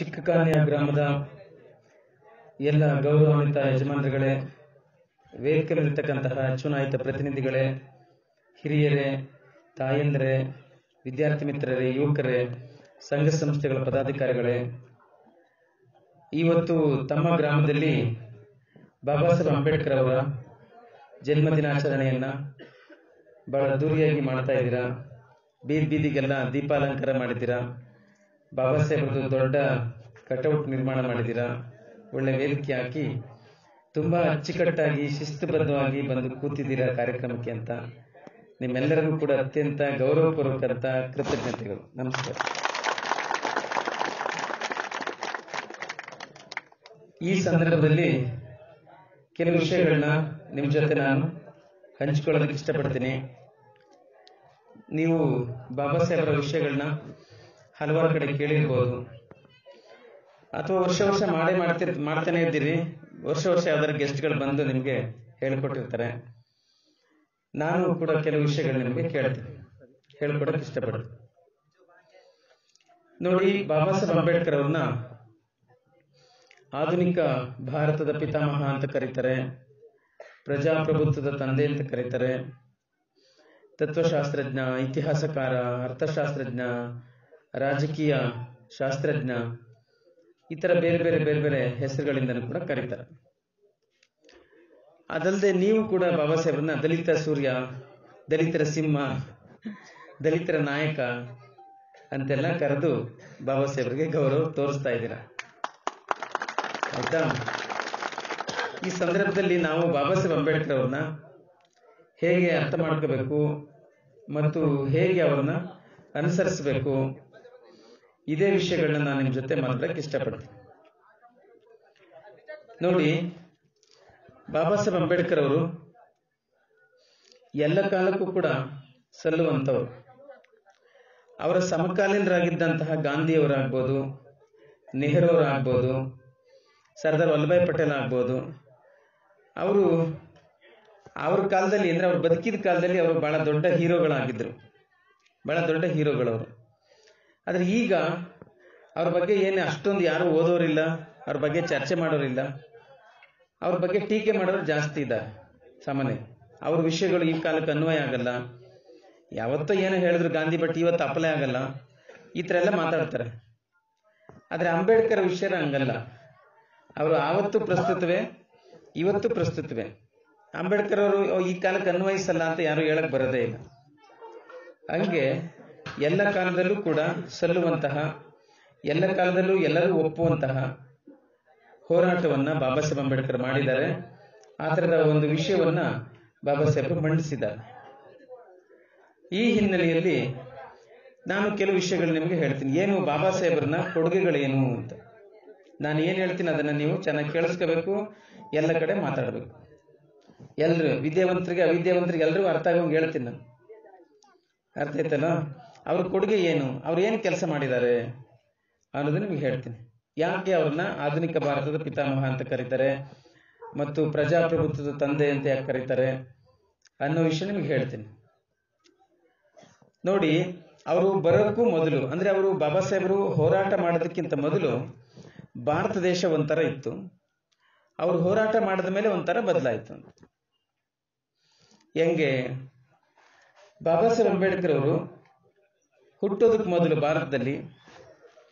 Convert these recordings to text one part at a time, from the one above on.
ಚಿಕ್ಕಕಾನ್ಯ ಗ್ರಾಮದ ಎಲ್ಲ ಗೌರವಾನ್ವಿತ ಯಜಮಾನರುಗಳೇ, ವೇದಿಕೆಯಲ್ಲಿರ್ತಕ್ಕಂತಹ ಚುನಾಯಿತ ಪ್ರತಿನಿಧಿಗಳೇ, ಹಿರಿಯರೇ, ತಾಯಂದಿರೇ, ವಿದ್ಯಾರ್ಥಿ ಮಿತ್ರರೇ, ಯುವಕರೇ, ಸಂಘ ಸಂಸ್ಥೆಗಳ ಪದಾಧಿಕಾರಿಗಳೇ, ಇವತ್ತು ತಮ್ಮ ಗ್ರಾಮದಲ್ಲಿ ಬಾಬಾ ಸಾಹೇಬ್ ಅಂಬೇಡ್ಕರ್ ಅವರ ಜನ್ಮದಿನಾಚರಣೆಯನ್ನ ಬಹಳ ಅದ್ದೂರಿಯಾಗಿ ಮಾಡ್ತಾ ಇದ್ದೀರಾ. ಬೀದಿಗೆಲ್ಲ ದೀಪಾಲಂಕಾರ ಮಾಡಿದ್ದೀರಾ. ಬಾಬಾ ಸಾಹೇಬ್ರದ್ದು ದೊಡ್ಡ ಕಟೌಟ್ ನಿರ್ಮಾಣ ಮಾಡಿದ್ದೀರಾ. ಒಳ್ಳೆ ವೇದಿಕೆ ಹಾಕಿ ತುಂಬಾ ಅಚ್ಚುಕಟ್ಟಾಗಿ ಶಿಸ್ತುಬದ್ಧವಾಗಿ ಬಂದು ಕೂತಿದ್ದೀರಾ ಕಾರ್ಯಕ್ರಮಕ್ಕೆ ಅಂತ ನಿಮ್ಮೆಲ್ಲರಿಗೂ ಕೂಡ ಅತ್ಯಂತ ಗೌರವಪೂರ್ವಕಂತ ಕೃತಜ್ಞತೆಗಳು. ನಮಸ್ಕಾರ. ಈ ಸಂದರ್ಭದಲ್ಲಿ ಕೆಲವು ವಿಷಯಗಳನ್ನ ನಿಮ್ಮ ಜೊತೆ ನಾನು ಹಂಚಿಕೊಳ್ಳೋದಕ್ಕೆ ಇಷ್ಟಪಡ್ತೀನಿ. ನೀವು ಬಾಬಾ ಸಾಹೇಬ್ರ ವಿಷಯಗಳನ್ನ ಹಲವಾರು ಕಡೆ ಕೇಳಿರ್ಬೋದು, ಅಥವಾ ವರ್ಷ ಮಾಡ್ತಾನೆ ಇದ್ದೀರಿ. ವರ್ಷ ಯಾವ್ದಾರು ಗೆಸ್ಟ್ಗಳು ಬಂದು ನಿಮ್ಗೆ ಹೇಳ್ಕೊಟ್ಟಿರ್ತಾರೆ. ನಾನು ಕೂಡ ಕೆಲವು ವಿಷಯಗಳು ನಿಮಗೆ ಹೇಳ್ಕೊಡಕ್ಕೆ ಇಷ್ಟಪಡ್ತೀನಿ. ನೋಡಿ, ಬಾಬಾ ಸಾಹೇಬ್ ಅಂಬೇಡ್ಕರ್ ಅವ್ರನ್ನ ಆಧುನಿಕ ಭಾರತದ ಪಿತಾಮಹ ಅಂತ ಕರೀತಾರೆ, ಪ್ರಜಾಪ್ರಭುತ್ವದ ತಂದೆ ಅಂತ ಕರೀತಾರೆ, ತತ್ವಶಾಸ್ತ್ರಜ್ಞ, ಇತಿಹಾಸಕಾರ, ಅರ್ಥಶಾಸ್ತ್ರಜ್ಞ, ರಾಜಕೀಯ ಶಾಸ್ತ್ರಜ್ಞ, ಈ ತರ ಬೇರೆ ಬೇರೆ ಹೆಸರುಗಳಿಂದ ಕೂಡ ಕರೀತಾರೆ. ಅದಲ್ಲದೆ ನೀವು ಕೂಡ ಬಾಬಾ ಸಾಹೇಬ್ರನ್ನ ದಲಿತ ಸೂರ್ಯ, ದಲಿತರ ಸಿಂಹ, ದಲಿತರ ನಾಯಕ ಅಂತೆಲ್ಲ ಕರೆದು ಬಾಬಾ ಸಾಹೇಬ್ರಿಗೆ ಗೌರವ ತೋರಿಸ್ತಾ ಇದ್ದೀರಾ, ಆಯ್ತಾ? ಈ ಸಂದರ್ಭದಲ್ಲಿ ನಾವು ಬಾಬಾ ಸಾಹೇಬ್ ಅಂಬೇಡ್ಕರ್ ಅವ್ರನ್ನ ಹೇಗೆ ಅರ್ಥ ಮಾಡ್ಕೋಬೇಕು ಮತ್ತು ಹೇಗೆ ಅವ್ರನ್ನ ಅನುಸರಿಸಬೇಕು, ಇದೇ ವಿಷಯಗಳನ್ನ ನಾನು ನಿಮ್ ಜೊತೆ ಮಾತಾಡಕ್ಕೆ ಇಷ್ಟಪಡ್ತೀನಿ. ನೋಡಿ, ಬಾಬಾ ಸಾಹೇಬ್ ಅಂಬೇಡ್ಕರ್ ಅವರು ಎಲ್ಲ ಕಾಲಕ್ಕೂ ಕೂಡ ಸಲ್ಲುವಂತವ್ರು. ಅವರ ಸಮಕಾಲೀನರಾಗಿದ್ದಂತಹ ಗಾಂಧಿಯವರಾಗ್ಬೋದು, ನೆಹರು ಅವರಾಗ್ಬೋದು, ಸರ್ದಾರ್ ವಲ್ಲಭಾಯ್ ಪಟೇಲ್ ಆಗ್ಬೋದು, ಅವ್ರ ಕಾಲದಲ್ಲಿ ಅಂದ್ರೆ ಅವ್ರು ಬದುಕಿದ ಕಾಲದಲ್ಲಿ ಅವರು ಬಹಳ ದೊಡ್ಡ ಹೀರೋಗಳಾಗಿದ್ರು, ಬಹಳ ದೊಡ್ಡ ಹೀರೋಗಳವರು. ಆದ್ರೆ ಈಗ ಅವ್ರ ಬಗ್ಗೆ ಏನು ಅಷ್ಟೊಂದು ಯಾರು ಓದೋರಿಲ್ಲ, ಅವ್ರ ಬಗ್ಗೆ ಚರ್ಚೆ ಮಾಡೋರಿಲ್ಲ, ಅವ್ರ ಬಗ್ಗೆ ಟೀಕೆ ಮಾಡೋರು ಜಾಸ್ತಿ ಇದ್ದಾರೆ. ಸಾಮಾನ್ಯ ಅವ್ರ ವಿಷಯಗಳು ಈ ಕಾಲಕ್ಕೆ ಅನ್ವಯ ಆಗಲ್ಲ, ಯಾವತ್ತೋ ಏನೋ ಹೇಳಿದ್ರು ಗಾಂಧಿ ಬಟ್ ಇವತ್ತು ಅಪ್ಲೈ ಆಗಲ್ಲ, ಈ ತರ ಎಲ್ಲ ಮಾತಾಡ್ತಾರೆ. ಆದ್ರೆ ಅಂಬೇಡ್ಕರ್ ವಿಷಯ ಹಂಗಲ್ಲ. ಅವರು ಆವತ್ತು ಪ್ರಸ್ತುತವೇ, ಇವತ್ತು ಪ್ರಸ್ತುತವೇ. ಅಂಬೇಡ್ಕರ್ ಅವರು ಈ ಕಾಲಕ್ಕೆ ಅನ್ವಯಿಸಲ್ಲ ಅಂತ ಯಾರು ಹೇಳಕ್ ಬರೋದೇ ಇಲ್ಲ. ಹಂಗೆ ಎಲ್ಲ ಕಾಲದಲ್ಲೂ ಕೂಡ ಸಲ್ಲುವಂತಹ, ಎಲ್ಲ ಕಾಲದಲ್ಲೂ ಎಲ್ಲರೂ ಒಪ್ಪುವಂತಹ ಹೋರಾಟವನ್ನ ಬಾಬಾ ಸಾಹೇಬ್ ಅಂಬೇಡ್ಕರ್ ಮಾಡಿದ್ದಾರೆ. ಆ ತರದ ಒಂದು ವಿಷಯವನ್ನ ಬಾಬಾ ಸಾಹೇಬರು ಮಂಡಿಸಿದ್ದಾರೆ. ಈ ಹಿನ್ನೆಲೆಯಲ್ಲಿ ನಾನು ಕೆಲವು ವಿಷಯಗಳು ನಿಮಗೆ ಹೇಳ್ತೀನಿ. ಏನು ಬಾಬಾ ಸಾಹೇಬ್ರನ್ನ ಕೊಡುಗೆಗಳೇನು ಅಂತ ನಾನು ಏನ್ ಹೇಳ್ತೀನಿ ಅದನ್ನ ನೀವು ಚೆನ್ನಾಗಿ ಕೇಳಿಸ್ಕೋಬೇಕು, ಎಲ್ಲ ಕಡೆ ಮಾತಾಡಬೇಕು. ಎಲ್ರು ವಿದ್ಯಾವಂತರಿಗೆ ಅವಿದ್ಯಾವಂತರಿಗೆ ಎಲ್ರಿಗೂ ಅರ್ಥ ಆಗೋಂಗೆ ಹೇಳ್ತೀನಿ ನಾನು. ಅರ್ಥ ಆಯ್ತಲ್ಲ? ಅವ್ರ ಕೊಡುಗೆ ಏನು, ಅವ್ರು ಏನ್ ಕೆಲಸ ಮಾಡಿದ್ದಾರೆ ಅನ್ನೋದನ್ನ ನಿಮ್ಗೆ ಹೇಳ್ತೀನಿ. ಯಾಕೆ ಅವ್ರನ್ನ ಆಧುನಿಕ ಭಾರತದ ಪಿತಾಮಹ ಅಂತ ಕರೀತಾರೆ ಮತ್ತು ಪ್ರಜಾಪ್ರಭುತ್ವದ ತಂದೆ ಅಂತ ಯಾಕೆ ಕರೀತಾರೆ ಅನ್ನೋ ವಿಷಯ ನಿಮ್ಗೆ ಹೇಳ್ತೀನಿ. ನೋಡಿ, ಅವರು ಬರೋಕ್ಕೂ ಮೊದಲು, ಅಂದ್ರೆ ಅವರು ಬಾಬಾ ಸಾಹೇಬರು ಹೋರಾಟ ಮಾಡೋದಕ್ಕಿಂತ ಮೊದಲು ಭಾರತ ದೇಶ ಒಂಥರ ಇತ್ತು. ಅವರು ಹೋರಾಟ ಮಾಡಿದ ಮೇಲೆ ಒಂಥರ ಬದಲಾಯಿತು. ಹೆಂಗೆ? ಬಾಬಾ ಸಾಹೇಬ್ ಅಂಬೇಡ್ಕರ್ ಅವರು ಹುಟ್ಟೋದಕ್ಕೆ ಮೊದಲು ಭಾರತದಲ್ಲಿ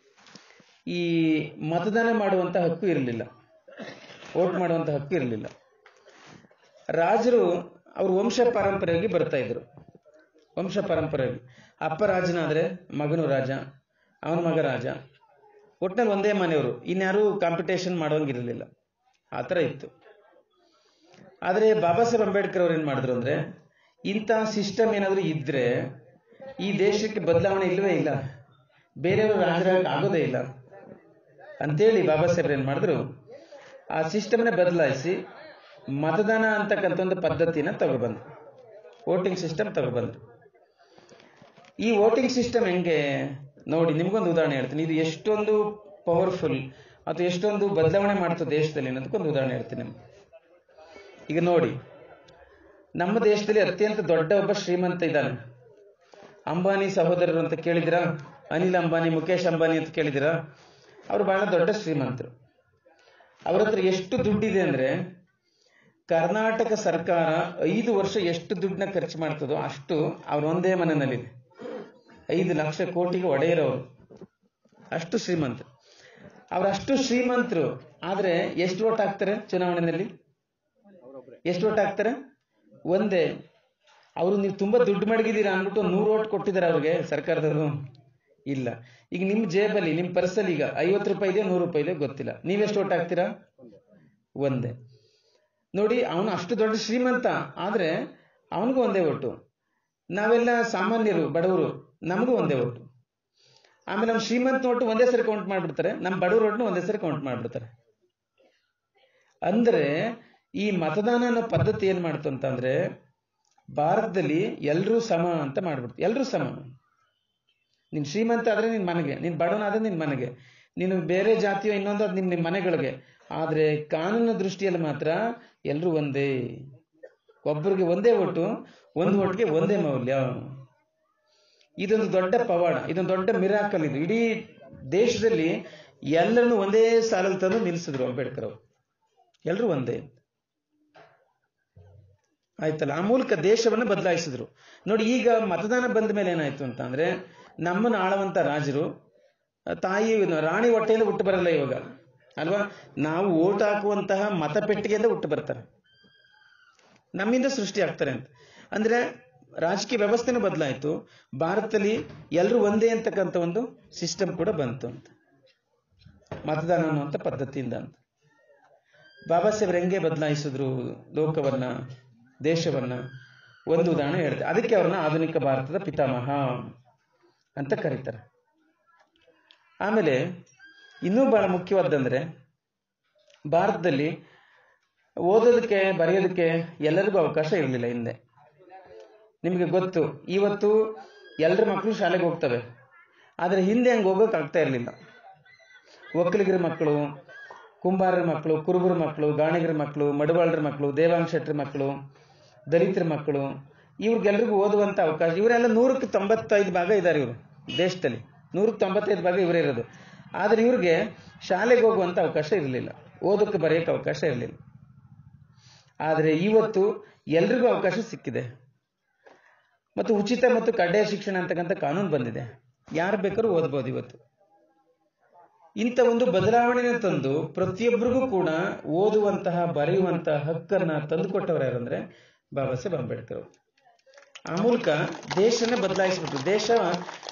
ಈ ಮತದಾನ ಮಾಡುವಂತ ಹಕ್ಕು ಇರಲಿಲ್ಲ, ವೋಟ್ ಮಾಡುವಂತ ಹಕ್ಕು ಇರಲಿಲ್ಲ. ರಾಜರು ಅವ್ರ ವಂಶ ಪಾರಂಪರೆಯಾಗಿ ಬರ್ತಾ ಇದ್ರು. ವಂಶ ಪಾರಂಪರೆಯಾಗಿ ಅಪ್ಪ ರಾಜನಾದ್ರೆ ಮಗನು ರಾಜ, ಅವನ ಮಗ ರಾಜ, ಒಟ್ಟಿನಲ್ಲಿ ಒಂದೇ ಮನೆಯವರು, ಇನ್ಯಾರು ಕಾಂಪಿಟೇಷನ್ ಮಾಡೋಂಗಿರಲಿಲ್ಲ. ಆ ಥರ ಇತ್ತು. ಆದ್ರೆ ಬಾಬಾ ಸಾಹೇಬ್ ಅಂಬೇಡ್ಕರ್ ಅವ್ರು ಏನ್ ಮಾಡಿದ್ರು ಅಂದ್ರೆ, ಇಂಥ ಸಿಸ್ಟಮ್ ಏನಾದ್ರು ಇದ್ರೆ ಈ ದೇಶಕ್ಕೆ ಬದಲಾವಣೆ ಇಲ್ಲವೇ ಇಲ್ಲ, ಬೇರೆಯವರು ರಾಜರಾಗ ಆಗೋದೇ ಇಲ್ಲ ಅಂತೇಳಿ ಬಾಬಾ ಸಾಹೇಬ್ರು ಏನ್ ಮಾಡಿದ್ರು, ಆ ಸಿಸ್ಟಮ್ನೇ ಬದಲಾಯಿಸಿ ಮತದಾನ ಅಂತಕ್ಕಂಥ ಒಂದು ಪದ್ಧತಿನ ತಗೊಬಂದ್ರು, ವೋಟಿಂಗ್ ಸಿಸ್ಟಮ್ ತಗೊಬಂದ್ರು. ಈ ವೋಟಿಂಗ್ ಸಿಸ್ಟಮ್ ಹೆಂಗೆ ನೋಡಿ, ನಿಮ್ಗೊಂದು ಉದಾಹರಣೆ ಹೇಳ್ತೀನಿ. ಇದು ಎಷ್ಟೊಂದು ಪವರ್ಫುಲ್ ಅಥವಾ ಎಷ್ಟೊಂದು ಬದಲಾವಣೆ ಮಾಡ್ತದೆ ದೇಶದಲ್ಲಿ ಅನ್ನೋದಕ್ಕೊಂದು ಉದಾಹರಣೆ ಹೇಳ್ತೀನಿ ನಿಮ್ಗೆ. ಈಗ ನೋಡಿ, ನಮ್ಮ ದೇಶದಲ್ಲಿ ಅತ್ಯಂತ ದೊಡ್ಡ ಒಬ್ಬ ಶ್ರೀಮಂತ ಇದ್ದಾನೆ, ಅಂಬಾನಿ ಸಹೋದರರು ಅಂತ ಕೇಳಿದಿರಾ? ಅನಿಲ್ ಅಂಬಾನಿ, ಮುಖೇಶ್ ಅಂಬಾನಿ ಅಂತ ಕೇಳಿದಿರಾ? ಅವರು ಬಹಳ ದೊಡ್ಡ ಶ್ರೀಮಂತರು. ಅವ್ರ ಹತ್ರ ಎಷ್ಟು ದುಡ್ಡಿದೆ ಅಂದ್ರೆ ಕರ್ನಾಟಕ ಸರ್ಕಾರ 5 ವರ್ಷ ಎಷ್ಟು ದುಡ್ಡನ್ನ ಖರ್ಚು ಮಾಡ್ತದೋ ಅಷ್ಟು ಅವ್ರ ಒಂದೇ ಮನೆಯಲ್ಲಿದೆ. 5 ಲಕ್ಷ ಕೋಟಿಗೆ ಒಡೆಯರವರು, ಅಷ್ಟು ಶ್ರೀಮಂತರು. ಅವರಷ್ಟು ಶ್ರೀಮಂತರು ಆದ್ರೆ ಎಷ್ಟು ಓಟ್ ಹಾಕ್ತಾರೆ ಚುನಾವಣೆಯಲ್ಲಿ? ಎಷ್ಟು ಓಟ್ ಹಾಕ್ತಾರೆ? ಒಂದೇ. ಅವರು ನೀವು ತುಂಬಾ ದುಡ್ಡು ಮಡಗಿದ್ದೀರಾ ಅಂದ್ಬಿಟ್ಟು 100 ಓಟ್ ಕೊಟ್ಟಿದ್ದಾರೆ ಅವ್ರಿಗೆ ಸರ್ಕಾರದವರು? ಇಲ್ಲ. ಈಗ ನಿಮ್ ಜೇಬಲ್ಲಿ, ನಿಮ್ ಪರ್ಸಲ್ಲಿ ಈಗ 50 ರೂಪಾಯಿ ಇದೆ, 100 ರೂಪಾಯಿ ಇದೆ, ಗೊತ್ತಿಲ್ಲ. ನೀವೆಷ್ಟು ಓಟ್ ಹಾಕ್ತೀರಾ? ಒಂದೇ. ನೋಡಿ, ಅವನು ಅಷ್ಟು ದೊಡ್ಡ ಶ್ರೀಮಂತ ಆದ್ರೆ ಅವನಿಗೂ ಒಂದೇ ಓಟು. ನಾವೆಲ್ಲ ಸಾಮಾನ್ಯರು, ಬಡವರು, ನಮಗೂ ಒಂದೇ ಓಟು. ಆಮೇಲೆ ನಮ್ಮ ಶ್ರೀಮಂತ ಓಟು ಒಂದೇ ಸರಿ ಕೌಂಟ್ ಮಾಡ್ಬಿಡ್ತಾರೆ, ನಮ್ಮ ಬಡವ್ರ ಓಟ್ನು ಒಂದೇ ಸರಿ ಕೌಂಟ್ ಮಾಡ್ಬಿಡ್ತಾರೆ. ಅಂದ್ರೆ ಈ ಮತದಾನ ಅನ್ನೋ ಪದ್ಧತಿ ಏನ್ ಮಾಡ್ತು ಅಂತಂದ್ರೆ ಭಾರತದಲ್ಲಿ ಎಲ್ರೂ ಸಮ ಅಂತ ಮಾಡ್ಬಿಡ್ತು. ಎಲ್ರೂ ಸಮ. ನೀನ್ ಶ್ರೀಮಂತ ಆದ್ರೆ ನಿನ್ ಮನೆಗೆ, ನೀನ್ ಬಡವನಾದ್ರೆ ನಿನ್ ಮನೆಗೆ, ನೀನು ಬೇರೆ ಜಾತಿಯೋ ಇನ್ನೊಂದು ಅದು ನಿಮ್ ಮನೆಗಳಿಗೆ. ಆದ್ರೆ ಕಾನೂನಿನ ದೃಷ್ಟಿಯಲ್ಲಿ ಮಾತ್ರ ಎಲ್ರೂ ಒಂದೇ. ಒಬ್ಬರಿಗೆ ಒಂದೇ ಓಟು, ಒಂದು ಓಟ್ಗೆ ಒಂದೇ ಮೌಲ್ಯ. ಇದೊಂದು ದೊಡ್ಡ ಪವಾಡ, ಇದೊಂದು ದೊಡ್ಡ ಮಿರಾಕಲ್. ಇದು ಇಡೀ ದೇಶದಲ್ಲಿ ಎಲ್ಲರನ್ನು ಒಂದೇ ಸಾಲಲ್ಲಿ ತಂದು ನಿಲ್ಲಿಸಿದ್ರು ಅಂಬೇಡ್ಕರ್ ಅವರು. ಎಲ್ರೂ ಒಂದೇ ಆಯ್ತಲ್ಲ. ಆ ಮೂಲಕ ದೇಶವನ್ನು ಬದಲಾಯಿಸಿದ್ರು. ನೋಡಿ, ಈಗ ಮತದಾನ ಬಂದ ಮೇಲೆ ಏನಾಯ್ತು ಅಂತ ಅಂದ್ರೆ ನಮ್ಮನ್ನು ಆಳುವಂತ ರಾಜರು ತಾಯಿ ರಾಣಿ ಹೊಟ್ಟೆಯಿಂದ ಹುಟ್ಟು ಬರಲ್ಲ ಇವಾಗ ಅಲ್ವಾ. ನಾವು ಓಟ್ ಹಾಕುವಂತಹ ಮತಪೆಟ್ಟಿಗೆಯಿಂದ ಹುಟ್ಟು ಬರ್ತಾರೆ, ನಮ್ಮಿಂದ ಸೃಷ್ಟಿ ಆಗ್ತಾರೆ ಅಂತ. ಅಂದ್ರೆ ರಾಜಕೀಯ ವ್ಯವಸ್ಥೆನೂ ಬದಲಾಯಿತು. ಭಾರತದಲ್ಲಿ ಎಲ್ಲರೂ ಒಂದೇ ಅಂತಕ್ಕಂಥ ಒಂದು ಸಿಸ್ಟಮ್ ಕೂಡ ಬಂತು ಅಂತ, ಮತದಾನ ಅನ್ನುವಂಥ ಪದ್ಧತಿಯಿಂದ ಅಂತ. ಬಾಬಾ ಸಾಹೇಬ್ರು ಹೆಂಗೆ ಬದಲಾಯಿಸಿದ್ರು ಲೋಕವನ್ನ, ದೇಶವನ್ನ, ಒಂದು ಉದಾಹರಣೆ ಹೇಳ್ತಾರೆ. ಅದಕ್ಕೆ ಅವ್ರನ್ನ ಆಧುನಿಕ ಭಾರತದ ಪಿತಾಮಹ ಅಂತ ಕರೀತಾರೆ. ಆಮೇಲೆ ಇನ್ನೂ ಬಹಳ ಮುಖ್ಯವಾದಂದ್ರೆ ಭಾರತದಲ್ಲಿ ಓದೋದಕ್ಕೆ ಬರೆಯೋದಕ್ಕೆ ಎಲ್ಲರಿಗೂ ಅವಕಾಶ ಇರಲಿಲ್ಲ ಹಿಂದೆ. ನಿಮಗೆ ಗೊತ್ತು, ಇವತ್ತು ಎಲ್ಲರ ಮಕ್ಕಳು ಶಾಲೆಗೆ ಹೋಗ್ತವೆ, ಆದ್ರೆ ಹಿಂದೆ ಹಂಗೆ ಹೋಗೋಕೆ ಆಗ್ತಾ ಇರಲಿಲ್ಲ. ಒಕ್ಕಲಿಗರ ಮಕ್ಕಳು, ಕುಂಬಾರರ ಮಕ್ಕಳು, ಕುರುಬರ ಮಕ್ಕಳು, ಗಾಣಿಗರ ಮಕ್ಕಳು, ಮಡವಾಳರ ಮಕ್ಕಳು, ದೇವಾಂಗ ಶೆಟ್ಟರ ಮಕ್ಕಳು, ದಲಿತರ ಮಕ್ಕಳು, ಇವ್ರಿಗೆಲ್ರಿಗೂ ಓದುವಂತ ಅವಕಾಶ. ಇವರೆಲ್ಲ 195 ಭಾಗ ಇದ್ದಾರೆ ಇವರು ದೇಶದಲ್ಲಿ, 195 ಭಾಗ ಇವರೇ ಇರೋದು. ಆದ್ರೆ ಇವ್ರಿಗೆ ಶಾಲೆಗೆ ಹೋಗುವಂತ ಅವಕಾಶ ಇರಲಿಲ್ಲ, ಓದಕ್ಕೆ ಬರೆಯಕ್ಕೆ ಅವಕಾಶ ಇರಲಿಲ್ಲ. ಆದ್ರೆ ಇವತ್ತು ಎಲ್ರಿಗೂ ಅವಕಾಶ ಸಿಕ್ಕಿದೆ. ಮತ್ತು ಉಚಿತ ಮತ್ತು ಕಡ್ಡಾಯ ಶಿಕ್ಷಣ ಅಂತಕ್ಕಂಥ ಕಾನೂನು ಬಂದಿದೆ, ಯಾರು ಬೇಕಾದ್ರೂ ಓದ್ಬೋದು ಇವತ್ತು. ಇಂಥ ಒಂದು ಬದಲಾವಣೆನ ತಂದು ಪ್ರತಿಯೊಬ್ಬರಿಗೂ ಕೂಡ ಓದುವಂತಹ, ಬರೆಯುವಂತಹ ಹಕ್ಕನ್ನ ತಂದುಕೊಟ್ಟವರು ಯಾರಂದ್ರೆ ಬಾಬಾ ಸಾಹೇಬ್ ಅಂಬೇಡ್ಕರ್ ಅವರು. ಆ ಮೂಲಕ ದೇಶನ ಬದಲಾಯಿಸ್ಬಿಟ್ರು. ದೇಶ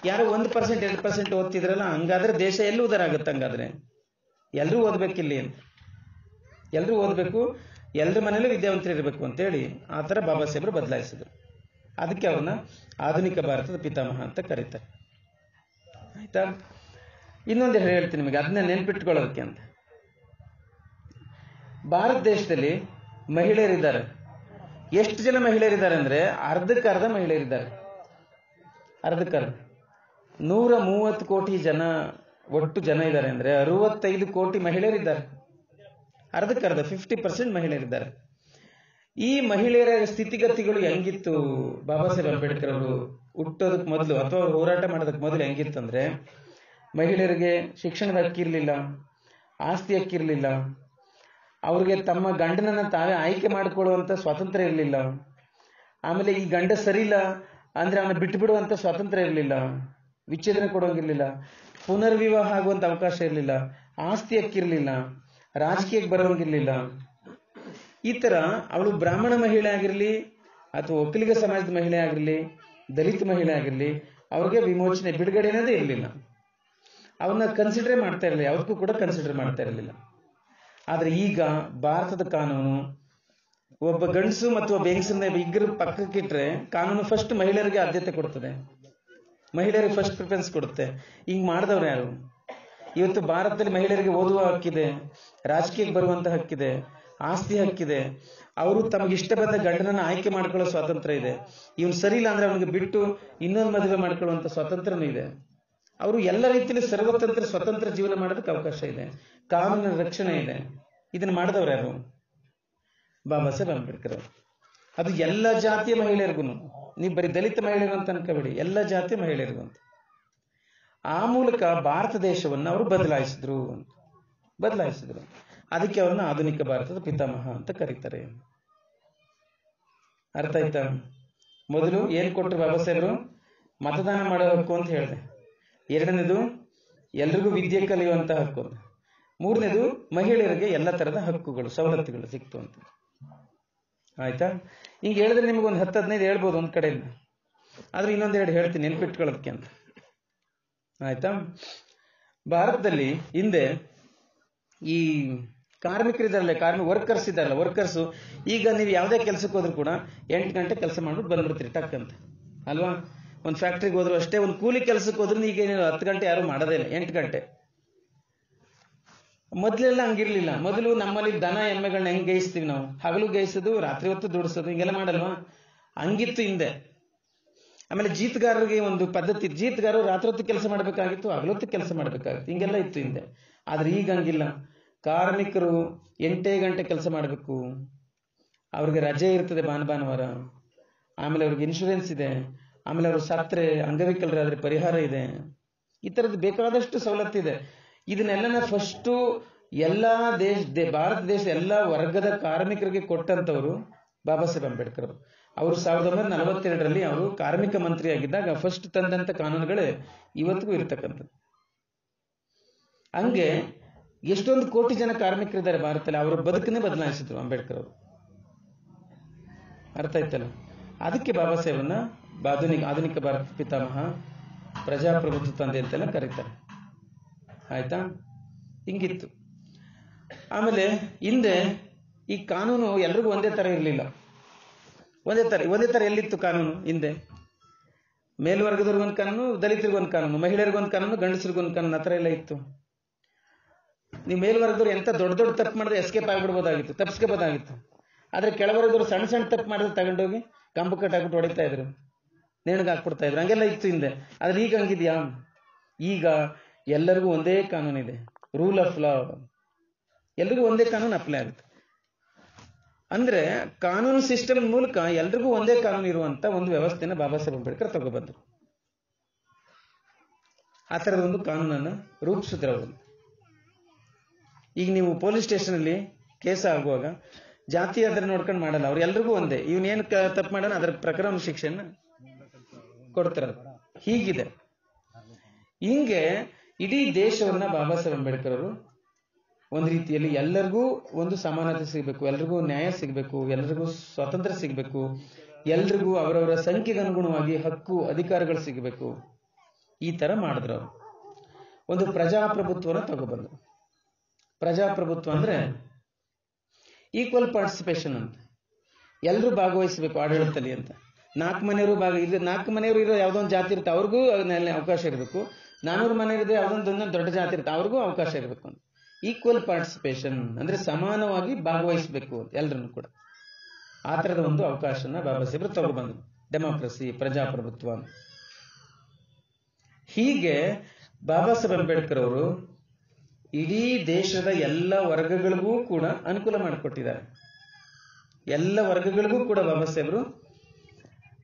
ಯಾರೋ 1%, 2% ಓದ್ತಿದ್ರಲ್ಲ, ಹಂಗಾದ್ರೆ ದೇಶ ಎಲ್ಲಿ ಉದಾರ ಆಗುತ್ತೆ? ಹಂಗಾದ್ರೆ ಎಲ್ರೂ ಓದ್ಬೇಕಿಲ್ಲಿ ಅಂತ, ಎಲ್ರೂ ಓದ್ಬೇಕು, ಎಲ್ರ ಮನೇಲಿ ವಿದ್ಯಾವಂತರು ಇರಬೇಕು ಅಂತೇಳಿ ಆ ಥರ ಬಾಬಾ ಸಾಹೇಬ್ರು ಬದಲಾಯಿಸಿದ್ರು. ಅದಕ್ಕೆ ಅವ್ರನ್ನ ಆಧುನಿಕ ಭಾರತದ ಪಿತಾಮಹ ಅಂತ ಕರೀತಾರೆ. ಆಯ್ತಾ? ಇನ್ನೊಂದು ಹೇಳ್ತೀನಿ ನಿಮಗೆ, ಅದನ್ನ ನೆನ್ಪಿಟ್ಕೊಳ್ಳೋದಕ್ಕೆ ಅಂತ. ಭಾರತ ದೇಶದಲ್ಲಿ ಮಹಿಳೆಯರಿದ್ದಾರೆ. ಎಷ್ಟು ಜನ ಮಹಿಳೆಯರಿದ್ದಾರೆ ಅಂದ್ರೆ ಅರ್ಧಕ್ಕರ್ಧ ಮಹಿಳೆಯರಿದ್ದಾರೆ. ಅರ್ಧಕ್ಕರ್ಧ 130 ಕೋಟಿ ಜನ ಒಟ್ಟು ಜನ ಇದ್ದಾರೆ ಅಂದ್ರೆ 65 ಕೋಟಿ ಮಹಿಳೆಯರಿದ್ದಾರೆ. ಅರ್ಧಕ್ಕರ್ಧ 50% ಮಹಿಳೆಯರಿದ್ದಾರೆ. ಈ ಮಹಿಳೆಯರ ಸ್ಥಿತಿಗತಿಗಳು ಹೆಂಗಿತ್ತು? ಬಾಬಾ ಸಾಹೇಬ್ ಅಂಬೇಡ್ಕರ್ ಅವರು ಹುಟ್ಟೋದಕ್ಕೆ ಮೊದಲು ಅಥವಾ ಹೋರಾಟ ಮಾಡೋದಕ್ಕೆ ಮೊದಲು ಹೆಂಗಿತ್ತು ಅಂದ್ರೆ, ಮಹಿಳೆಯರಿಗೆ ಶಿಕ್ಷಣದ ಹಕ್ಕಿರ್ಲಿಲ್ಲ, ಆಸ್ತಿ ಹಕ್ಕಿರ್ಲಿಲ್ಲ, ಅವ್ರಿಗೆ ತಮ್ಮ ಗಂಡನನ್ನ ತಾವೇ ಆಯ್ಕೆ ಮಾಡಿಕೊಳ್ಳುವಂತ ಸ್ವಾತಂತ್ರ್ಯ ಇರಲಿಲ್ಲ. ಆಮೇಲೆ ಈ ಗಂಡ ಸರಿಯಿಲ್ಲ ಅಂದ್ರೆ ಅವನ ಬಿಟ್ಟು ಬಿಡುವಂತ ಸ್ವಾತಂತ್ರ್ಯ ಇರಲಿಲ್ಲ, ವಿಚ್ಛೇದನ ಕೊಡೋಂಗಿರ್ಲಿಲ್ಲ, ಪುನರ್ವಿವಾಹ ಆಗುವಂತ ಅವಕಾಶ ಇರಲಿಲ್ಲ, ಆಸ್ತಿ ಹಕ್ಕಿರ್ಲಿಲ್ಲ, ರಾಜಕೀಯಕ್ಕೆ ಬರೋಂಗಿರ್ಲಿಲ್ಲ. ಈ ತರ ಅವಳು ಬ್ರಾಹ್ಮಣ ಮಹಿಳೆ ಆಗಿರ್ಲಿ ಅಥವಾ ಒಕ್ಕಲಿಗ ಸಮಾಜದ ಮಹಿಳೆ ಆಗಿರ್ಲಿ, ದಲಿತ ಮಹಿಳೆ ಆಗಿರ್ಲಿ, ಅವ್ರಿಗೆ ವಿಮೋಚನೆ, ಬಿಡುಗಡೆ ಅನ್ನೋದೇ ಇರಲಿಲ್ಲ. ಅವನ್ನ ಕನ್ಸಿಡರ್ ಮಾಡ್ತಾ ಇರಲಿಲ್ಲ, ಯಾವತ್ತೂ ಕೂಡ ಕನ್ಸಿಡರ್ ಮಾಡ್ತಾ ಇರಲಿಲ್ಲ. ಆದ್ರೆ ಈಗ ಭಾರತದ ಕಾನೂನು ಒಬ್ಬ ಗಂಡಸು ಮತ್ತು ಒಬ್ಬ ಹೆಂಗಸನ್ನ ಇಬ್ಬರು ಪಕ್ಕಕ್ಕಿಟ್ರೆ ಕಾನೂನು ಫಸ್ಟ್ ಮಹಿಳೆಯರಿಗೆ ಆದ್ಯತೆ ಕೊಡ್ತದೆ, ಮಹಿಳೆಯರಿಗೆ ಫಸ್ಟ್ ಪ್ರಿಫರೆನ್ಸ್ ಕೊಡುತ್ತೆ. ಹಿಂಗ್ ಮಾಡಿದವ್ರು ಯಾರು? ಇವತ್ತು ಭಾರತದಲ್ಲಿ ಮಹಿಳೆಯರಿಗೆ ಓದುವ ಹಕ್ಕಿದೆ, ರಾಜಕೀಯಕ್ಕೆ ಬರುವಂತ ಹಕ್ಕಿದೆ, ಆಸ್ತಿ ಹಕ್ಕಿದೆ, ಅವರು ತಮಗೆ ಇಷ್ಟ ಬಂದ ಗಂಡನನ್ನ ಆಯ್ಕೆ ಮಾಡ್ಕೊಳ್ಳೋ ಸ್ವಾತಂತ್ರ್ಯ ಇದೆ. ಇವನು ಸರಿ ಇಲ್ಲ ಅಂದ್ರೆ ಅವನಿಗೆ ಬಿಟ್ಟು ಇನ್ನೊಂದು ಮದುವೆ ಮಾಡ್ಕೊಳ್ಳುವಂತ ಸ್ವಾತಂತ್ರ್ಯನೂ ಇದೆ. ಅವರು ಎಲ್ಲ ರೀತಿಯಲ್ಲಿ ಸರ್ವತಂತ್ರ ಸ್ವತಂತ್ರ ಜೀವನ ಮಾಡೋದಕ್ಕೆ ಅವಕಾಶ ಇದೆ, ಕಾನೂನಿನ ರಕ್ಷಣೆ ಇದೆ. ಇದನ್ನ ಮಾಡಿದವ್ರು ಯಾರು? ಬಾಬಾ ಸಾಹೇಬ್ ಅಂಬೇಡ್ಕರ್ ಅವರು. ಅದು ಎಲ್ಲ ಜಾತಿಯ ಮಹಿಳೆಯರಿಗೂ, ನೀವು ಬರೀ ದಲಿತ ಮಹಿಳೆಯರು ಅಂತ ಅನ್ಕೋಬೇಡಿ, ಎಲ್ಲ ಜಾತಿಯ ಮಹಿಳೆಯರಿಗೂ ಅಂತ. ಆ ಮೂಲಕ ಭಾರತ ದೇಶವನ್ನು ಅವರು ಬದಲಾಯಿಸಿದ್ರು. ಅದಕ್ಕೆ ಅವ್ರನ್ನ ಆಧುನಿಕ ಭಾರತದ ಪಿತಾಮಹ ಅಂತ ಕರೀತಾರೆ. ಅರ್ಥ ಆಯ್ತಾ? ಮೊದಲು ಏನ್ ಕೊಟ್ಟರು ಬಾಬಾ ಸಾಹೇಬರು? ಮತದಾನ ಮಾಡೋ ಹಕ್ಕು ಅಂತ ಹೇಳಿದೆ. ಎರಡನೇದು ಎಲ್ರಿಗೂ ವಿದ್ಯೆ ಕಲಿಯುವಂತ ಹಕ್ಕು. ಮೂರನೇದು ಮಹಿಳೆಯರಿಗೆ ಎಲ್ಲ ತರದ ಹಕ್ಕುಗಳು, ಸವಲತ್ತುಗಳು ಸಿಕ್ತು ಅಂತ. ಆಯ್ತಾ? ಹಿಂಗೆ ಹೇಳಿದ್ರೆ ನಿಮ್ಗೊಂದು 10-15 ಹೇಳ್ಬೋದು ಒಂದ್ ಕಡೆಯಿಂದ, ಆದ್ರೆ ಇನ್ನೊಂದೆರಡು ಹೇಳ್ತೀನಿ ನೆನ್ಪಿಟ್ಕೊಳ್ಳೋದಕ್ಕೆ ಅಂತ. ಆಯ್ತಾ? ಭಾರತದಲ್ಲಿ ಹಿಂದೆ ಈ ಕಾರ್ಮಿಕರಿದಾರಲ್ಲ, ವರ್ಕರ್ಸ್ ಇದಾರಲ್ಲ, ವರ್ಕರ್ಸು ಈಗ ನೀವು ಯಾವುದೇ ಕೆಲಸಕ್ಕೆ ಹೋದ್ರು ಕೂಡ 8 ಗಂಟೆ ಕೆಲಸ ಮಾಡ್ಬಿಟ್ಟು ಬಂದ್ಬಿಡ್ತೀರಿ ಟಕ್ ಅಂತ ಅಲ್ವಾ? ಒಂದು ಫ್ಯಾಕ್ಟ್ರಿಗೆ ಹೋದ್ರು ಅಷ್ಟೇ, ಒಂದು ಕೂಲಿ ಕೆಲಸಕ್ಕೆ ಹೋದ್ರು ಈಗ 10 ಗಂಟೆ ಯಾರು ಮಾಡೋದೇ ಇಲ್ಲ, 8 ಗಂಟೆ. ಮೊದಲೆಲ್ಲ ಹಂಗಿರ್ಲಿಲ್ಲ. ಮೊದಲು ನಮ್ಮಲ್ಲಿ ದನ ಎಮ್ಮೆಗಳನ್ನ ಹೆಂಗ್ ಗೈಸ್ತೀವಿ ನಾವು, ಹಗಲು ಗೈಸೋದು, ರಾತ್ರಿ ಹೊತ್ತು ದುಡಿಸೋದು, ಹಿಂಗೆಲ್ಲ ಮಾಡಲ್ವಾ? ಹಂಗಿತ್ತು ಹಿಂದೆ. ಆಮೇಲೆ ಜೀತಗಾರರಿಗೆ ಒಂದು ಪದ್ಧತಿ, ಜೀತಗಾರರು ರಾತ್ರಿ ಹೊತ್ತು ಕೆಲಸ ಮಾಡಬೇಕಾಗಿತ್ತು, ಹಗಲೊತ್ತು ಕೆಲಸ ಮಾಡಬೇಕಾಗಿತ್ತು, ಹಿಂಗೆಲ್ಲ ಇತ್ತು ಹಿಂದೆ. ಆದ್ರೆ ಈಗ ಹಂಗಿಲ್ಲ. ಕಾರ್ಮಿಕರು 8 ಗಂಟೆ ಕೆಲಸ ಮಾಡಬೇಕು, ಅವ್ರಿಗೆ ರಜೆ ಇರ್ತದೆ ಭಾನುವಾರ, ಆಮೇಲೆ ಅವ್ರಿಗೆ ಇನ್ಶೂರೆನ್ಸ್ ಇದೆ, ಆಮೇಲೆ ಅವರು ಸತ್ರೆ ಅಂಗವಿಕಲರಾದ್ರೆ ಪರಿಹಾರ ಇದೆ, ಈ ತರದ್ದು ಬೇಕಾದಷ್ಟು ಸವಲತ್ತಿದೆ. ಇದನ್ನೆಲ್ಲ ಫಸ್ಟು ಎಲ್ಲಾ ಭಾರತ ದೇಶ ಎಲ್ಲಾ ವರ್ಗದ ಕಾರ್ಮಿಕರಿಗೆ ಕೊಟ್ಟಂತವರು ಬಾಬಾ ಸಾಹೇಬ್ ಅಂಬೇಡ್ಕರ್ ಅವರು. 1942ರಲ್ಲಿ ಅವರು ಕಾರ್ಮಿಕ ಮಂತ್ರಿ ಆಗಿದ್ದಾಗ ಫಸ್ಟ್ ತಂದಂತ ಕಾನೂನುಗಳೇ ಇವತ್ತಿಗೂ ಇರ್ತಕ್ಕಂಥದ್ದು. ಹಂಗೆ ಎಷ್ಟೊಂದು ಕೋಟಿ ಜನ ಕಾರ್ಮಿಕರಿದ್ದಾರೆ ಭಾರತದಲ್ಲಿ, ಅವರ ಬದುಕನ್ನೇ ಬದಲಾಯಿಸಿದ್ರು ಅಂಬೇಡ್ಕರ್ ಅವರು. ಅರ್ಥ ಆಯ್ತಲ್ಲ? ಅದಕ್ಕೆ ಬಾಬಾ ಸಾಹೇಬನ್ನ ಆಧುನಿಕ ಭಾರತ ಪಿತಾಮಹ, ಪ್ರಜಾಪ್ರಭುತ್ವ ತಂದೆ ಅಂತೆಲ್ಲ ಕರೀತಾರೆ. ಆಯ್ತಾ? ಹಿಂಗಿತ್ತು. ಆಮೇಲೆ ಹಿಂದೆ ಈ ಕಾನೂನು ಎಲ್ರಿಗೂ ಒಂದೇ ತರ ಇರಲಿಲ್ಲ. ಒಂದೇ ತರ ಎಲ್ಲಿತ್ತು ಕಾನೂನು ಹಿಂದೆ? ಮೇಲ್ವರ್ಗದವ್ರಿಗೊಂದು ಕಾನೂನು, ದಲಿತರಿಗೊಂದು ಕಾನೂನು, ಮಹಿಳೆಯರಿಗೊಂದು ಕಾನೂನು, ಗಂಡಸರಿಗೊಂದು ಕಾನೂನು, ಆ ಥರ ಎಲ್ಲ ಇತ್ತು. ನೀವು ಮೇಲ್ವರ್ಗದವ್ರು ಎಂತ ದೊಡ್ಡ ತಪ್ಪು ಮಾಡಿದ್ರೆ ಎಸ್ಕೇಪ್ ಆಗಿಬಿಡ್ಬೋದಾಗಿತ್ತು, ತಪ್ಪಿಸ್ಕೋಬೋದಾಗಿತ್ತು. ಆದ್ರೆ ಕೆಳವರ್ಗದವ್ರು ಸಣ್ಣ ತಪ್ಪು ಮಾಡಿದ್ರೆ ತಗೊಂಡೋಗಿ ಕಂಬ ಕಟ್ಟಾಕ್ಬಿಟ್ಟು ಹೊಡಿತಾ ಇದ್ರು, ನೇಣಿಗೆ ಹಾಕ್ಬಿಡ್ತಾ ಇದ್ರು, ಹಂಗೆಲ್ಲ ಇತ್ತು ಹಿಂದೆ. ಆದ್ರೆ ಈಗ ಹಂಗಿದ್ಯಾ? ಈಗ ಎಲ್ಲರಿಗೂ ಒಂದೇ ಕಾನೂನಿದೆ, ರೂಲ್ ಆಫ್ ಲಾ. ಎಲ್ರಿಗೂ ಒಂದೇ ಕಾನೂನು ಅಪ್ಲೈ ಆಗುತ್ತೆ. ಅಂದ್ರೆ ಕಾನೂನು ಸಿಸ್ಟಮ್ ಮೂಲಕ ಎಲ್ರಿಗೂ ಒಂದೇ ಕಾನೂನು ಇರುವಂತ ಒಂದು ವ್ಯವಸ್ಥೆನ ಬಾಬಾ ಸಾಹೇಬ್ ಅಂಬೇಡ್ಕರ್ ತಗೊಬಂದ್ರು. ಆ ತರದ ಒಂದು ಕಾನೂನನ್ನು ರೂಪಿಸಿದ್ರು ಅವರು. ಈಗ ನೀವು ಪೊಲೀಸ್ ಸ್ಟೇಷನ್ ಅಲ್ಲಿ ಕೇಸ್ ಆಗುವಾಗ ಜಾತಿ ಅದರ ನೋಡ್ಕೊಂಡು ಮಾಡಲ್ಲ, ಅವ್ರು ಎಲ್ರಿಗೂ ಒಂದೇ. ಇವನೇನು ತಪ್ಪು ಮಾಡೋಣ ಅದರ ಪ್ರಕಾರ ಒಂದು ಶಿಕ್ಷೆನ ಕೊಡ್ತಾರೆ. ಹೀಗಿದೆ. ಹಿಂಗೆ ಇಡೀ ದೇಶವನ್ನ ಬಾಬಾ ಸಾಹೇಬ್ ಅಂಬೇಡ್ಕರ್ ಅವರು ಒಂದು ರೀತಿಯಲ್ಲಿ ಎಲ್ಲರಿಗೂ ಒಂದು ಸಮಾನತೆ ಸಿಗಬೇಕು, ಎಲ್ರಿಗೂ ನ್ಯಾಯ ಸಿಗಬೇಕು, ಎಲ್ರಿಗೂ ಸ್ವಾತಂತ್ರ್ಯ ಸಿಗಬೇಕು, ಎಲ್ರಿಗೂ ಅವರವರ ಸಂಖ್ಯೆಗೆ ಅನುಗುಣವಾಗಿ ಹಕ್ಕು ಅಧಿಕಾರಗಳು ಸಿಗಬೇಕು, ಈ ತರ ಮಾಡಿದ್ರು ಅವರು. ಒಂದು ಪ್ರಜಾಪ್ರಭುತ್ವನ ತಗೊಬಂದ್ರು. ಪ್ರಜಾಪ್ರಭುತ್ವ ಅಂದ್ರೆ ಈಕ್ವಲ್ ಪಾರ್ಟಿಸಿಪೇಷನ್ ಅಂತ, ಎಲ್ಲರೂ ಭಾಗವಹಿಸಬೇಕು ಆಡಳಿತದಲ್ಲಿ ಅಂತ. 4 ಮನೆಯವರು ಇರೋ ಯಾವುದೋ ಒಂದು ಜಾತಿ ಇರುತ್ತೆ, ಅವ್ರಿಗೂ ಅವಕಾಶ ಇರಬೇಕು. 400 ಮನೆ ಇರೋ ಯಾವುದೊಂದು ದೊಡ್ಡ ಜಾತಿ ಇರುತ್ತೆ, ಅವ್ರಿಗೂ ಅವಕಾಶ ಇರಬೇಕು ಅಂತ. ಈಕ್ವಲ್ ಪಾರ್ಟಿಸಿಪೇಷನ್ ಅಂದ್ರೆ ಸಮಾನವಾಗಿ ಭಾಗವಹಿಸಬೇಕು ಅಂತ ಎಲ್ಲರನ್ನು ಕೂಡ. ಆ ತರದ ಒಂದು ಅವಕಾಶನ ಬಾಬಾ ಸಾಹೇಬ್ರು ತಗೊಬಂದ್ರು. ಡೆಮಾಕ್ರಸಿ, ಪ್ರಜಾಪ್ರಭುತ್ವ. ಹೀಗೆ ಬಾಬಾ ಸಾಹೇಬ್ ಅಂಬೇಡ್ಕರ್ ಅವರು ಇಡೀ ದೇಶದ ಎಲ್ಲ ವರ್ಗಗಳಿಗೂ ಕೂಡ ಅನುಕೂಲ ಮಾಡಿಕೊಟ್ಟಿದ್ದಾರೆ. ಎಲ್ಲ ವರ್ಗಗಳಿಗೂ ಕೂಡ ಬಾಬಾ ಸಾಹೇಬ್ರು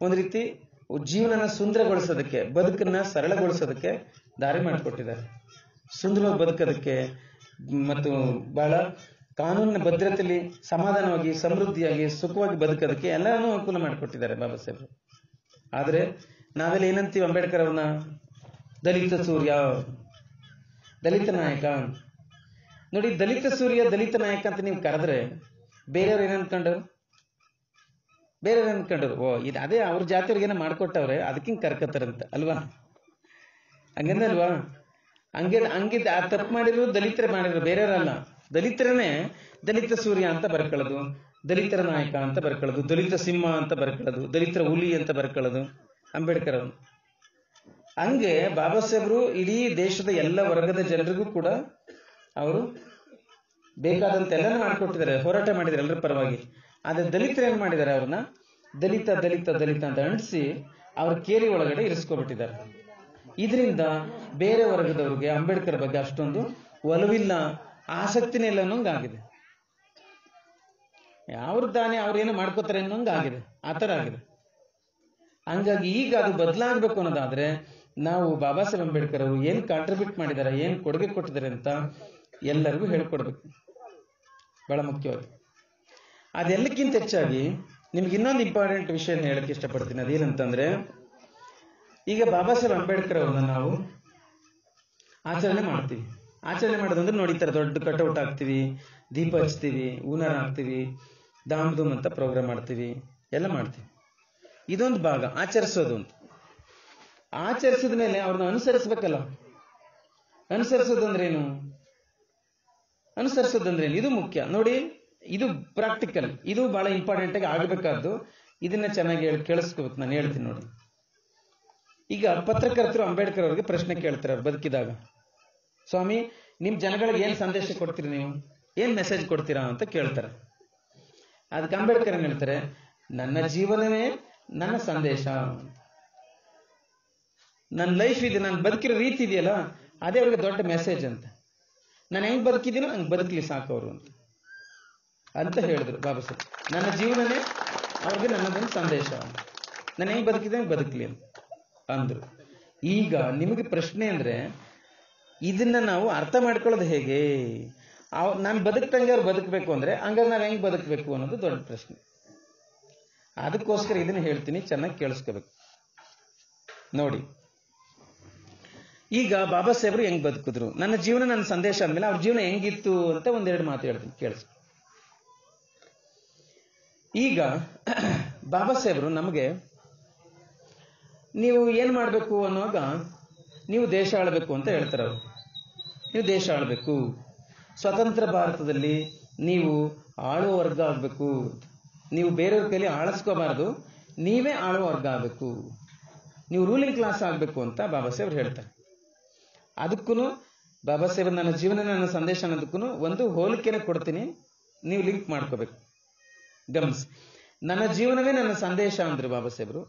ಒಂದು ರೀತಿ ಜೀವನನ ಸುಂದರಗೊಳಿಸೋದಕ್ಕೆ, ಬದುಕನ್ನ ಸರಳಗೊಳಿಸೋದಕ್ಕೆ ದಾರಿ ಮಾಡಿಕೊಟ್ಟಿದ್ದಾರೆ. ಸುಂದರವಾಗಿ ಬದುಕೋದಕ್ಕೆ ಮತ್ತು ಬಹಳ ಕಾನೂನಿನ ಭದ್ರತೆಯಲ್ಲಿ ಸಮಾಧಾನವಾಗಿ, ಸಮೃದ್ಧಿಯಾಗಿ, ಸುಖವಾಗಿ ಬದುಕೋದಕ್ಕೆ ಎಲ್ಲಾನು ಅನುಕೂಲ ಮಾಡಿಕೊಟ್ಟಿದ್ದಾರೆ ಬಾಬಾ ಸಾಹೇಬ್ರು. ಆದ್ರೆ ನಾವೆಲ್ಲ ಏನಂತೀವಿ ಅಂಬೇಡ್ಕರ್ ಅವ್ರನ್ನ? ದಲಿತ ಸೂರ್ಯ, ದಲಿತ ನಾಯಕ. ನೋಡಿ, ದಲಿತ ಸೂರ್ಯ, ದಲಿತ ನಾಯಕ ಅಂತ ನೀವು ಕರೆದ್ರೆ ಬೇರೆಯವ್ರು ಏನಂದ್ಕೊಂಡವ್ರು? ಓ ಇದು ಅದೇ ಅವ್ರ ಜಾತಿಯವ್ರಿಗೇನೋ ಮಾಡ್ಕೊಟ್ಟವ್ರೆ, ಅದಕ್ಕಿಂಗ್ ಕರ್ಕತ್ತಾರಂತ ಅಲ್ವಾ? ಹಂಗಂದಲ್ವಾ? ಹಂಗಿದ್ದ ಆ ತಪ್ಪು ಮಾಡಿದ್ರು ದಲಿತರೇ ಮಾಡಿದ್ರು, ಬೇರೆಯವರಲ್ಲ. ದಲಿತರನ್ನೇ ದಲಿತ ಸೂರ್ಯ ಅಂತ ಬರ್ಕೊಳ್ಳೋದು, ದಲಿತರ ನಾಯಕ ಅಂತ ಬರ್ಕೊಳ್ಳೋದು, ದಲಿತ ಸಿಂಹ ಅಂತ ಬರ್ಕೊಳ್ಳೋದು, ದಲಿತರ ಹುಲಿ ಅಂತ ಬರ್ಕೊಳ್ಳೋದು ಅಂಬೇಡ್ಕರ್ ಅವರು. ಹಂಗೆ ಬಾಬಾ ಸಾಹೇಬ್ರು ಇಡೀ ದೇಶದ ಎಲ್ಲ ವರ್ಗದ ಜನರಿಗೂ ಕೂಡ ಅವರು ಬೇಕಾದಂತೆಲ್ಲ ಮಾಡಿಕೊಟ್ಟಿದ್ದಾರೆ, ಹೋರಾಟ ಮಾಡಿದ್ದಾರೆ ಎಲ್ಲರ ಪರವಾಗಿ. ಆದ್ರೆ ದಲಿತರು ಏನ್ ಮಾಡಿದ್ದಾರೆ? ಅವ್ರನ್ನ ದಲಿತ ದಲಿತ ದಲಿತ ಅಂತ ಅಂಟಿಸಿ ಅವ್ರ ಕೇರಿ ಒಳಗಡೆ ಇರಿಸ್ಕೊಬಿಟ್ಟಿದ್ದಾರೆ. ಇದರಿಂದ ಬೇರೆ ವರ್ಗದವ್ರಿಗೆ ಅಂಬೇಡ್ಕರ್ ಬಗ್ಗೆ ಅಷ್ಟೊಂದು ಒಲವಿಲ್ಲ, ಆಸಕ್ತಿನೇ ಇಲ್ಲ ಅನ್ನೋಂಗಾಗಿದೆ. ಅವ್ರ ತಾನೇ ಅವ್ರೇನೋ ಮಾಡ್ಕೋತಾರೆ ಅನ್ನೋಂಗಾಗಿದೆ, ಆ ತರ ಆಗಿದೆ. ಹಂಗಾಗಿ ಈಗ ಅದು ಬದಲಾಗಬೇಕು ಅನ್ನೋದಾದ್ರೆ ನಾವು ಬಾಬಾ ಸಾಹೇಬ್ ಅಂಬೇಡ್ಕರ್ ಅವರು ಏನ್ ಕಾಂಟ್ರಿಬ್ಯೂಟ್ ಮಾಡಿದ್ದಾರೆ, ಏನ್ ಕೊಡುಗೆ ಕೊಟ್ಟಿದ್ದಾರೆ ಅಂತ ಎಲ್ಲರಿಗೂ ಹೇಳ್ಕೊಡ್ಬೇಕು, ಬಹಳ ಮುಖ್ಯವಾಗಿ. ಅದೆಲ್ಲಕ್ಕಿಂತ ಹೆಚ್ಚಾಗಿ ನಿಮ್ಗೆ ಇನ್ನೊಂದು ಇಂಪಾರ್ಟೆಂಟ್ ವಿಷಯ ಹೇಳಕ್ಕೆ ಇಷ್ಟಪಡ್ತೀನಿ. ಅದೇನಂತಂದ್ರೆ, ಈಗ ಬಾಬಾ ಸಾಹೇಬ್ ಅಂಬೇಡ್ಕರ್ ಅವ್ರನ್ನ ನಾವು ಆಚರಣೆ ಮಾಡ್ತೀವಿ. ಆಚರಣೆ ಮಾಡೋದಂದ್ರೆ ನೋಡಿ, ಈ ತರ ದೊಡ್ಡ ಕಟೌಟ್ ಹಾಕ್ತಿವಿ, ದೀಪ ಹಚ್ತೀವಿ, ಹೂನಾರ ಹಾಕ್ತಿವಿ, ಧಾಮ್ ಧೂಮ್ ಅಂತ ಪ್ರೋಗ್ರಾಮ್ ಮಾಡ್ತೀವಿ, ಎಲ್ಲ ಮಾಡ್ತೀವಿ. ಇದೊಂದು ಭಾಗ ಆಚರಿಸೋದು ಅಂತ. ಆಚರಿಸಿದ ಮೇಲೆ ಅವ್ರನ್ನ ಅನುಸರಿಸ್ಬೇಕಲ್ಲ. ಅನುಸರಿಸೋದಂದ್ರೇನು? ಇದು ಮುಖ್ಯ ನೋಡಿ. ಇದು ಪ್ರಾಕ್ಟಿಕಲ್, ಇದು ಬಹಳ ಇಂಪಾರ್ಟೆಂಟ್ ಆಗಿ ಆಗಬೇಕಾದ್ದು. ಇದನ್ನ ಚೆನ್ನಾಗಿ ಕೇಳಿಸ್ಕೋಬೇಕು. ನಾನು ಹೇಳ್ತೀನಿ ನೋಡಿ. ಈಗ ಪತ್ರಕರ್ತರು ಅಂಬೇಡ್ಕರ್ ಅವ್ರಿಗೆ ಪ್ರಶ್ನೆ ಕೇಳ್ತಾರೆ ಅವ್ರು ಬದುಕಿದಾಗ, ಸ್ವಾಮಿ ನಿಮ್ ಜನಗಳಿಗೆ ಏನ್ ಸಂದೇಶ ಕೊಡ್ತೀರಿ, ನೀವು ಏನ್ ಮೆಸೇಜ್ ಕೊಡ್ತೀರಾ ಅಂತ ಕೇಳ್ತಾರೆ. ಅದಕ್ಕೆ ಅಂಬೇಡ್ಕರ್ ಹೇಳ್ತಾರೆ, ನನ್ನ ಜೀವನವೇ ನನ್ನ ಸಂದೇಶ, ನನ್ನ ಲೈಫ್ ಇದೆ, ನಾನು ಬದುಕಿರೋ ರೀತಿ ಇದೆಯಲ್ಲ ಅದೇ ಅವ್ರಿಗೆ ದೊಡ್ಡ ಮೆಸೇಜ್ ಅಂತ. ನಾನು ಹೆಂಗ್ ಬದುಕಿದ್ದೀನೋ ಹಂಗ್ ಬದುಕಲಿ ಸಾಕವರು ಅಂತ ಹೇಳಿದ್ರು ಬಾಬಾ ಸಾಹೇಬ್. ನನ್ನ ಜೀವನನೇ ಅವ್ರಿಗೆ ನನ್ನದೊಂದು ಸಂದೇಶ, ನಾನು ಹೆಂಗ್ ಬದುಕಿದೆ ಹಂಗ್ ಬದುಕಲಿ ಅಂತ ಅಂದ್ರು. ಈಗ ನಿಮಗೆ ಪ್ರಶ್ನೆ ಅಂದ್ರೆ, ಇದನ್ನ ನಾವು ಅರ್ಥ ಮಾಡ್ಕೊಳ್ಳೋದು ಹೇಗೆ? ನಾನು ಬದುಕ್ತಂಗೆ ಅವ್ರು ಬದುಕಬೇಕು ಅಂದ್ರೆ ಹಂಗಾರೆ ನಾವು ಹೆಂಗ್ ಬದುಕಬೇಕು ಅನ್ನೋದು ದೊಡ್ಡ ಪ್ರಶ್ನೆ. ಅದಕ್ಕೋಸ್ಕರ ಇದನ್ನ ಹೇಳ್ತೀನಿ, ಚೆನ್ನಾಗಿ ಕೇಳಿಸ್ಕೋಬೇಕು ನೋಡಿ. ಈಗ ಬಾಬಾ ಸಾಹೇಬ್ರು ಹೆಂಗ್ ಬದುಕಿದ್ರು, ನನ್ನ ಜೀವನ ನನ್ನ ಸಂದೇಶ ಅಂದ್ಮೇಲೆ ಅವ್ರ ಜೀವನ ಹೆಂಗಿತ್ತು ಅಂತ ಒಂದೆರಡು ಮಾತು ಹೇಳ್ತೀನಿ, ಕೇಳಿಸ್ಕೊ. ಈಗ ಬಾಬಾ ಸಾಹೇಬ್ರು ನಮಗೆ, ನೀವು ಏನ್ ಮಾಡ್ಬೇಕು ಅನ್ನುವಾಗ, ನೀವು ದೇಶ ಆಳ್ಬೇಕು ಅಂತ ಹೇಳ್ತಾರೆ ಅವರು. ನೀವು ದೇಶ ಆಳ್ಬೇಕು, ಸ್ವತಂತ್ರ ಭಾರತದಲ್ಲಿ ನೀವು ಆಳುವ ವರ್ಗ ಆಗ್ಬೇಕು, ನೀವು ಬೇರೆಯವ್ರ ಕೈಲಿ ಆಳಿಸ್ಕೋಬಾರ್ದು, ನೀವೇ ಆಳುವ ವರ್ಗ ಆಗ್ಬೇಕು, ನೀವು ರೂಲಿಂಗ್ ಕ್ಲಾಸ್ ಆಗ್ಬೇಕು ಅಂತ ಬಾಬಾ ಸಾಹೇಬ್ರು ಹೇಳ್ತಾರೆ. ಅದಕ್ಕೂ ಬಾಬಾ ಸಾಹೇಬ್ ನನ್ನ ಜೀವನ ನನ್ನ ಸಂದೇಶ ಅನ್ನೋದಕ್ಕೂ ಒಂದು ಹೋಲಿಕೆನೆ ಕೊಡ್ತೀನಿ, ನೀವು ಲಿಂಕ್ ಮಾಡ್ಕೋಬೇಕು. ಗಮನಿಸಿ, ನನ್ನ ಜೀವನವೇ ನನ್ನ ಸಂದೇಶ ಅಂದ್ರೆ ಬಾಬಾ ಸಾಹೇಬ್ರು.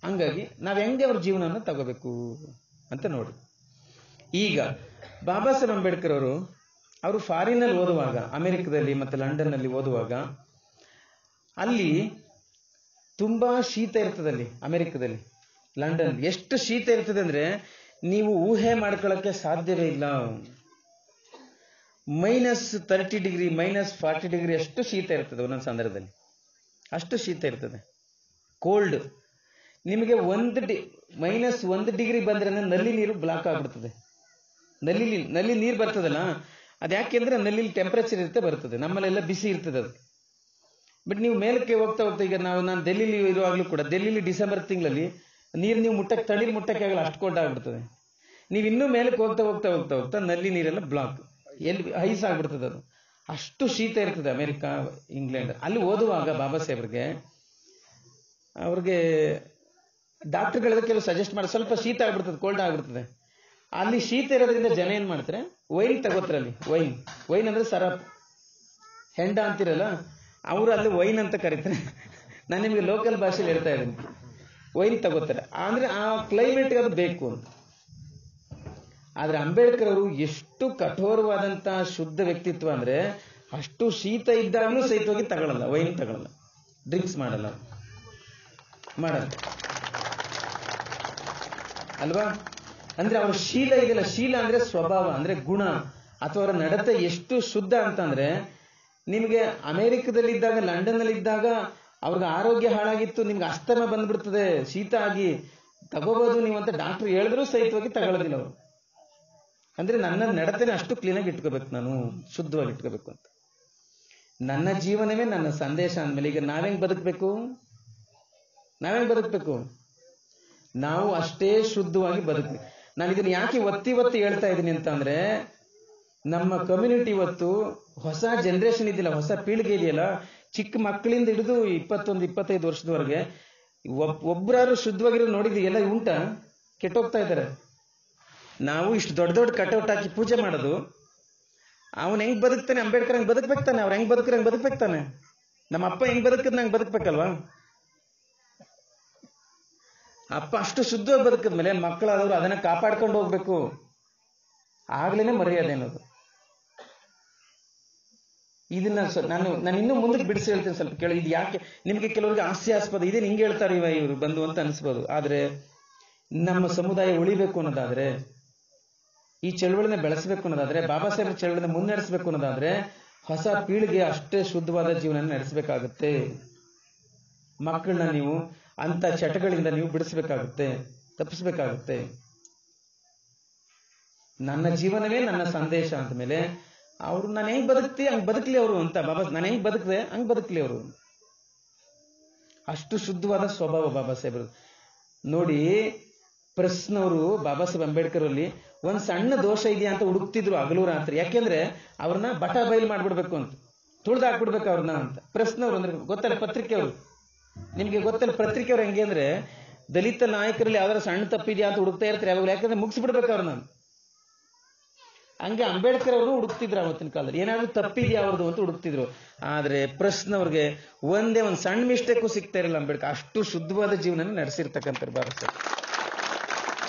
ಹಂಗಾಗಿ ನಾವ್ ಹೆಂಗೆ ಅವ್ರ ಜೀವನನ ತಗೋಬೇಕು ಅಂತ ನೋಡಿ. ಈಗ ಬಾಬಾ ಸಾಹೇಬ್ ಅಂಬೇಡ್ಕರ್ ಅವರು ಫಾರಿನಲ್ಲಿ ಓದುವಾಗ, ಅಮೆರಿಕದಲ್ಲಿ ಮತ್ತೆ ಲಂಡನ್ ನಲ್ಲಿ ಓದುವಾಗ, ಅಲ್ಲಿ ತುಂಬಾ ಶೀತ ಇರ್ತದೆ. ಅಲ್ಲಿ ಅಮೆರಿಕದಲ್ಲಿ, ಲಂಡನ್ ಎಷ್ಟು ಶೀತ ಇರ್ತದೆ ಅಂದ್ರೆ ನೀವು ಊಹೆ ಮಾಡ್ಕೊಳ್ಳಕ್ಕೆ ಸಾಧ್ಯವೇ ಇಲ್ಲ. -30 ಡಿಗ್ರಿ, -40 ಡಿಗ್ರಿ ಅಷ್ಟು ಶೀತ ಇರ್ತದೆ ಒಂದೊಂದು ಸಂದರ್ಭದಲ್ಲಿ, ಅಷ್ಟು ಶೀತ ಇರ್ತದೆ, ಕೋಲ್ಡ್. ನಿಮಗೆ -1 ಡಿಗ್ರಿ ಬಂದ್ರೆ ನಲ್ಲಿ ನೀರು ಬ್ಲಾಕ್ ಆಗ್ಬಿಡ್ತದೆ. ನಲ್ಲಿ ನೀರು ಬರ್ತದಲ್ಲ, ಅದ್ಯಾಕೆಂದ್ರೆ ನಲ್ಲಿ ಟೆಂಪರೇಚರ್ ಇರುತ್ತೆ ಬರ್ತದೆ, ನಮ್ಮಲ್ಲೆಲ್ಲ ಬಿಸಿ ಇರ್ತದೆ ಅದು. ಬಟ್ ನೀವು ಮೇಲಕ್ಕೆ ಹೋಗ್ತಾ ಈಗ ನಾನು ಡೆಲ್ಲಿಲಿ ಇರುವಾಗಲೂ ಕೂಡ, ಡೆಲ್ಲಿಲಿ ಡಿಸೆಂಬರ್ ತಿಂಗಳಲ್ಲಿ ನೀರು ನೀವು ತಣ್ಣೀರು ಮುಟ್ಟಕ್ಕೆ ಆಗಲ್ಲ, ಅಷ್ಟು ಕೋಲ್ಡ್ ಆಗ್ಬಿಡ್ತದೆ. ನೀವು ಇನ್ನೂ ಮೇಲಕ್ಕೆ ಹೋಗ್ತಾ ಹೋಗ್ತಾ ಹೋಗ್ತಾ ಹೋಗ್ತಾ ನಲ್ಲಿ ನೀರೆಲ್ಲ ಬ್ಲಾಕ್, ಎಲ್ಲಿ ಐಸ್ ಆಗ್ಬಿಡ್ತದೆ ಅದು, ಅಷ್ಟು ಶೀತ ಇರ್ತದೆ ಅಮೆರಿಕ, ಇಂಗ್ಲೆಂಡ್. ಅಲ್ಲಿ ಓದುವಾಗ ಬಾಬಾ ಸಾಹೇಬ್ರಿಗೆ ಅವ್ರಿಗೆ ಡಾಕ್ಟರ್ಗಳೆಲ್ಲ ಕೆಲವು ಸಜೆಸ್ಟ್ ಮಾಡಿ, ಸ್ವಲ್ಪ ಶೀತ ಆಗ್ಬಿಡ್ತದೆ, ಕೋಲ್ಡ್ ಆಗ್ಬಿಡ್ತದೆ. ಅಲ್ಲಿ ಶೀತ ಇರೋದ್ರಿಂದ ಜನ ಏನ್ ಮಾಡ್ತಾರೆ, ವೈನ್ ತಗೋತಾರಲ್ಲಿ. ವೈನ್ ಅಂದ್ರೆ ಸರಪ್, ಹೆಂಡ ಅಂತಿರಲ್ಲ, ಅವರು ಅಲ್ಲಿ ವೈನ್ ಅಂತ ಕರೀತಾರೆ. ನಾನು ನಿಮ್ಗೆ ಲೋಕಲ್ ಭಾಷೆಯಲ್ಲಿ ಹೇಳ್ತಾ ಇದ್ದೀನಿ, ವೈನ್ ತಗೋತಾರೆ. ಅಂದ್ರೆ ಆ ಕ್ಲೈಮೇಟ್ಗೆ ಅದು ಬೇಕು ಅಂತ. ಆದ್ರೆ ಅಂಬೇಡ್ಕರ್ ಅವರು ಎಷ್ಟು ಕಠೋರವಾದಂತ ಶುದ್ಧ ವ್ಯಕ್ತಿತ್ವ ಅಂದ್ರೆ, ಅಷ್ಟು ಶೀತ ಇದ್ದಾಗಲೂ ಸಹಿತವಾಗಿ ತಗೊಳ್ಳಲ್ಲ, ವೈನ್ ತಗೊಳ್ಳಲ್ಲ, ಡ್ರಿಂಕ್ಸ್ ಮಾಡಲ್ಲ ಅಲ್ವಾ. ಅಂದ್ರೆ ಅವ್ರ ಶೀಲ ಇದೆಯಲ್ಲ, ಶೀಲ ಅಂದ್ರೆ ಸ್ವಭಾವ, ಅಂದ್ರೆ ಗುಣ ಅಥವಾ ಅವರ ನಡತೆ ಎಷ್ಟು ಶುದ್ಧ ಅಂತಂದ್ರೆ, ನಿಮ್ಗೆ ಅಮೆರಿಕದಲ್ಲಿದ್ದಾಗ, ಲಂಡನ್ ನಲ್ಲಿ ಇದ್ದಾಗ ಅವ್ರಿಗೆ ಆರೋಗ್ಯ ಹಾಳಾಗಿತ್ತು, ನಿಮ್ಗೆ ಅಸ್ತಮ ಬಂದ್ಬಿಡ್ತದೆ, ಶೀತ ಆಗಿ ತಗೋಬಹುದು ನೀವು ಅಂತ ಡಾಕ್ಟರ್ ಹೇಳಿದ್ರು ಸಹಿತವಾಗಿ ತಗೊಳ್ಳೋದಿಲ್ಲ ಅವರು. ಅಂದ್ರೆ ನನ್ನ ನಡತೆನೆ ಅಷ್ಟು ಕ್ಲೀನಾಗಿ ಇಟ್ಕೋಬೇಕು, ನಾನು ಶುದ್ಧವಾಗಿ ಇಟ್ಕೋಬೇಕು ಅಂತ. ನನ್ನ ಜೀವನವೇ ನನ್ನ ಸಂದೇಶ ಅಂದ್ಮೇಲೆ ಈಗ ನಾವೇಂಗ್ ಬದುಕಬೇಕು, ನಾವು ಅಷ್ಟೇ ಶುದ್ಧವಾಗಿ ಬದುಕಬೇಕು. ನಾನು ಇದನ್ನ ಯಾಕೆ ಒತ್ತಿ ಹೇಳ್ತಾ ಇದ್ದೀನಿ ಅಂತ ಅಂದ್ರೆ, ನಮ್ಮ ಕಮ್ಯುನಿಟಿ ಇವತ್ತು ಹೊಸ ಜನರೇಷನ್ ಇದೆಯಲ್ಲ, ಹೊಸ ಪೀಳಿಗೆ ಇದೆಯಲ್ಲ, ಚಿಕ್ಕ ಮಕ್ಕಳಿಂದ ಹಿಡಿದು 21-25 ವರ್ಷದವರೆಗೆ ಒಬ್ಬರಾರು ಶುದ್ಧವಾಗಿರೋ ನೋಡಿದ್ವಿ ಎಲ್ಲ ಉಂಟಾ? ಕೆಟ್ಟೋಗ್ತಾ ಇದ್ದಾರೆ. ನಾವು ಇಷ್ಟು ದೊಡ್ಡ ಕಟೌಟ್ ಹಾಕಿ ಪೂಜೆ ಮಾಡೋದು, ಅವನ್ ಹೆಂಗ್ ಬದುಕ್ತಾನೆ, ಅಂಬೇಡ್ಕರ್ ಹಂಗ್ ಬದುಕ್ಬೇಕ್ತಾನೆ, ಅವ್ರ ಹೆಂಗ್ ಬದುಕ್ರೆ ಹಂಗ್ ಬದುಕ್ಬೇಕ್ತಾನೆ. ನಮ್ಮ ಅಪ್ಪ ಹೆಂಗ್ ಬದುಕದ್ ನಂಗೆ ಬದುಕ್ಬೇಕಲ್ವಾ? ಅಪ್ಪ ಅಷ್ಟು ಶುದ್ಧವಾಗಿ ಬದುಕಿದ್ಮೇಲೆ ಮಕ್ಕಳಾದವರು ಅದನ್ನ ಕಾಪಾಡ್ಕೊಂಡು ಹೋಗ್ಬೇಕು, ಆಗ್ಲೇನೆ ಮರ್ಯಾದೆ ಅನ್ನೋದು. ಇದನ್ನ ನಾನು ಇನ್ನೂ ಮುಂದಕ್ಕೆ ಬಿಡಿಸಿ ಹೇಳ್ತೇನೆ, ಸ್ವಲ್ಪ ಕೇಳಿ. ಇದು ಯಾಕೆ ನಿಮ್ಗೆ ಕೆಲವರಿಗೆ ಹಾಸ್ಯಾಸ್ಪದ, ಇದೇನು ಹಿಂಗೆ ಹೇಳ್ತಾರೆ ಇವರು ಬಂದು ಅಂತ ಅನ್ಸ್ಬೋದು. ಆದ್ರೆ ನಮ್ಮ ಸಮುದಾಯ ಉಳಿಬೇಕು ಅನ್ನೋದಾದ್ರೆ, ಈ ಚಳವಳಿನ ಬೆಳೆಸಬೇಕು ಅನ್ನೋದಾದ್ರೆ, ಬಾಬಾ ಸಾಹೇಬ್ ಚಳವಳಿನ ಮುನ್ನಡೆಸಬೇಕು ಅನ್ನೋದಾದ್ರೆ ಹೊಸ ಪೀಳಿಗೆ ಅಷ್ಟೇ ಶುದ್ಧವಾದ ಜೀವನ ನಡೆಸಬೇಕಾಗುತ್ತೆ. ಮಕ್ಕಳನ್ನ ನೀವು ಅಂತ ಚಟಗಳಿಂದ ನೀವು ಬಿಡಿಸಬೇಕಾಗುತ್ತೆ, ತಪ್ಪಿಸ್ಬೇಕಾಗುತ್ತೆ. ನನ್ನ ಜೀವನವೇ ನನ್ನ ಸಂದೇಶ ಅಂತ ಮೇಲೆ ಅವ್ರು ನಾನು ಹೆಂಗ್ ಬದುಕ್ತಿ ಹಂಗ್ ಬದುಕ್ಲಿ ಅವರು ಅಂತ. ಬಾಬಾ ನಾನು ಹೆಂಗ್ ಬದುಕ್ದೆ ಹಂಗ್ ಬದುಕ್ಲಿ ಅವರು. ಅಷ್ಟು ಶುದ್ಧವಾದ ಸ್ವಭಾವ ಬಾಬಾ ಸಾಹೇಬ್ರು. ನೋಡಿ, ಪ್ರಶ್ನವರು ಬಾಬಾ ಸಾಹೇಬ್ ಅಂಬೇಡ್ಕರ್ ಅಲ್ಲಿ ಒಂದ್ ಸಣ್ಣ ದೋಷ ಇದೆಯಾ ಅಂತ ಹುಡುಕ್ತಿದ್ರು ಹಗಲು ರಾತ್ರಿ. ಯಾಕೆಂದ್ರೆ ಅವ್ರನ್ನ ಬಟ ಬಯಲು ಮಾಡ್ಬಿಡ್ಬೇಕು ಅಂತ, ತುಳ್ದು ಹಾಕ್ಬಿಡ್ಬೇಕು ಅವ್ರನ್ನ ಅಂತ. ಪ್ರಶ್ನವ್ರು ಅಂದ್ರೆ ಗೊತ್ತಲ್ಲ, ಪತ್ರಿಕೆಯವರು, ನಿಮ್ಗೆ ಗೊತ್ತಲ್ಲ ಪತ್ರಿಕೆಯವ್ರು ಹೆಂಗೆ ಅಂದ್ರೆ ದಲಿತ ನಾಯಕರಲ್ಲಿ ಯಾವ್ದಾರ ಸಣ್ಣ ತಪ್ಪಿದ್ಯಾ ಅಂತ ಹುಡುಕ್ತಾ ಇರ್ತಾರೆ ಯಾವಾಗಲೂ. ಯಾಕಂದ್ರೆ ಮುಗಿಸ್ಬಿಡ್ಬೇಕು ಅವ್ರನ್ನ. ಹಂಗೆ ಅಂಬೇಡ್ಕರ್ ಅವರು ಹುಡುಕ್ತಿದ್ರು ಅವತ್ತಿನ ಕಾಲದಲ್ಲಿ, ಏನಾದ್ರು ತಪ್ಪಿದ್ಯಾ ಅವ್ರದ್ದು ಅಂತ ಹುಡುಕ್ತಿದ್ರು. ಆದ್ರೆ ಪ್ರಶ್ನವ್ರಿಗೆ ಒಂದೇ ಒಂದ್ ಸಣ್ಣ ಮಿಸ್ಟೇಕು ಸಿಗ್ತಾ ಇರಲಿಲ್ಲ ಅಂಬೇಡ್ಕರ್. ಅಷ್ಟು ಶುದ್ಧವಾದ ಜೀವನ ನಡೆಸಿರ್ತಕ್ಕಂಥ ಬಾಬಾ ಸಾಹೇಬ್.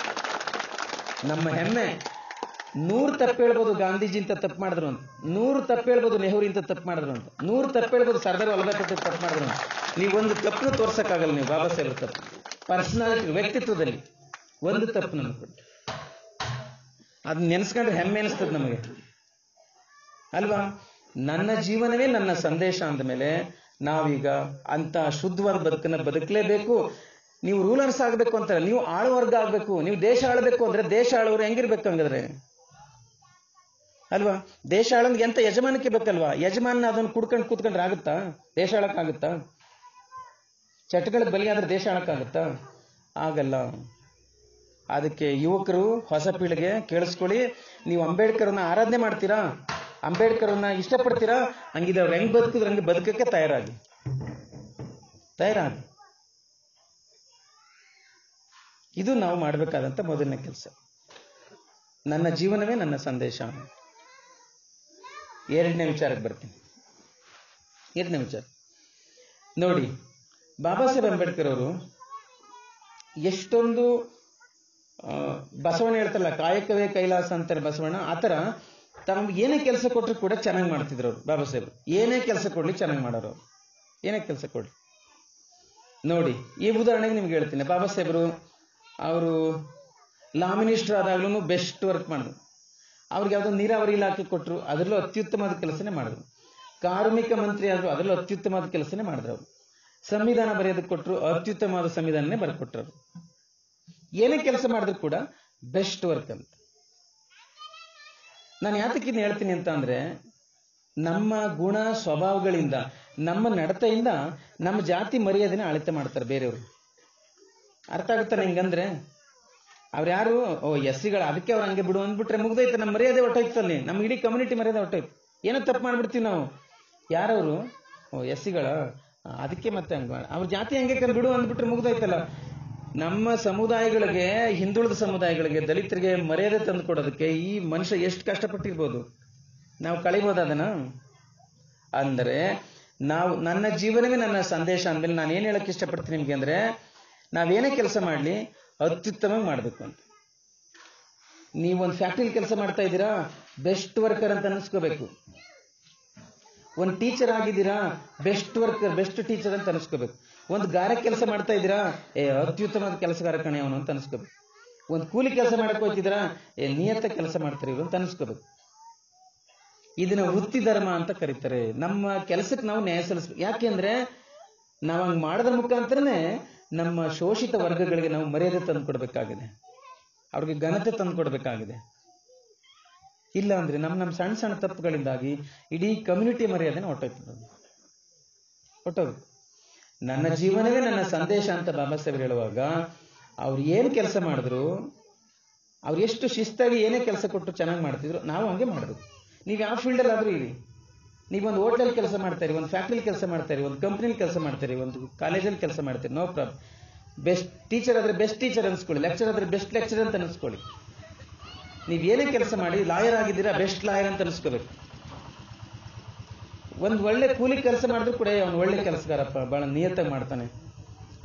ನಮ್ಮ ಹೆಮ್ಮೆ. 100 ತಪ್ಪು ಹೇಳ್ಬೋದು ಗಾಂಧೀಜಿ ಇಂತ ತಪ್ಪು ಮಾಡಿದ್ರು ಅಂತ, 100 ತಪ್ಪು ಹೇಳ್ಬೋದು ನೆಹರು ಇಂತ ತಪ್ಪು ಮಾಡಿದ್ರು ಅಂತ, 100 ತಪ್ಪು ಹೇಳ್ಬೋದು ಸರ್ದಾರ್ ವಲ್ಲಭಾಯ್ ಪಟೇಲ್ ತಪ್ಪು ಮಾಡಿದ್ರು ಅಂತ. ನೀವು ಒಂದು ತಪ್ಪನ್ನು ತೋರ್ಸಕ್ಕಾಗಲ್ಲ ನೀವು ಬಾಬಾ ಸಾಹೇಬ್ ತಪ್ಪು. ಪರ್ಸನಾಲಿಟಿ, ವ್ಯಕ್ತಿತ್ವದಲ್ಲಿ ಒಂದು ತಪ್ಪು ನಮ್ಗೆ ಅದ್ ನೆನ್ಸ್ಕೊಂಡ್ರೆ ಹೆಮ್ಮೆ ಅನಿಸ್ತದೆ ನಮಗೆ ಅಲ್ವಾ. ನನ್ನ ಜೀವನವೇ ನನ್ನ ಸಂದೇಶ ಅಂದ ಮೇಲೆ ನಾವೀಗ ಅಂತ ಶುದ್ಧವಾದ ಬದುಕನ್ನ ಬದುಕಲೇಬೇಕು. ನೀವು ರೂಲರ್ಸ್ ಆಗ್ಬೇಕು ಅಂತ, ನೀವು ಆಳುವರ್ಗ ಆಗ್ಬೇಕು, ನೀವು ದೇಶ ಆಳ್ಬೇಕು ಅಂದ್ರೆ ದೇಶ ಆಳುವರು ಹೆಂಗಿರ್ಬೇಕು ಹಂಗಾದ್ರೆ ಅಲ್ವಾ. ದೇಶ ಆಳಂದ್ರೆ ಎಂತ ಯಜಮಾನಕ್ಕೆ ಬೇಕಲ್ವಾ. ಯಜಮಾನ ಅದನ್ನು ಕುಡ್ಕೊಂಡು ಕೂತ್ಕೊಂಡ್ರೆ ಆಗುತ್ತಾ? ದೇಶ ಆಳಕ್ಕಾಗುತ್ತಾ? ಚಟಗಳಿಗೆ ಬಲಿಯಾದ್ರೆ ದೇಶ ಆಳಕ್ಕಾಗುತ್ತಾ? ಆಗಲ್ಲ. ಅದಕ್ಕೆ ಯುವಕರು, ಹೊಸ ಪೀಳಿಗೆ ಕೇಳಿಸ್ಕೊಳ್ಳಿ. ನೀವು ಅಂಬೇಡ್ಕರ್ನ ಆರಾಧನೆ ಮಾಡ್ತೀರಾ, ಅಂಬೇಡ್ಕರ್ನ ಇಷ್ಟಪಡ್ತೀರಾ, ಹಂಗಿದ್ರೆ ಅವ್ರು ಹೆಂಗ್ ಬದುಕಿದ್ರು ಹಂಗೆ ಬದುಕಕ್ಕೆ ತಯಾರಾಗಿ. ಇದು ನಾವು ಮಾಡಬೇಕಾದಂತ ಮೊದಲನೇ ಕೆಲಸ. ನನ್ನ ಜೀವನವೇ ನನ್ನ ಸಂದೇಶ. ಎರಡನೇ ವಿಚಾರಕ್ಕೆ ಬರ್ತೀನಿ. ಎರಡನೇ ವಿಚಾರ ನೋಡಿ, ಬಾಬಾ ಸಾಹೇಬ್ ಅಂಬೇಡ್ಕರ್ ಅವರು ಎಷ್ಟೊಂದು ಬಸವಣ್ಣ ಹೇಳ್ತಾರಲ್ಲ, ಕಾಯಕವೇ ಕೈಲಾಸ ಅಂತಾರೆ ಬಸವಣ್ಣ. ಆತರ ತಮ್ಗೆ ಏನೇ ಕೆಲಸ ಕೊಟ್ಟರು ಕೂಡ ಚೆನ್ನಾಗಿ ಮಾಡ್ತಿದ್ರು ಅವರು. ಬಾಬಾ ಸಾಹೇಬ್ ಏನೇ ಕೆಲಸ ಕೊಡ್ಲಿ ಚೆನ್ನಾಗಿ ಮಾಡೋರು. ಏನೇ ಕೆಲಸ ಕೊಡ್ಲಿ ನೋಡಿ, ಈ ಉದಾಹರಣೆಗೆ ನಿಮ್ಗೆ ಹೇಳ್ತೀನಿ. ಬಾಬಾ ಸಾಹೇಬರು ಅವರು ಲಾ ಮಿನಿಸ್ಟರ್ ಆದಾಗ್ಲೂ ಬೆಸ್ಟ್ ವರ್ಕ್ ಮಾಡಿದ್ರು. ಅವ್ರಿಗೆ ಯಾವ್ದೋ ನೀರಾವರಿ ಇಲಾಖೆ ಕೊಟ್ಟರು, ಅದರಲ್ಲೂ ಅತ್ಯುತ್ತಮವಾದ ಕೆಲಸನೇ ಮಾಡಿದ್ರು. ಕಾರ್ಮಿಕ ಮಂತ್ರಿ ಆದ್ರು, ಅದರಲ್ಲೂ ಅತ್ಯುತ್ತಮವಾದ ಕೆಲಸನೇ ಮಾಡಿದ್ರು ಅವರು. ಸಂವಿಧಾನ ಬರೆಯೋದಕ್ಕೆ ಕೊಟ್ಟರು, ಅತ್ಯುತ್ತಮವಾದ ಸಂವಿಧಾನನೇ ಬರ್ಕೊಟ್ರು. ಏನೇ ಕೆಲಸ ಮಾಡಿದ್ರು ಕೂಡ ಬೆಸ್ಟ್ ವರ್ಕ್ ಅಂತ. ನಾನು ಯಾತಕ್ಕಿನ್ನು ಹೇಳ್ತೀನಿ ಅಂತ ಅಂದ್ರೆ, ನಮ್ಮ ಗುಣ ಸ್ವಭಾವಗಳಿಂದ, ನಮ್ಮ ನಡತೆಯಿಂದ ನಮ್ಮ ಜಾತಿ ಮರ್ಯಾದೆನ ಅಳತೆ ಮಾಡ್ತಾರೆ ಬೇರೆಯವರು. ಅರ್ಥ ಆಗುತ್ತಾರೆ ಹಿಂಗಂದ್ರೆ? ಅವ್ರು ಯಾರು ಎಸ್ಸಿಗಳು, ಅದಕ್ಕೆ ಅವ್ರು ಹಂಗೆ ಬಿಡು ಅಂದ್ಬಿಟ್ರೆ ಮುಗ್ದೈತೆ, ನಮ್ಮ ಮರ್ಯಾದೆ ಹೊಟ್ಟೋಯ್ತಲ್ಲಿ, ನಮ್ಮ ಇಡೀ ಕಮ್ಯುನಿಟಿ ಮರ್ಯಾದೆ ಹೊಟ್ಟೋಯ್ತು. ಏನೋ ತಪ್ಪು ಮಾಡ್ಬಿಡ್ತೀವಿ ನಾವು. ಯಾರವರು? ಎಸ್ಸಿಗಳ, ಅದಕ್ಕೆ ಮತ್ತೆ ಹಂಗ ಅವ್ರ ಜಾತಿ ಹಂಗೆ ಬಿಡು ಅಂದ್ಬಿಟ್ರೆ ಮುಗ್ದೈತಲ್ಲ. ನಮ್ಮ ಸಮುದಾಯಗಳಿಗೆ, ಹಿಂದುಳಿದ ಸಮುದಾಯಗಳಿಗೆ, ದಲಿತರಿಗೆ ಮರ್ಯಾದೆ ತಂದು ಕೊಡೋದಕ್ಕೆ ಈ ಮನುಷ್ಯ ಎಷ್ಟು ಕಷ್ಟಪಟ್ಟಿರ್ಬೋದು. ನಾವು ಕಳಿಬೋದು ಅದನ್ನ. ಅಂದರೆ ನಾವು, ನನ್ನ ಜೀವನವೇ ನನ್ನ ಸಂದೇಶ ಅಂದ್ಮೇಲೆ ನಾನು ಏನ್ ಹೇಳಕ್ ಇಷ್ಟಪಡ್ತೀನಿ ನಿಮ್ಗೆ ಅಂದ್ರೆ, ನಾವೇನೇ ಕೆಲಸ ಮಾಡ್ಲಿ ಅತ್ಯುತ್ತಮವಾಗಿ ಮಾಡ್ಬೇಕು ಅಂತ. ನೀವೊಂದು ಫ್ಯಾಕ್ಟ್ರಿಲಿ ಕೆಲಸ ಮಾಡ್ತಾ ಇದ್ದೀರಾ, ಬೆಸ್ಟ್ ವರ್ಕರ್ ಅಂತ ಅನಿಸ್ಕೋಬೇಕು. ಒಂದು ಟೀಚರ್ ಆಗಿದ್ದೀರಾ, ಬೆಸ್ಟ್ ವರ್ಕರ್, ಬೆಸ್ಟ್ ಟೀಚರ್ ಅಂತ ಅನಿಸ್ಕೋಬೇಕು. ಒಂದು ಗಾರೆ ಕೆಲಸ ಮಾಡ್ತಾ ಇದ್ದೀರಾ, ಅತ್ಯುತ್ತಮವಾದ ಕೆಲಸಗಾರ ಕಣೆ ಅವನು ಅಂತ ಅನಿಸ್ಕೋಬೇಕು. ಒಂದು ಕೂಲಿ ಕೆಲಸ ಮಾಡಕ್ ಹೋಗ್ತಿದ್ದೀರಾ, ನಿಯತ್ತ ಕೆಲಸ ಮಾಡ್ತಾರೆ ಇವರು ಅಂತ ಅನಿಸ್ಕೋಬೇಕು. ಇದನ್ನ ವೃತ್ತಿ ಧರ್ಮ ಅಂತ ಕರೀತಾರೆ. ನಮ್ಮ ಕೆಲಸಕ್ಕೆ ನಾವು ನ್ಯಾಯ ಸಲ್ಲಿಸ್ಬೇಕು. ಯಾಕೆಂದ್ರೆ ನಾವು ಹಂಗ್ ಮಾಡೋದ್ರ ಮುಖಾಂತರನೇ ನಮ್ಮ ಶೋಷಿತ ವರ್ಗಗಳಿಗೆ ನಾವು ಮರ್ಯಾದೆ ತಂದು ಕೊಡ್ಬೇಕಾಗಿದೆ, ಅವ್ರಿಗೆ ಘನತೆ ತಂದು ಕೊಡ್ಬೇಕಾಗಿದೆ. ಇಲ್ಲ ಅಂದ್ರೆ ನಮ್ಮ ಸಣ್ಣ ಸಣ್ಣ ತಪ್ಪುಗಳಿಂದಾಗಿ ಇಡೀ ಕಮ್ಯುನಿಟಿ ಮರ್ಯಾದೆನ ಹೊಟ್ಟೋದು. ನನ್ನ ಜೀವನವೇ ನನ್ನ ಸಂದೇಶ ಅಂತ ಬಾಬಾ ಸಾಹೇಬ್ ಹೇಳುವಾಗ, ಅವ್ರು ಏನ್ ಕೆಲಸ ಮಾಡಿದ್ರು, ಅವ್ರು ಎಷ್ಟು ಶಿಸ್ತಾಗಿ ಏನೇ ಕೆಲಸ ಕೊಟ್ಟು ಚೆನ್ನಾಗಿ ಮಾಡ್ತಿದ್ರು, ನಾವು ಹಂಗೆ ಮಾಡ್ಬೇಕು. ನೀವು ಯಾವ ಫೀಲ್ಡಲ್ಲಿ ಆದ್ರೂ ಇರಿ, ನೀವೊಂದು ಹೋಟ್ಲಲ್ಲಿ ಕೆಲಸ ಮಾಡ್ತಾರಿ, ಒಂದು ಫ್ಯಾಕ್ಟ್ರಿಲಿ ಕೆಲಸ ಮಾಡ್ತಾರಿ, ಒಂದು ಕಂಪ್ನಿಲಿ ಕೆಲಸ ಮಾಡ್ತಾರಿ, ಒಂದು ಕಾಲೇಜಲ್ಲಿ ಕೆಲಸ ಮಾಡ್ತೀರಿ, ನೋ ಪ್ರಾಬ್ಲಮ್. ಬೆಸ್ಟ್ ಟೀಚರ್ ಆದ್ರೆ ಬೆಸ್ಟ್ ಟೀಚರ್ ಅನ್ಸ್ಕೊಳ್ಳಿ, ಲೆಕ್ಚರ್ ಆದ್ರೆ ಬೆಸ್ಟ್ ಲೆಕ್ಚರ್ ಅಂತ ಅನ್ಸ್ಕೊಳ್ಳಿ. ನೀವ್ ಏನೇ ಕೆಲಸ ಮಾಡಿ, ಲಾಯರ್ ಆಗಿದ್ದೀರಾ, ಬೆಸ್ಟ್ ಲಾಯರ್ ಅಂತ ಅನ್ಸ್ಕೋಬೇಕು. ಒಂದ್ ಒಳ್ಳೆ ಕೂಲಿ ಕೆಲಸ ಮಾಡಿದ್ರು ಕೂಡ ಅವ್ನು ಒಳ್ಳೆ ಕೆಲಸಗಾರಪ್ಪ, ಬಹಳ ನಿಯತ್ತಾಗಿ ಮಾಡ್ತಾನೆ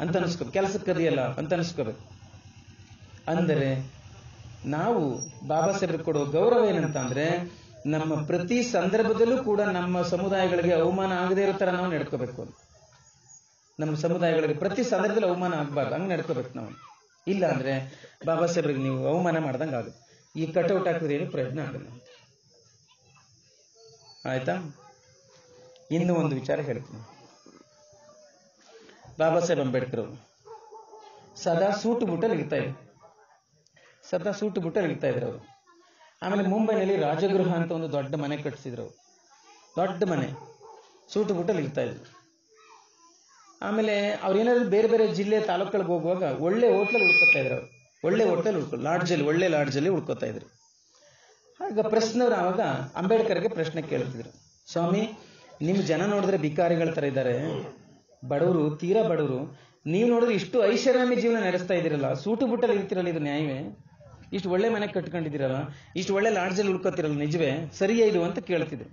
ಅಂತ ಅನ್ಸ್ಕೋಬೇಕು. ಕೆಲಸಕ್ಕೆ ಕದಿಯಲ್ಲ ಅಂತ ಅನ್ಸ್ಕೋಬೇಕು. ಅಂದರೆ ನಾವು ಬಾಬಾ ಸಾಹೇಬ್ರಿಗೆ ಕೊಡುವ ಗೌರವ ಏನಂತ ಅಂದ್ರೆ, ನಮ್ಮ ಪ್ರತಿ ಸಂದರ್ಭದಲ್ಲೂ ಕೂಡ ನಮ್ಮ ಸಮುದಾಯಗಳಿಗೆ ಅವಮಾನ ಆಗದೇ ಇರೋ ತರ ನಾವು ನಡ್ಕೋಬೇಕು. ನಮ್ಮ ಸಮುದಾಯಗಳಿಗೆ ಪ್ರತಿ ಸಂದರ್ಭದಲ್ಲಿ ಅವಮಾನ ಆಗ್ಬಾರ್ದು, ಹಂಗೆ ನಡ್ಕೋಬೇಕು ನಾವು. ಇಲ್ಲ ಅಂದ್ರೆ ಬಾಬಾ ಸಾಹೇಬ್ರಿಗೆ ನೀವು ಅವಮಾನ ಮಾಡ್ದಂಗೆ ಆಗುತ್ತೆ. ಈ ಕಟೌಟ್ ಹಾಕಿದ್ರೆ ಏನು ಪ್ರಯೋಜನ ಆಗಲ್ಲ. ಆಯ್ತಾ? ಇನ್ನೂ ಒಂದು ವಿಚಾರ ಹೇಳ್ತೀನಿ. ಬಾಬಾ ಸಾಹೇಬ್ ಅಂಬೇಡ್ಕರ್ ಅವರು ಸದಾ ಸೂಟು ಬುಟ್ಟಲ್ಲಿ ಇರ್ತಾ ಇದ್ರು ಅವರು. ಆಮೇಲೆ ಮುಂಬೈನಲ್ಲಿ ರಾಜಗೃಹ ಅಂತ ಒಂದು ದೊಡ್ಡ ಮನೆ ಕಟ್ಟಿಸಿದ್ರು. ದೊಡ್ಡ ಮನೆ, ಸೂಟು ಬುಟ್ಟಲ್ಲಿ ಇರ್ತಾ ಇದ್ರು. ಆಮೇಲೆ ಅವ್ರೇನಾದ್ರು ಬೇರೆ ಬೇರೆ ಜಿಲ್ಲೆ ತಾಲೂಕುಗಳಿಗೆ ಹೋಗುವಾಗ ಒಳ್ಳೆ ಹೋಟ್ಲಲ್ಲಿ ಉಳ್ಕೊತಾ ಇದ್ರು. ಅವರು ಒಳ್ಳೆ ಹೋಟೆಲ್ ಒಳ್ಳೆ ಲಾಡ್ಜಲ್ಲಿ ಉಳ್ಕೊತಾ ಇದ್ರು. ಆಗ ಪ್ರಶ್ನವ್ರು ಆವಾಗ ಅಂಬೇಡ್ಕರ್ಗೆ ಪ್ರಶ್ನೆ ಕೇಳ್ತಿದ್ರು, ಸ್ವಾಮಿ, ನಿಮ್ ಜನ ನೋಡಿದ್ರೆ ಭಿಕಾರಿಗಳ ತರ ಇದ್ದಾರೆ, ಬಡವರು, ತೀರಾ ಬಡವರು. ನೀವು ನೋಡಿದ್ರೆ ಇಷ್ಟು ಐಷಾರಾಮಿ ಜೀವನ ನಡೆಸ್ತಾ ಇದ್ದೀರಲ್ಲ, ಸೂಟು ಬುಟ್ಟಲ್ಲಿ ಇರ್ತಿರಲ್ಲ, ಇದು ನ್ಯಾಯವೇ? ಇಷ್ಟು ಒಳ್ಳೆ ಮನೆ ಕಟ್ಕೊಂಡಿದ್ದೀರಲ್ಲ, ಇಷ್ಟು ಒಳ್ಳೆ ಲಾಡ್ಜಲ್ಲಿ ಉಳ್ಕೊತಿರಲ್ಲ, ನಿಜವೇ? ಸರಿಯೇ ಇದು ಅಂತ ಕೇಳ್ತಿದ್ರು.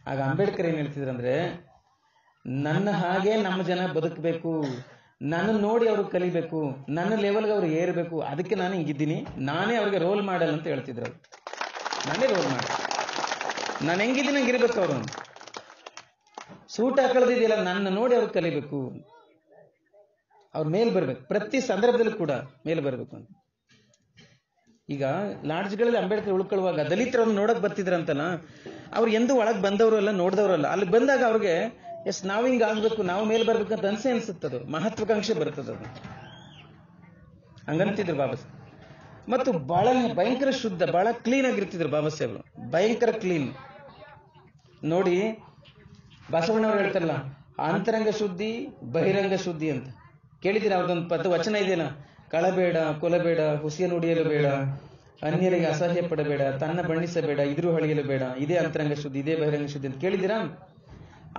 ಆಗ ಅಂಬೇಡ್ಕರ್ ಏನ್ ಹೇಳ್ತಿದ್ರು ಅಂದ್ರೆ, ನನ್ನ ಹಾಗೆ ನಮ್ಮ ಜನ ಬದುಕಬೇಕು, ನನ್ನ ನೋಡಿ ಅವರು ಕಲಿಬೇಕು, ನನ್ನ ಲೆವೆಲ್ಗೆ ಅವ್ರು ಏರ್ಬೇಕು, ಅದಕ್ಕೆ ನಾನು ಹಿಂಗಿದ್ದೀನಿ, ನಾನೇ ಅವ್ರಿಗೆ ರೋಲ್ ಮಾಡಲ್ ಅಂತ ಹೇಳ್ತಿದ್ರು. ನಾನೇ ರೋಲ್ ಮಾಡಲ್, ನಾನು ಹೆಂಗಿದ್ದೀನಿ ಹಂಗಿರ್ಬೇಕು. ಅವರು ಸೂಟ್ ಹಾಕೊಳ್ಳೋದಿದೆಯಲ್ಲ, ನನ್ನ ನೋಡಿ ಅವ್ರು ಕಲಿಬೇಕು, ಅವ್ರ ಮೇಲ್ ಬರ್ಬೇಕು, ಪ್ರತಿ ಸಂದರ್ಭದಲ್ಲೂ ಕೂಡ ಮೇಲ್ ಬರ್ಬೇಕು ಅಂತ. ಈಗ ಲಾಡ್ಜ್ಗಳಲ್ಲಿ ಅಂಬೇಡ್ಕರ್ ಉಳ್ಕೊಳ್ಳುವಾಗ ದಲಿತರನ್ನು ನೋಡಕ್ ಬರ್ತಿದ್ರಂತಲ್ಲ, ಅವ್ರು ಎಂದೂ ಒಳಗ್ ಬಂದವರು ಅಲ್ಲ, ನೋಡಿದವರಲ್ಲ. ಅಲ್ಲಿ ಬಂದಾಗ ಅವ್ರಿಗೆ ಎಸ್ ನಾವು ಹಿಂಗ ಆಗ್ಬೇಕು, ನಾವು ಮೇಲ್ ಬರ್ಬೇಕಂತ ಅನ್ಸುತ್ತದು, ಮಹತ್ವಾಕಾಂಕ್ಷೆ ಬರ್ತದ, ಹಂಗಂತಿದ್ರು ಬಾಬಾ ಸಾಹೇಬ್. ಮತ್ತು ಬಹಳ ಭಯಂಕರ ಶುದ್ಧ, ಬಹಳ ಕ್ಲೀನ್ ಆಗಿರ್ತಿದ್ರು ಬಾಬಾ ಸಾಹೇಬ್ರು, ಭಯಂಕರ ಕ್ಲೀನ್. ನೋಡಿ, ಬಸವಣ್ಣವ್ರು ಹೇಳ್ತಾರಲ್ಲ, ಅಂತರಂಗ ಶುದ್ಧಿ, ಬಹಿರಂಗ ಶುದ್ಧಿ ಅಂತ ಕೇಳಿದ್ದೀರಾ? ಅವ್ರದ್ದೊಂದು ವಚನ ಇದೆಯಲ್ಲ, ಕಳಬೇಡ, ಕೊಲಬೇಡ, ಹುಸಿಯ ನುಡಿಯಲು ಬೇಡ, ಅನ್ಯರಿಗೆ ಅಸಹ್ಯ ಪಡಬೇಡ, ತನ್ನ ಬಣ್ಣಿಸಬೇಡ, ಇದ್ರು ಹಳಿಯಲು ಬೇಡ, ಇದೇ ಅಂತರಂಗ ಶುದ್ಧಿ, ಇದೇ ಬಹಿರಂಗ ಶುದ್ಧಿ ಅಂತ ಕೇಳಿದ್ದೀರಾ?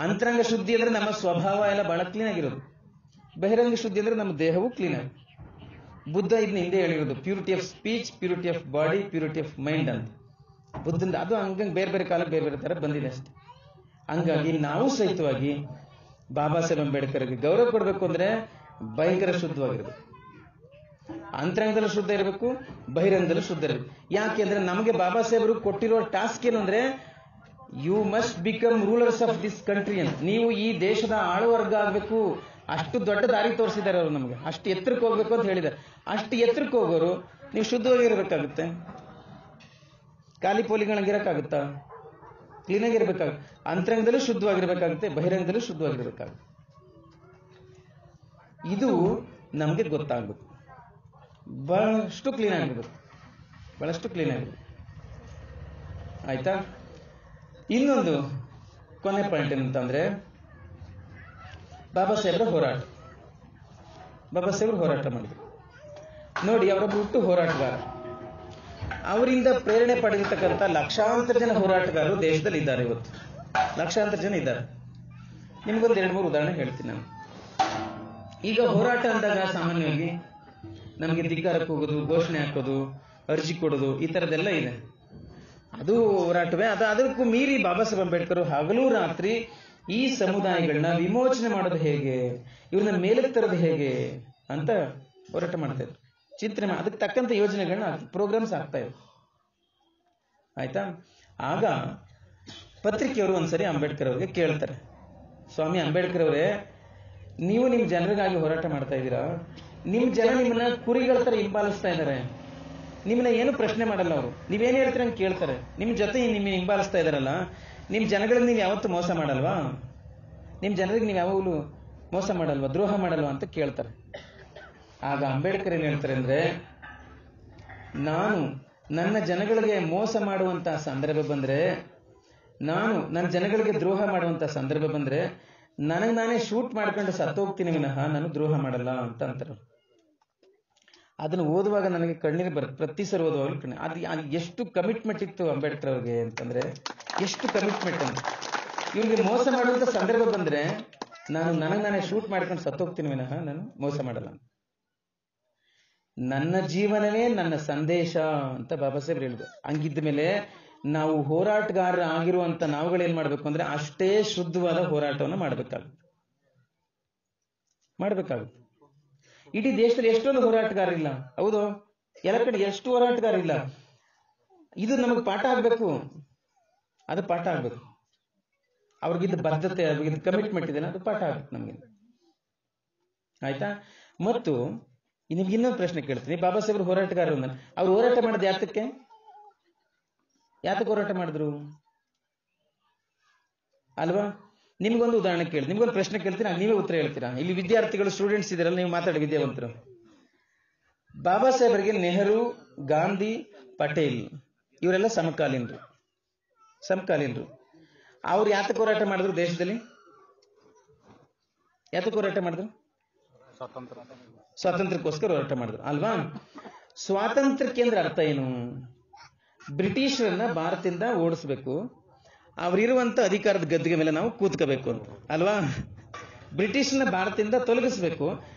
ಅಂತರಂಗ ಶುದ್ಧಿ ಅಂದ್ರೆ ನಮ್ಮ ಸ್ವಭಾವ ಎಲ್ಲ ಬಹಳ ಕ್ಲೀನ್ ಆಗಿರೋದು. ಬಹಿರಂಗ ಶುದ್ಧಿ ಅಂದ್ರೆ ನಮ್ಮ ದೇಹವು ಕ್ಲೀನ್ ಆಗಿ. ಬುದ್ಧ ಇದನ್ನ ಹಿಂದೆ ಹೇಳಿರೋದು, purity of speech, purity of body, purity of mind ಅಂತ. ಬುದ್ಧಂದ ಅದು ಹಂಗಂಗೆ ಬೇರೆ ಬೇರೆ ಕಾಲಕ್ಕೆ ಬೇರೆ ಬೇರೆ ತರ ಬಂದಿದೆ ಅಷ್ಟೇ. ಹಂಗಾಗಿ ನಾವು ಸಹಿತವಾಗಿ ಬಾಬಾ ಸಾಹೇಬ್ ಅಂಬೇಡ್ಕರ್ಗೆ ಗೌರವ ಕೊಡಬೇಕು ಅಂದ್ರೆ ಭಯಂಕರ ಶುದ್ಧವಾಗಿರ್ಬೇಕು. ಅಂತರಂಗದಲ್ಲೂ ಶುದ್ಧ ಇರಬೇಕು, ಬಹಿರಂಗದಲ್ಲೂ ಶುದ್ಧ ಇರಬೇಕು. ಯಾಕೆ ಅಂದ್ರೆ ನಮಗೆ ಬಾಬಾ ಸಾಹೇಬರು ಕೊಟ್ಟಿರೋ ಟಾಸ್ಕ್ ಏನು ಅಂದ್ರೆ, you must become rulers of this country ಅಂತ. ನೀವು ಈ ದೇಶದ ಆಳುವರ್ಗ ಆಗ್ಬೇಕು. ಅಷ್ಟು ದೊಡ್ಡ ದಾರಿ ತೋರಿಸಿದ್ದಾರೆ ಅವರು ನಮಗೆ. ಅಷ್ಟು ಎತ್ತರಕ್ಕೆ ಹೋಗ್ಬೇಕು ಅಂತ ಹೇಳಿದ್ದಾರೆ. ಅಷ್ಟು ಎತ್ತರಕ್ಕೆ ಹೋಗೋರು ನೀವು ಶುದ್ಧವಾಗಿರ್ಬೇಕಾಗುತ್ತೆ. ಖಾಲಿ ಪೋಲಿಗಳಂಗಿರಕ್ಕಾಗುತ್ತಾ? ಕ್ಲೀನ್ ಆಗಿರ್ಬೇಕಾಗುತ್ತೆ. ಅಂತರಂಗದಲ್ಲೂ ಶುದ್ಧವಾಗಿರ್ಬೇಕಾಗುತ್ತೆ, ಬಹಿರಂಗದಲ್ಲೂ ಶುದ್ಧವಾಗಿರ್ಬೇಕಾಗುತ್ತೆ. ಇದು ನಮ್ಗೆ ಗೊತ್ತಾಗ್ಬೇಕು. ಬಹಳಷ್ಟು ಕ್ಲೀನ್ ಆಗಿರ್ಬೇಕು, ಬಹಳಷ್ಟು ಕ್ಲೀನ್ ಆಗಿರ್ಬೇಕು. ಆಯ್ತಾ? ಇನ್ನೊಂದು ಕೊನೆ ಪಾಯಿಂಟ್ ಏನಂತಂದ್ರೆ, ಬಾಬಾ ಸಾಹೇಬ್ರ ಹೋರಾಟ. ಬಾಬಾ ಸಾಹೇಬ್ರು ಹೋರಾಟ ಮಾಡಿದ್ರು ನೋಡಿ. ಅವರೊಬ್ಬ ಹುಟ್ಟು ಹೋರಾಟಗಾರ. ಅವರಿಂದ ಪ್ರೇರಣೆ ಪಡೆದಿರ್ತಕ್ಕಂಥ ಲಕ್ಷಾಂತರ ಜನ ಹೋರಾಟಗಾರರು ದೇಶದಲ್ಲಿ ಇದ್ದಾರೆ. ಇವತ್ತು ಲಕ್ಷಾಂತರ ಜನ ಇದ್ದಾರೆ. ನಿಮ್ಗೊಂದು 2-3 ಉದಾಹರಣೆ ಹೇಳ್ತೀನಿ ನಾನು. ಈಗ ಹೋರಾಟ ಅಂದಾಗ ಸಾಮಾನ್ಯವಾಗಿ ನಮಗೆ ಧಿಕ್ಕಾರಕ್ಕೆ ಹೋಗೋದು, ಘೋಷಣೆ ಹಾಕೋದು, ಅರ್ಜಿ ಕೊಡೋದು, ಈ ತರದೆಲ್ಲ ಇದೆ. ಅದು ಹೋರಾಟವೇ. ಅದಕ್ಕೂ ಮೀರಿ ಬಾಬಾ ಸಾಹೇಬ್ ಅಂಬೇಡ್ಕರ್ ಹಗಲು ರಾತ್ರಿ ಈ ಸಮುದಾಯಗಳನ್ನ ವಿಮೋಚನೆ ಮಾಡೋದು ಹೇಗೆ, ಇವ್ರನ್ನ ಮೇಲಕ್ಕೆ ತರೋದು ಹೇಗೆ ಅಂತ ಹೋರಾಟ ಮಾಡ್ತಾ ಇದ್ರು. ಚಿಂತನೆ ಅದಕ್ಕೆ ತಕ್ಕಂತ ಯೋಜನೆಗಳನ್ನ ಪ್ರೋಗ್ರಾಮ್ಸ್ ಆಗ್ತಾ ಇದ್ರು. ಆಯ್ತಾ? ಆಗ ಪತ್ರಿಕೆಯವರು ಒಂದ್ಸರಿ ಅಂಬೇಡ್ಕರ್ ಅವ್ರಿಗೆ ಕೇಳ್ತಾರೆ, ಸ್ವಾಮಿ ಅಂಬೇಡ್ಕರ್ ಅವರೇ, ನೀವು ನಿಮ್ ಜನರಿಗಾಗಿ ಹೋರಾಟ ಮಾಡ್ತಾ ಇದ್ದೀರಾ, ನಿಮ್ ಜನ ನಿಮ್ಮನ್ನ ಕುರಿಗಳ ತರ ಹಿಂಬಾಲಿಸ್ತಾ ಇದ್ದಾರೆ, ನಿಮ್ಮನ್ನ ಏನು ಪ್ರಶ್ನೆ ಮಾಡಲ್ಲ ಅವರು, ನೀವೇನ್ ಹೇಳ್ತೀರ ಅಂತ ಕೇಳ್ತಾರೆ. ನಿಮ್ ಜೊತೆ ನಿಮ್ಮ ಹಿಂಬಾಲಿಸ್ತಾ ಇದಾರಲ್ಲ, ನಿಮ್ ಜನಗಳಿಗೆ ನೀವು ಯಾವತ್ತೂ ಮೋಸ ಮಾಡಲ್ವಾ? ನಿಮ್ ಜನರಿಗೆ ನೀವು ಯಾವಾಗಲೂ ಮೋಸ ಮಾಡಲ್ವಾ, ದ್ರೋಹ ಮಾಡಲ್ವಾ ಅಂತ ಕೇಳ್ತಾರೆ. ಆಗ ಅಂಬೇಡ್ಕರ್ ಏನ್ ಹೇಳ್ತಾರೆ ಅಂದ್ರೆ, ನಾನು ನನ್ನ ಜನಗಳಿಗೆ ಮೋಸ ಮಾಡುವಂತ ಸಂದರ್ಭ ಬಂದ್ರೆ, ನಾನು ನನ್ನ ಜನಗಳಿಗೆ ದ್ರೋಹ ಮಾಡುವಂತ ಸಂದರ್ಭ ಬಂದ್ರೆ ನನಗೆ ನಾನೇ ಶೂಟ್ ಮಾಡ್ಕೊಂಡು ಸತ್ತೋಗ್ತೀನಿ ವಿನಃ ನಾನು ದ್ರೋಹ ಮಾಡಲ್ಲ ಅಂತ ಅಂತಾರೆ. ಅದನ್ನು ಓದುವಾಗ ನನಗೆ ಕಣ್ಣೀರು ಬರುತ್ತೆ. ಪ್ರತಿ ಸರಿ ಓದುವಾಗಲೂ ಅದು ಎಷ್ಟು ಕಮಿಟ್ಮೆಂಟ್ ಇತ್ತು ಅಂಬೇಡ್ಕರ್ ಅವ್ರಿಗೆ ಅಂತಂದ್ರೆ, ಎಷ್ಟು ಕಮಿಟ್ಮೆಂಟ್ ಅಂತ. ಇವ್ರಿಗೆ ಮೋಸ ಮಾಡುವಂತ ಸಂದರ್ಭ ಬಂದ್ರೆ ನಾನು ನನಗೆ ನಾನೇ ಶೂಟ್ ಮಾಡ್ಕೊಂಡು ಸತ್ತೋಗ್ತೀನಿ ವಿನಃ ನಾನು ಮೋಸ ಮಾಡಲ್ಲ. ನನ್ನ ಜೀವನವೇ ನನ್ನ ಸಂದೇಶ ಅಂತ ಬಾಬಾ ಸಾಹೇಬ್ ಹೇಳಿದ್ರು. ಹಂಗಿದ್ದ ಮೇಲೆ ನಾವು ಹೋರಾಟಗಾರ ಆಗಿರುವಂತ ನಾವುಗಳೇನ್ ಮಾಡ್ಬೇಕು ಅಂದ್ರೆ ಅಷ್ಟೇ ಶುದ್ಧವಾದ ಹೋರಾಟವನ್ನು ಮಾಡ್ಬೇಕಾಗುತ್ತೆ. ಇಡೀ ದೇಶದಲ್ಲಿ ಎಷ್ಟೊಂದು ಹೋರಾಟಗಾರಿಲ್ಲ, ಹೌದು, ಎಲ್ಲ ಕಡೆ ಎಷ್ಟು ಹೋರಾಟಗಾರಿಲ್ಲ. ಇದು ನಮಗೆ ಪಾಠ ಆಗ್ಬೇಕು. ಅದು ಪಾಠ ಆಗ್ಬೇಕು. ಅವ್ರಿಗಿದ್ದ ಬದ್ಧತೆ, ಅವ್ರಿಗಿದ್ದ ಕಮಿಟ್ಮೆಂಟ್ ಇದೆ, ಅದು ಪಾಠ ಆಗ್ಬೇಕು ನಮ್ಗೆ. ಆಯ್ತಾ? ಮತ್ತು ನಿಮ್ಗೆ ಇನ್ನೊಂದು ಪ್ರಶ್ನೆ ಕೇಳ್ತೀನಿ. ಬಾಬಾ ಸಾಹೇಬ್ರು ಹೋರಾಟಗಾರರು, ಅವ್ರು ಹೋರಾಟ ಮಾಡೋದು ಯಾತಕ್ಕೆ ಹೋರಾಟ ಮಾಡಿದ್ರು ಅಲ್ವಾ? ನಿಮ್ಗೊಂದು ಉದಾಹರಣೆ ಕೇಳ್ತೀನಿ, ನಿಮ್ಗೊಂದು ಪ್ರಶ್ನೆ ಕೇಳ್ತೀನಿ, ನೀವೇ ಉತ್ತರ ಹೇಳ್ತೀರಾ. ಇಲ್ಲಿ ವಿದ್ಯಾರ್ಥಿಗಳು ಸ್ಟೂಡೆಂಟ್ಸ್ ಇದಾರಲ್ಲ, ನೀವು ಮಾತಾಡಿ ವಿದ್ಯಾವಂತರು. ಬಾಬಾ ಸಾಹೇಬರಿಗೆ ನೆಹರು, ಗಾಂಧಿ, ಪಟೇಲ್ ಇವರೆಲ್ಲ ಸಮಕಾಲೀನರು. ಅವ್ರು ಯಾತಕ್ಕೆ ಹೋರಾಟ ಮಾಡಿದ್ರು ದೇಶದಲ್ಲಿ? ಯಾತಕ್ಕೆ ಹೋರಾಟ ಮಾಡಿದ್ರು? ಸ್ವಾತಂತ್ರ್ಯಕ್ಕೋಸ್ಕರ ಹೋರಾಟ ಮಾಡಿದ್ರು ಅಲ್ವಾ? ಸ್ವಾತಂತ್ರ್ಯ ಕೇಂದ್ರ ಅರ್ಥ ಏನು? ಬ್ರಿಟಿಷರನ್ನ ಭಾರತದಿಂದ ಓಡಿಸ್ಬೇಕು, ಅವರಿರುವಂತ ಅಧಿಕಾರದ ಗದ್ದಿಗೆ ಮೇಲೆ ನಾವು ಕೂತ್ಕೋಬೇಕು ಅಂತ ಅಲ್ವಾ? ಬ್ರಿಟಿಷ್ನ ಭಾರತದಿಂದ ತೊಲಗಿಸ್ಬೇಕು,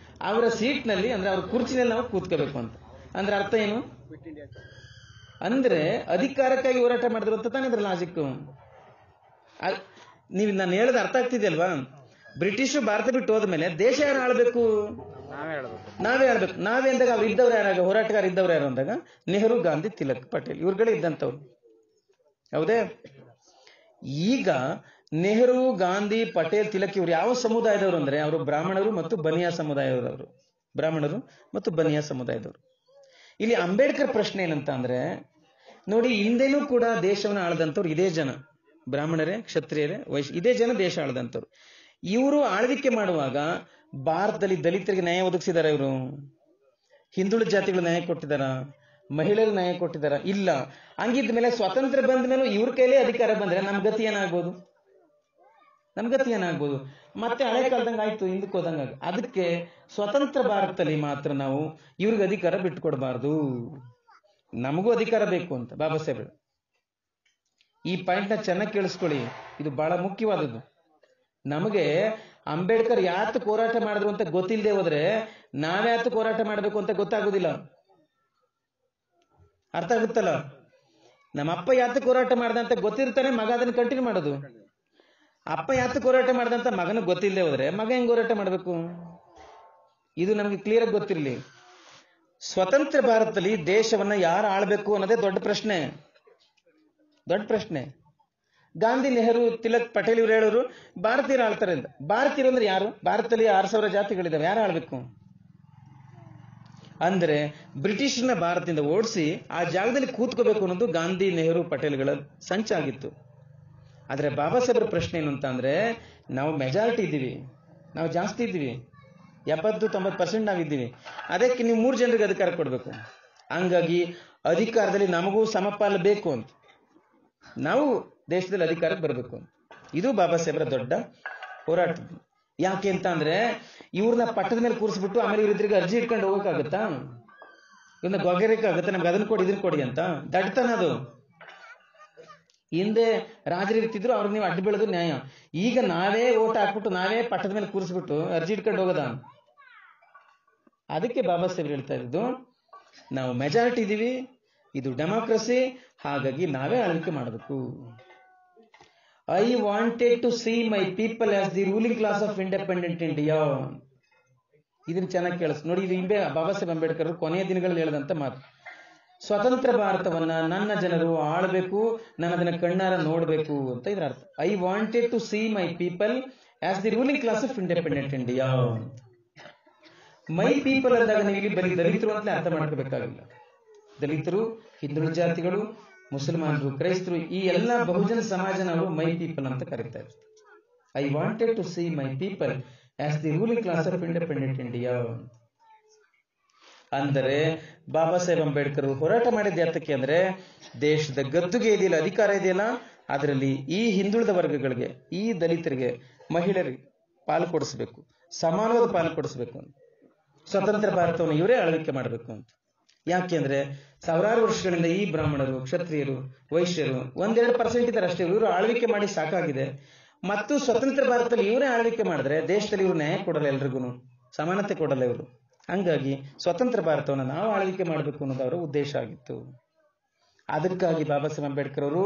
ಅವರ ಸೀಟ್ನಲ್ಲಿ ಅಂದ್ರೆ ಅವ್ರ ಕುರ್ಚಿನಲ್ಲಿ ನಾವು ಕೂತ್ಕೋಬೇಕು ಅಂತ. ಅಂದ್ರೆ ಅರ್ಥ ಏನು? ಅಂದ್ರೆ ಅಧಿಕಾರಕ್ಕಾಗಿ ಹೋರಾಟ ಮಾಡಿದ್ರು ಅಂತ ತಾನೇ ಅದ್ರ ಲಾಜಿಕ್. ನೀವು ನಾನು ಹೇಳೋದು ಅರ್ಥ ಆಗ್ತಿದೆಯಲ್ವಾ? ಬ್ರಿಟಿಷರು ಭಾರತ ಬಿಟ್ಟು ಹೋದ್ಮೇಲೆ ದೇಶ ಯಾರು ಆಳ್ಬೇಕು? ನಾವೇ ಆಳ್ಬೇಕು. ನಾವೇ ಅಂದಾಗ ಅವ್ರು ಇದ್ದವ್ರು ಯಾರಾಗ, ಹೋರಾಟಗಾರ ಇದ್ದವ್ರು ಯಾರು ಅಂದಾಗ ನೆಹರು, ಗಾಂಧಿ, ತಿಲಕ್, ಪಟೇಲ್ ಇವ್ರುಗಳೇ ಇದ್ದಂಥವ್ರು. ಹೌದೇ? ಈಗ ನೆಹರು, ಗಾಂಧಿ, ಪಟೇಲ್, ತಿಲಕ್ ಇವ್ರು ಯಾವ ಸಮುದಾಯದವರು ಅಂದ್ರೆ ಅವರು ಬ್ರಾಹ್ಮಣರು ಮತ್ತು ಬನಿಯಾ ಸಮುದಾಯದವರು. ಇಲ್ಲಿ ಅಂಬೇಡ್ಕರ್ ಪ್ರಶ್ನೆ ಏನಂತ ಅಂದ್ರೆ, ನೋಡಿ ಹಿಂದೆನೂ ಕೂಡ ದೇಶವನ್ನು ಆಳದಂತವ್ರು ಇದೇ ಜನ, ಬ್ರಾಹ್ಮಣರೇ, ಕ್ಷತ್ರಿಯರೇ, ವೈಶ್ಯ, ಇದೇ ಜನ ದೇಶ ಆಳದಂತವ್ರು. ಇವರು ಆಳ್ವಿಕೆ ಮಾಡುವಾಗ ಭಾರತದಲ್ಲಿ ದಲಿತರಿಗೆ ನ್ಯಾಯ ಒದಗಿಸಿದಾರ? ಇವರು ಹಿಂದುಳಿದ ಜಾತಿಗಳು ನ್ಯಾಯ ಕೊಟ್ಟಿದಾರ? ಮಹಿಳೆಯರು ನ್ಯಾಯ ಕೊಟ್ಟಿದಾರ? ಇಲ್ಲ. ಹಂಗಿದ್ಮೇಲೆ ಸ್ವಾತಂತ್ರ್ಯ ಬಂದ ಮೇಲೂ ಇವ್ರ ಕೈಲೇ ಅಧಿಕಾರ ಬಂದ್ರೆ ನಮ್ ಗತಿ ಏನಾಗ್ಬೋದು? ಮತ್ತೆ ಹಳೆ ಕಾಲದಂಗ ಆಯ್ತು, ಹಿಂದಕ್ಕೆ ಹೋದಂಗ. ಅದಕ್ಕೆ ಸ್ವತಂತ್ರ ಭಾರತದಲ್ಲಿ ಮಾತ್ರ ನಾವು ಇವ್ರಿಗೆ ಅಧಿಕಾರ ಬಿಟ್ಕೊಡ್ಬಾರ್ದು, ನಮಗೂ ಅಧಿಕಾರ ಬೇಕು ಅಂತ ಬಾಬಾ ಸಾಹೇಬ್. ಈ ಪಾಯಿಂಟ್ ನ ಚೆನ್ನಾಗಿ ಕೇಳಿಸ್ಕೊಳ್ಳಿ, ಇದು ಬಹಳ ಮುಖ್ಯವಾದದ್ದು. ನಮಗೆ ಅಂಬೇಡ್ಕರ್ ಯಾತಕ್ಕೆ ಹೋರಾಟ ಮಾಡಿದ್ರು ಅಂತ ಗೊತ್ತಿಲ್ಲದೆ ಹೋದ್ರೆ ನಾವ್ಯಾತಕ್ಕೆ ಹೋರಾಟ ಮಾಡಬೇಕು ಅಂತ ಗೊತ್ತಾಗೋದಿಲ್ಲ. ಅರ್ಥ ಆಗುತ್ತಲ್ಲ? ನಮ್ಮಪ್ಪ ಯಾತಕ್ಕೆ ಹೋರಾಟ ಮಾಡ್ದಂತ ಗೊತ್ತಿರ್ತಾನೆ, ಮಗ ಅದನ್ನ ಕಂಟಿನ್ಯೂ ಮಾಡೋದು. ಅಪ್ಪ ಯಾತಕ್ಕೆ ಹೋರಾಟ ಮಾಡ್ದಂತ ಮಗನ ಗೊತ್ತಿಲ್ಲದೆ ಹೋದ್ರೆ ಮಗ ಹೆಂಗ್ ಹೋರಾಟ ಮಾಡ್ಬೇಕು? ಇದು ನಮ್ಗೆ ಕ್ಲಿಯರ್ ಆಗಿ ಗೊತ್ತಿರಲಿ. ಸ್ವತಂತ್ರ ಭಾರತದಲ್ಲಿ ದೇಶವನ್ನ ಯಾರು ಆಳ್ಬೇಕು ಅನ್ನೋದೇ ದೊಡ್ಡ ಪ್ರಶ್ನೆ. ಗಾಂಧಿ, ನೆಹರು, ತಿಲಕ್, ಪಟೇಲ್ ಇವ್ರು ಹೇಳೋರು ಭಾರತೀಯರು ಆಳ್ತಾರೆ ಅಂತ. ಭಾರತೀಯರು ಅಂದ್ರೆ ಯಾರು? ಭಾರತದಲ್ಲಿ 6,000 ಜಾತಿಗಳಿದಾವೆ, ಯಾರು ಆಳ್ಬೇಕು? ಅಂದ್ರೆ ಬ್ರಿಟಿಷ್ನ ಭಾರತದಿಂದ ಓಡಿಸಿ ಆ ಜಾಗದಲ್ಲಿ ಕೂತ್ಕೋಬೇಕು ಅನ್ನೋದು ಗಾಂಧಿ, ನೆಹರು, ಪಟೇಲ್ಗಳ ಸಂಚಾಗಿತ್ತು. ಆದ್ರೆ ಬಾಬಾ ಸಾಹೇಬ್ರ ಪ್ರಶ್ನೆ ಏನು ಅಂತ ಅಂದ್ರೆ, ನಾವು ಮೆಜಾರಿಟಿ ಇದ್ದೀವಿ, ನಾವು ಜಾಸ್ತಿ ಇದ್ದೀವಿ, 70-90% ನಾವಿದ್ದೀವಿ, ಅದಕ್ಕೆ ನೀವು 3 ಜನರಿಗೆ ಅಧಿಕಾರ ಕೊಡ್ಬೇಕು. ಹಂಗಾಗಿ ಅಧಿಕಾರದಲ್ಲಿ ನಮಗೂ ಸಮಪಾಲು ಬೇಕು ಅಂತ, ನಾವು ದೇಶದಲ್ಲಿ ಅಧಿಕಾರಕ್ಕೆ ಬರಬೇಕು. ಇದು ಬಾಬಾ ಸಾಹೇಬ್ರ ದೊಡ್ಡ ಹೋರಾಟ. ಯಾಕೆ ಅಂತ ಅಂದ್ರೆ ಇವ್ರನ್ನ ಪಟ್ಟದ ಮೇಲೆ ಕೂರಿಸ್ಬಿಟ್ಟು ಆಮೇಲೆ ಇವ್ರಿದ್ರಿಗೆ ಅರ್ಜಿ ಇಟ್ಕೊಂಡು ಹೋಗಕ್ಕಾಗತ್ತಾ? ಇವ್ರನ್ನ ಗೊಗೆರಕ್ಕಾಗತ್ತಾ? ನಮ್ಗೆ ಅದನ್ನ ಕೊಡಿ, ಇದನ್ನ ಕೊಡಿ ಅಂತ ದಡ್ತನ ಅದು. ಹಿಂದೆ ರಾಜರು ಇರ್ತಿದ್ರು, ಅವ್ರಿಗೆ ನೀವು ಅಡ್ಡ ಬೆಳೆದು ನ್ಯಾಯ. ಈಗ ನಾವೇ ಓಟ್ ಹಾಕ್ಬಿಟ್ಟು ನಾವೇ ಪಟ್ಟದ ಮೇಲೆ ಕೂರಿಸ್ಬಿಟ್ಟು ಅರ್ಜಿ ಇಟ್ಕೊಂಡು ಹೋಗೋದ? ಅದಕ್ಕೆ ಬಾಬಾ ಸಾಹೇಬ್ ಹೇಳ್ತಾ ಇದ್ದು, ನಾವು ಮೆಜಾರಿಟಿ ಇದೀವಿ, ಇದು ಡೆಮಾಕ್ರಸಿ, ಹಾಗಾಗಿ ನಾವೇ ಆಳ್ವಿಕೆ ಮಾಡಬೇಕು. I wanted to see my people as the ruling class of independent India. ಇದನ್ನ ಚೆನ್ನಾಗಿ ಕೇಳಿಸ್ ನೋಡಿ. ಇದು ಹಿಂದೆ ಬಾಬಾ ಸಾಹೇಬ್ ಅಂಬೇಡ್ಕರ್ ಕೊನೆಯ ದಿನಗಳಲ್ಲಿ ಹೇಳಿದಂತ ಮಾತು. ಸ್ವತಂತ್ರ ಭಾರತವನ್ನ ನನ್ನ ಜನರು ಆಳ್ಬೇಕು, ನಾನು ಅದನ್ನ ಕಣ್ಣಾರ ನೋಡ್ಬೇಕು ಅಂತ ಇದ್ರ ಅರ್ಥ. I wanted to see my people as the ruling class of independent India. My people ಅಂದಾಗ ನೀವು ಇಲ್ಲಿ ಬರೀ ದಲಿತರು ಅಂತಲೇ ಅರ್ಥ ಮಾಡ್ಕೋಬೇಕಾಗಿಲ್ಲ. ದಲಿತರು, ಹಿಂದುಳಿದ ಜಾತಿಗಳು, ಮುಸಲ್ಮಾನರು, ಕ್ರೈಸ್ತರು, ಈ ಎಲ್ಲ ಬಹುಜನ ಸಮಾಜ ನಾವು ಮೈ ಪೀಪಲ್ ಅಂತ ಕರೀತಾರೆ. I wanted to see my people as the ruling class of independent India. ಅಂದರೆ ಬಾಬಾ ಸಾಹೇಬ್ ಅಂಬೇಡ್ಕರ್ ಹೋರಾಟ ಮಾಡಿದ ಯಾತಕ್ಕೆ ಅಂದ್ರೆ, ದೇಶದ ಗದ್ದುಗೆ ಇದೆಯಲ್ಲ, ಅಧಿಕಾರ ಇದೆಯಲ್ಲ, ಅದರಲ್ಲಿ ಈ ಹಿಂದುಳಿದ ವರ್ಗಗಳಿಗೆ, ಈ ದಲಿತರಿಗೆ, ಮಹಿಳೆಯರಿಗೆ ಪಾಲು ಕೊಡಿಸ್ಬೇಕು, ಸಮಾನವಾದ ಪಾಲು ಕೊಡಿಸ್ಬೇಕು ಅಂತ. ಸ್ವತಂತ್ರ ಭಾರತವನ್ನು ಇವರೇ ಆಳ್ವಿಕೆ ಮಾಡಬೇಕು ಅಂತ. ಯಾಕೆಂದ್ರೆ ಸಾವಿರಾರು ವರ್ಷಗಳಿಂದ ಈ ಬ್ರಾಹ್ಮಣರು, ಕ್ಷತ್ರಿಯರು, ವೈಶ್ಯರು 1-2% ಇದ್ದಾರೆ ಅಷ್ಟೇ, ಇವರು ಆಳ್ವಿಕೆ ಮಾಡಿ ಸಾಕಾಗಿದೆ. ಮತ್ತು ಸ್ವತಂತ್ರ ಭಾರತದಲ್ಲಿ ಇವರೇ ಆಳ್ವಿಕೆ ಮಾಡಿದ್ರೆ ದೇಶದಲ್ಲಿ ಇವರು ನ್ಯಾಯ ಕೊಡಲ್ಲ, ಎಲ್ರಿಗೂ ಸಮಾನತೆ ಕೊಡಲ್ಲ ಇವರು. ಹಂಗಾಗಿ ಸ್ವತಂತ್ರ ಭಾರತವನ್ನು ನಾವು ಆಳ್ವಿಕೆ ಮಾಡಬೇಕು ಅನ್ನೋದು ಅವರ ಉದ್ದೇಶ ಆಗಿತ್ತು. ಅದಕ್ಕಾಗಿ ಬಾಬಾ ಸಾಹೇಬ್ ಅಂಬೇಡ್ಕರ್ ಅವರು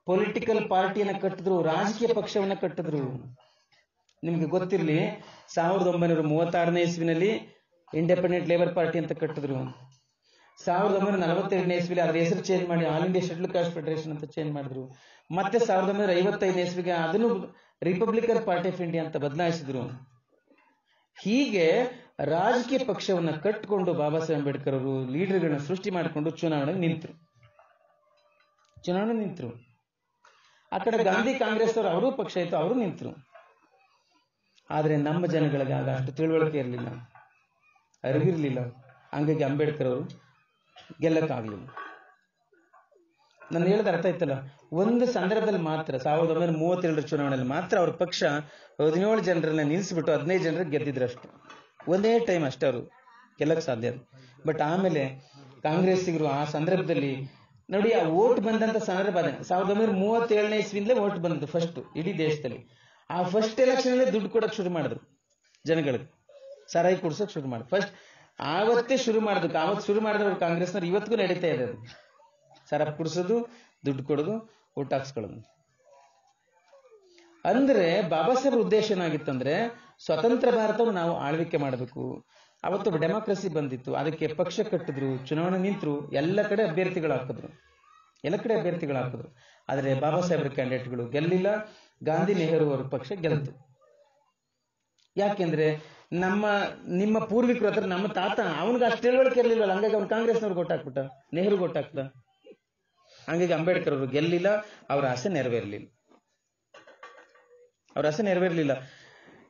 ಪೊಲಿಟಿಕಲ್ ಪಾರ್ಟಿಯನ್ನ ಕಟ್ಟಿದ್ರು, ರಾಜಕೀಯ ಪಕ್ಷವನ್ನ ಕಟ್ಟಿದ್ರು. ನಿಮ್ಗೆ ಗೊತ್ತಿರಲಿ, 1936ನೇ ಇಸ್ವಿನಲ್ಲಿ ಇಂಡಿಪೆಂಡೆಂಟ್ ಲೇಬರ್ ಪಾರ್ಟಿ ಅಂತ ಕಟ್ಟಿದ್ರು. 1942ನೇ ಇಸ್ವಿಲಿ ಅದ್ರ ಹೆಸರು ಚೇಂಜ್ ಮಾಡಿ all India schedule caste federation ಅಂತ ಚೇಂಜ್ ಮಾಡಿದ್ರು. ಮತ್ತೆ 1955ನೇ ಇಸ್ವಿಗೆ ಅದನ್ನು ರಿಪಬ್ಲಿಕನ್ ಪಾರ್ಟಿ ಆಫ್ ಇಂಡಿಯಾ ಅಂತ ಬದಲಾಯಿಸಿದ್ರು. ಹೀಗೆ ರಾಜಕೀಯ ಪಕ್ಷವನ್ನ ಕಟ್ಟಿಕೊಂಡು ಬಾಬಾ ಸಾಹೇಬ್ ಅಂಬೇಡ್ಕರ್ ಅವರು ಲೀಡರ್ಗಳನ್ನ ಸೃಷ್ಟಿ ಮಾಡಿಕೊಂಡು ಚುನಾವಣೆಗೆ ನಿಂತರು. ಆ ಕಡೆ ಗಾಂಧಿ ಕಾಂಗ್ರೆಸ್ ಅವರು ಪಕ್ಷ ಇತ್ತು, ಅವರು ನಿಂತರು. ಆದ್ರೆ ನಮ್ಮ ಜನಗಳಿಗೆ ಆಗ ಅಷ್ಟು ತಿಳುವಳಿಕೆ ಇರಲಿಲ್ಲ, ಅರಿವಿರ್ಲಿಲ್ಲ. ಹಂಗಾಗಿ ಅಂಬೇಡ್ಕರ್ ಅವರು ಗೆಲ್ಲಕ್ಕಾಗ್ಲಿಲ್ಲ. ನಾನು ಹೇಳಿದ ಅರ್ಥ ಆಯ್ತಲ್ಲ. ಒಂದು ಸಂದರ್ಭದಲ್ಲಿ ಮಾತ್ರ 1937 ಚುನಾವಣೆಯಲ್ಲಿ ಮಾತ್ರ ಅವ್ರ ಪಕ್ಷ 17 ಜನರನ್ನ ನಿಲ್ಲಿಸ್ಬಿಟ್ಟು 15 ಜನರಿಗೆ ಗೆದ್ದಿದ್ರು ಅಷ್ಟು. ಒಂದೇ ಟೈಮ್ ಅಷ್ಟೇ ಅವರು ಗೆಲ್ಲಕ್ ಸಾಧ್ಯ. ಬಟ್ ಆಮೇಲೆ ಕಾಂಗ್ರೆಸ್ಸಿಗರು ಆ ಸಂದರ್ಭದಲ್ಲಿ ನೋಡಿ, ಆ ವೋಟ್ ಬಂದಂತ ಸಂದರ್ಭ 1937 ಇಸ್ವಿಯಿಂದಲೇ ವೋಟ್ ಬಂದದ್ದು ಫಸ್ಟ್ ಇಡೀ ದೇಶದಲ್ಲಿ. ಆ ಫಸ್ಟ್ ಎಲೆಕ್ಷನ್ ದುಡ್ಡು ಕೊಡಕ್ ಶುರು ಮಾಡಿದ್ರು ಜನಗಳಿಗೆ, ಸರಾಯಿ ಕುಡ್ಸಕ್ ಶುರು ಮಾಡಿದ್ರು. ಫಸ್ಟ್ ಆವತ್ತೇ ಶುರು ಮಾಡಿದ್ರು. ಆವತ್ತು ಶುರು ಮಾಡಿದ್ರು ಕಾಂಗ್ರೆಸ್ನವ್ರು, ಇವತ್ತಿಗೂ ನಡೀತಾ ಇದೆ ಅದು. ಸರ ಕುಡಿಸೋದು, ದುಡ್ಡು ಕೊಡೋದು, ಊಟ ಹಾಕ್ಸ್ಕೊಳ್ಳೋದು. ಅಂದ್ರೆ ಬಾಬಾ ಸಾಹೇಬ್ರ ಉದ್ದೇಶ ಏನಾಗಿತ್ತಂದ್ರೆ ಸ್ವತಂತ್ರ ಭಾರತವನ್ನು ನಾವು ಆಳ್ವಿಕೆ ಮಾಡಬೇಕು. ಅವತ್ತು ಡೆಮಾಕ್ರಸಿ ಬಂದಿತ್ತು, ಅದಕ್ಕೆ ಪಕ್ಷ ಕಟ್ಟಿದ್ರು, ಚುನಾವಣೆ ನಿಂತರು, ಎಲ್ಲ ಕಡೆ ಅಭ್ಯರ್ಥಿಗಳು ಹಾಕಿದ್ರು. ಆದ್ರೆ ಬಾಬಾ ಸಾಹೇಬ್ರ ಕ್ಯಾಂಡಿಡೇಟ್ಗಳು ಗೆಲ್ಲಿಲ್ಲ. ಗಾಂಧಿ ನೆಹರು ಅವರ ಪಕ್ಷ ಗೆಲ್ತು. ಯಾಕೆಂದ್ರೆ ನಿಮ್ಮ ಪೂರ್ವಿಕರು ಹತ್ರ ನಮ್ಮ ತಾತ ಅವನಿಗೆ ಅಷ್ಟು ತಿಳುವಳಿಕೆ ಇರಲಿಲ್ಲ, ಹಂಗಾಗಿ ಅವ್ನು ಕಾಂಗ್ರೆಸ್ನವ್ರು ಗೊತ್ತಾಕ್ಬಿಟ್ಟ, ನೆಹರು ಗೊತ್ತಾಗ್ತ. ಹಂಗಾಗಿ ಅಂಬೇಡ್ಕರ್ ಅವರು ಗೆಲ್ಲಿಲ್ಲ, ಅವರ ಆಸೆ ನೆರವೇರಲಿಲ್ಲ.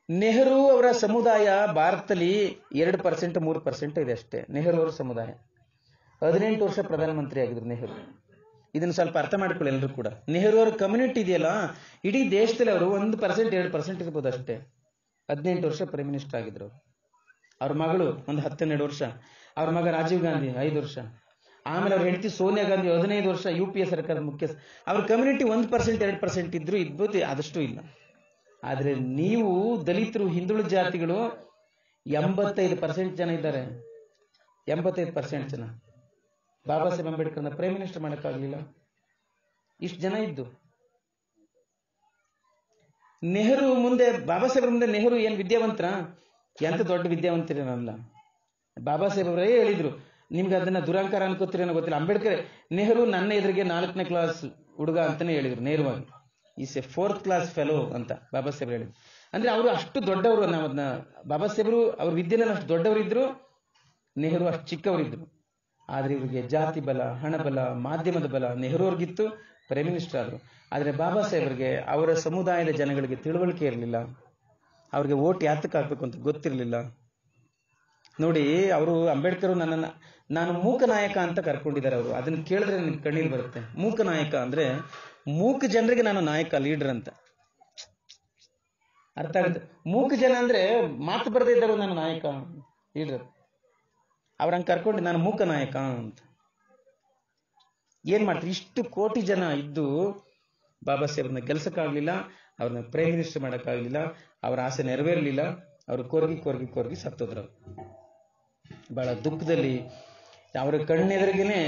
ನೆಹರು ಅವರ ಸಮುದಾಯ ಭಾರತದಲ್ಲಿ 2% 3% ಇದೆ ಅಷ್ಟೇ. ನೆಹರು ಅವರ ಸಮುದಾಯ 18 ವರ್ಷ ಪ್ರಧಾನಮಂತ್ರಿ ಆಗಿದ್ರು ನೆಹರು. ಇದನ್ನ ಸ್ವಲ್ಪ ಅರ್ಥ ಮಾಡ್ಕೊಳ್ಳಿ ಎಲ್ಲರೂ ಕೂಡ. ನೆಹರು ಅವರ ಕಮ್ಯುನಿಟಿ ಇದೆಯಲ್ಲ, ಇಡೀ ದೇಶದಲ್ಲಿ ಅವರು 1% 2% ಇರ್ಬೋದು ಅಷ್ಟೇ. 18 ವರ್ಷ ಪ್ರೈಮ್ ಮಿನಿಸ್ಟರ್ ಆಗಿದ್ರು. ಅವ್ರ ಮಗಳು ಒಂದು 10-12 ವರ್ಷ, ಅವ್ರ ಮಗ ರಾಜೀವ್ ಗಾಂಧಿ 5 ವರ್ಷ, ಆಮೇಲೆ ಅವ್ರ ಹೆಂಡತಿ ಸೋನಿಯಾ ಗಾಂಧಿ 15 ವರ್ಷ UPA ಸರ್ಕಾರದ ಮುಖ್ಯಸ್ಥ. ಅವ್ರ ಕಮ್ಯುನಿಟಿ 1% 2% ಇದ್ರು, ಇದ್ಬೋದು, ಆದಷ್ಟು ಇಲ್ಲ. ಆದ್ರೆ ನೀವು ದಲಿತರು, ಹಿಂದುಳಿದ ಜಾತಿಗಳು 85% ಜನ ಇದ್ದಾರೆ. 85% ಜನ ಬಾಬಾ ಸಾಹೇಬ್ ಅಂಬೇಡ್ಕರ್ನ ಪ್ರೈಮ್ ಮಿನಿಸ್ಟರ್ ಮಾಡಕ್ಕಾಗ್ಲಿಲ್ಲ. ಇಷ್ಟು ಜನ ಇದ್ದು ನೆಹರು ಮುಂದೆ, ಬಾಬಾ ಸಾಹೇಬ್ರ ಮುಂದೆ ನೆಹರು ಏನ್ ವಿದ್ಯಾವಂತರ? ಎಂತ ದೊಡ್ಡ ವಿದ್ಯಾವಂತರೇನಲ್ಲ. ಬಾಬಾ ಸಾಹೇಬ್ ಅವರೇ ಹೇಳಿದ್ರು, ನಿಮ್ಗೆ ಅದನ್ನ ದುರಂಕಾರ ಅನ್ಕೋತೀರೇನೋ ಗೊತ್ತಿಲ್ಲ, ಅಂಬೇಡ್ಕರ್ ನೆಹರು ನನ್ನ ಎದುರಿಗೆ 4ನೇ ಕ್ಲಾಸ್ ಹುಡುಗ ಅಂತಾನೆ ಹೇಳಿದ್ರು ನೇರವಾಗಿ. Is A 4th class fellow ಅಂತ ಬಾಬಾ ಸಾಹೇಬ್ ಹೇಳಿದ್ರು. ಅಂದ್ರೆ ಅವರು ಅಷ್ಟು ದೊಡ್ಡವರು. ನಾವದನ್ನ ಬಾಬಾ ಸಾಹೇಬರು ಅವ್ರ ವಿದ್ಯೆನಲ್ಲಿ ಅಷ್ಟು ದೊಡ್ಡವರಿದ್ರು, ನೆಹರು ಅಷ್ಟು ಚಿಕ್ಕವರಿದ್ರು. ಆದ್ರೆ ಇವರಿಗೆ ಜಾತಿ ಬಲ, ಹಣ ಬಲ, ಮಾಧ್ಯಮದ ಬಲ ನೆಹರು ಅವ್ರಿಗಿತ್ತು, ಪ್ರೈಮ್ ಮಿನಿಸ್ಟರ್ ಆದ್ರು. ಆದ್ರೆ ಬಾಬಾ ಸಾಹೇಬರಿಗೆ ಅವರ ಸಮುದಾಯದ ಜನಗಳಿಗೆ ತಿಳುವಳಿಕೆ ಇರಲಿಲ್ಲ, ಅವ್ರಿಗೆ ವೋಟ್ ಯಾತಕ್ಕೆ ಹಾಕ್ಬೇಕು ಅಂತ ಗೊತ್ತಿರಲಿಲ್ಲ. ನೋಡಿ, ಅವರು ಅಂಬೇಡ್ಕರ್ ನಾನು ಮೂಕ ನಾಯಕ ಅಂತ ಕರ್ಕೊಂಡಿದ್ದಾರೆ ಅವರು. ಅದನ್ನ ಕೇಳಿದ್ರೆ ನಿಮ್ಗೆ ಕಣ್ಣೀರು ಬರುತ್ತೆ. ಮೂಕ ನಾಯಕ ಅಂದ್ರೆ ಮೂಕ ಜನರಿಗೆ ನಾನು ನಾಯಕ, ಲೀಡರ್ ಅಂತ ಅರ್ಥ ಆಗುತ್ತೆ. ಮೂಕ ಜನ ಅಂದ್ರೆ ಮಾತು ಬರದೇ ಇದ್ದರು ನಾನು ನಾಯಕ, ಲೀಡರ್. ಅವ್ರಂಗೆ ಕರ್ಕೊಂಡು ನಾನು ಮೂಕ ನಾಯಕ ಅಂತ. ಏನ್ ಮಾಡ್ತಾರೆ? ಇಷ್ಟು ಕೋಟಿ ಜನ ಇದ್ದು ಬಾಬಾ ಸಾಹೇಬ್ರನ್ನ ಗೆಲ್ಸಕ್ಕಾಗ್ಲಿಲ್ಲ, ಅವ್ರನ್ನ ಪ್ರೈಮ್ ಮಿನಿಸ್ಟರ್ ಮಾಡಕ್ಕಾಗ್ಲಿಲ್ಲ, ಅವ್ರ ಆಸೆ ನೆರವೇರ್ಲಿಲ್ಲ. ಅವ್ರು ಕೊರ್ಗಿ ಸತ್ತೋದ್ರು. ಬಹಳ ದುಃಖದಲ್ಲಿ ಅವರ ಕಣ್ಣೆದುರಿಗೇನೆ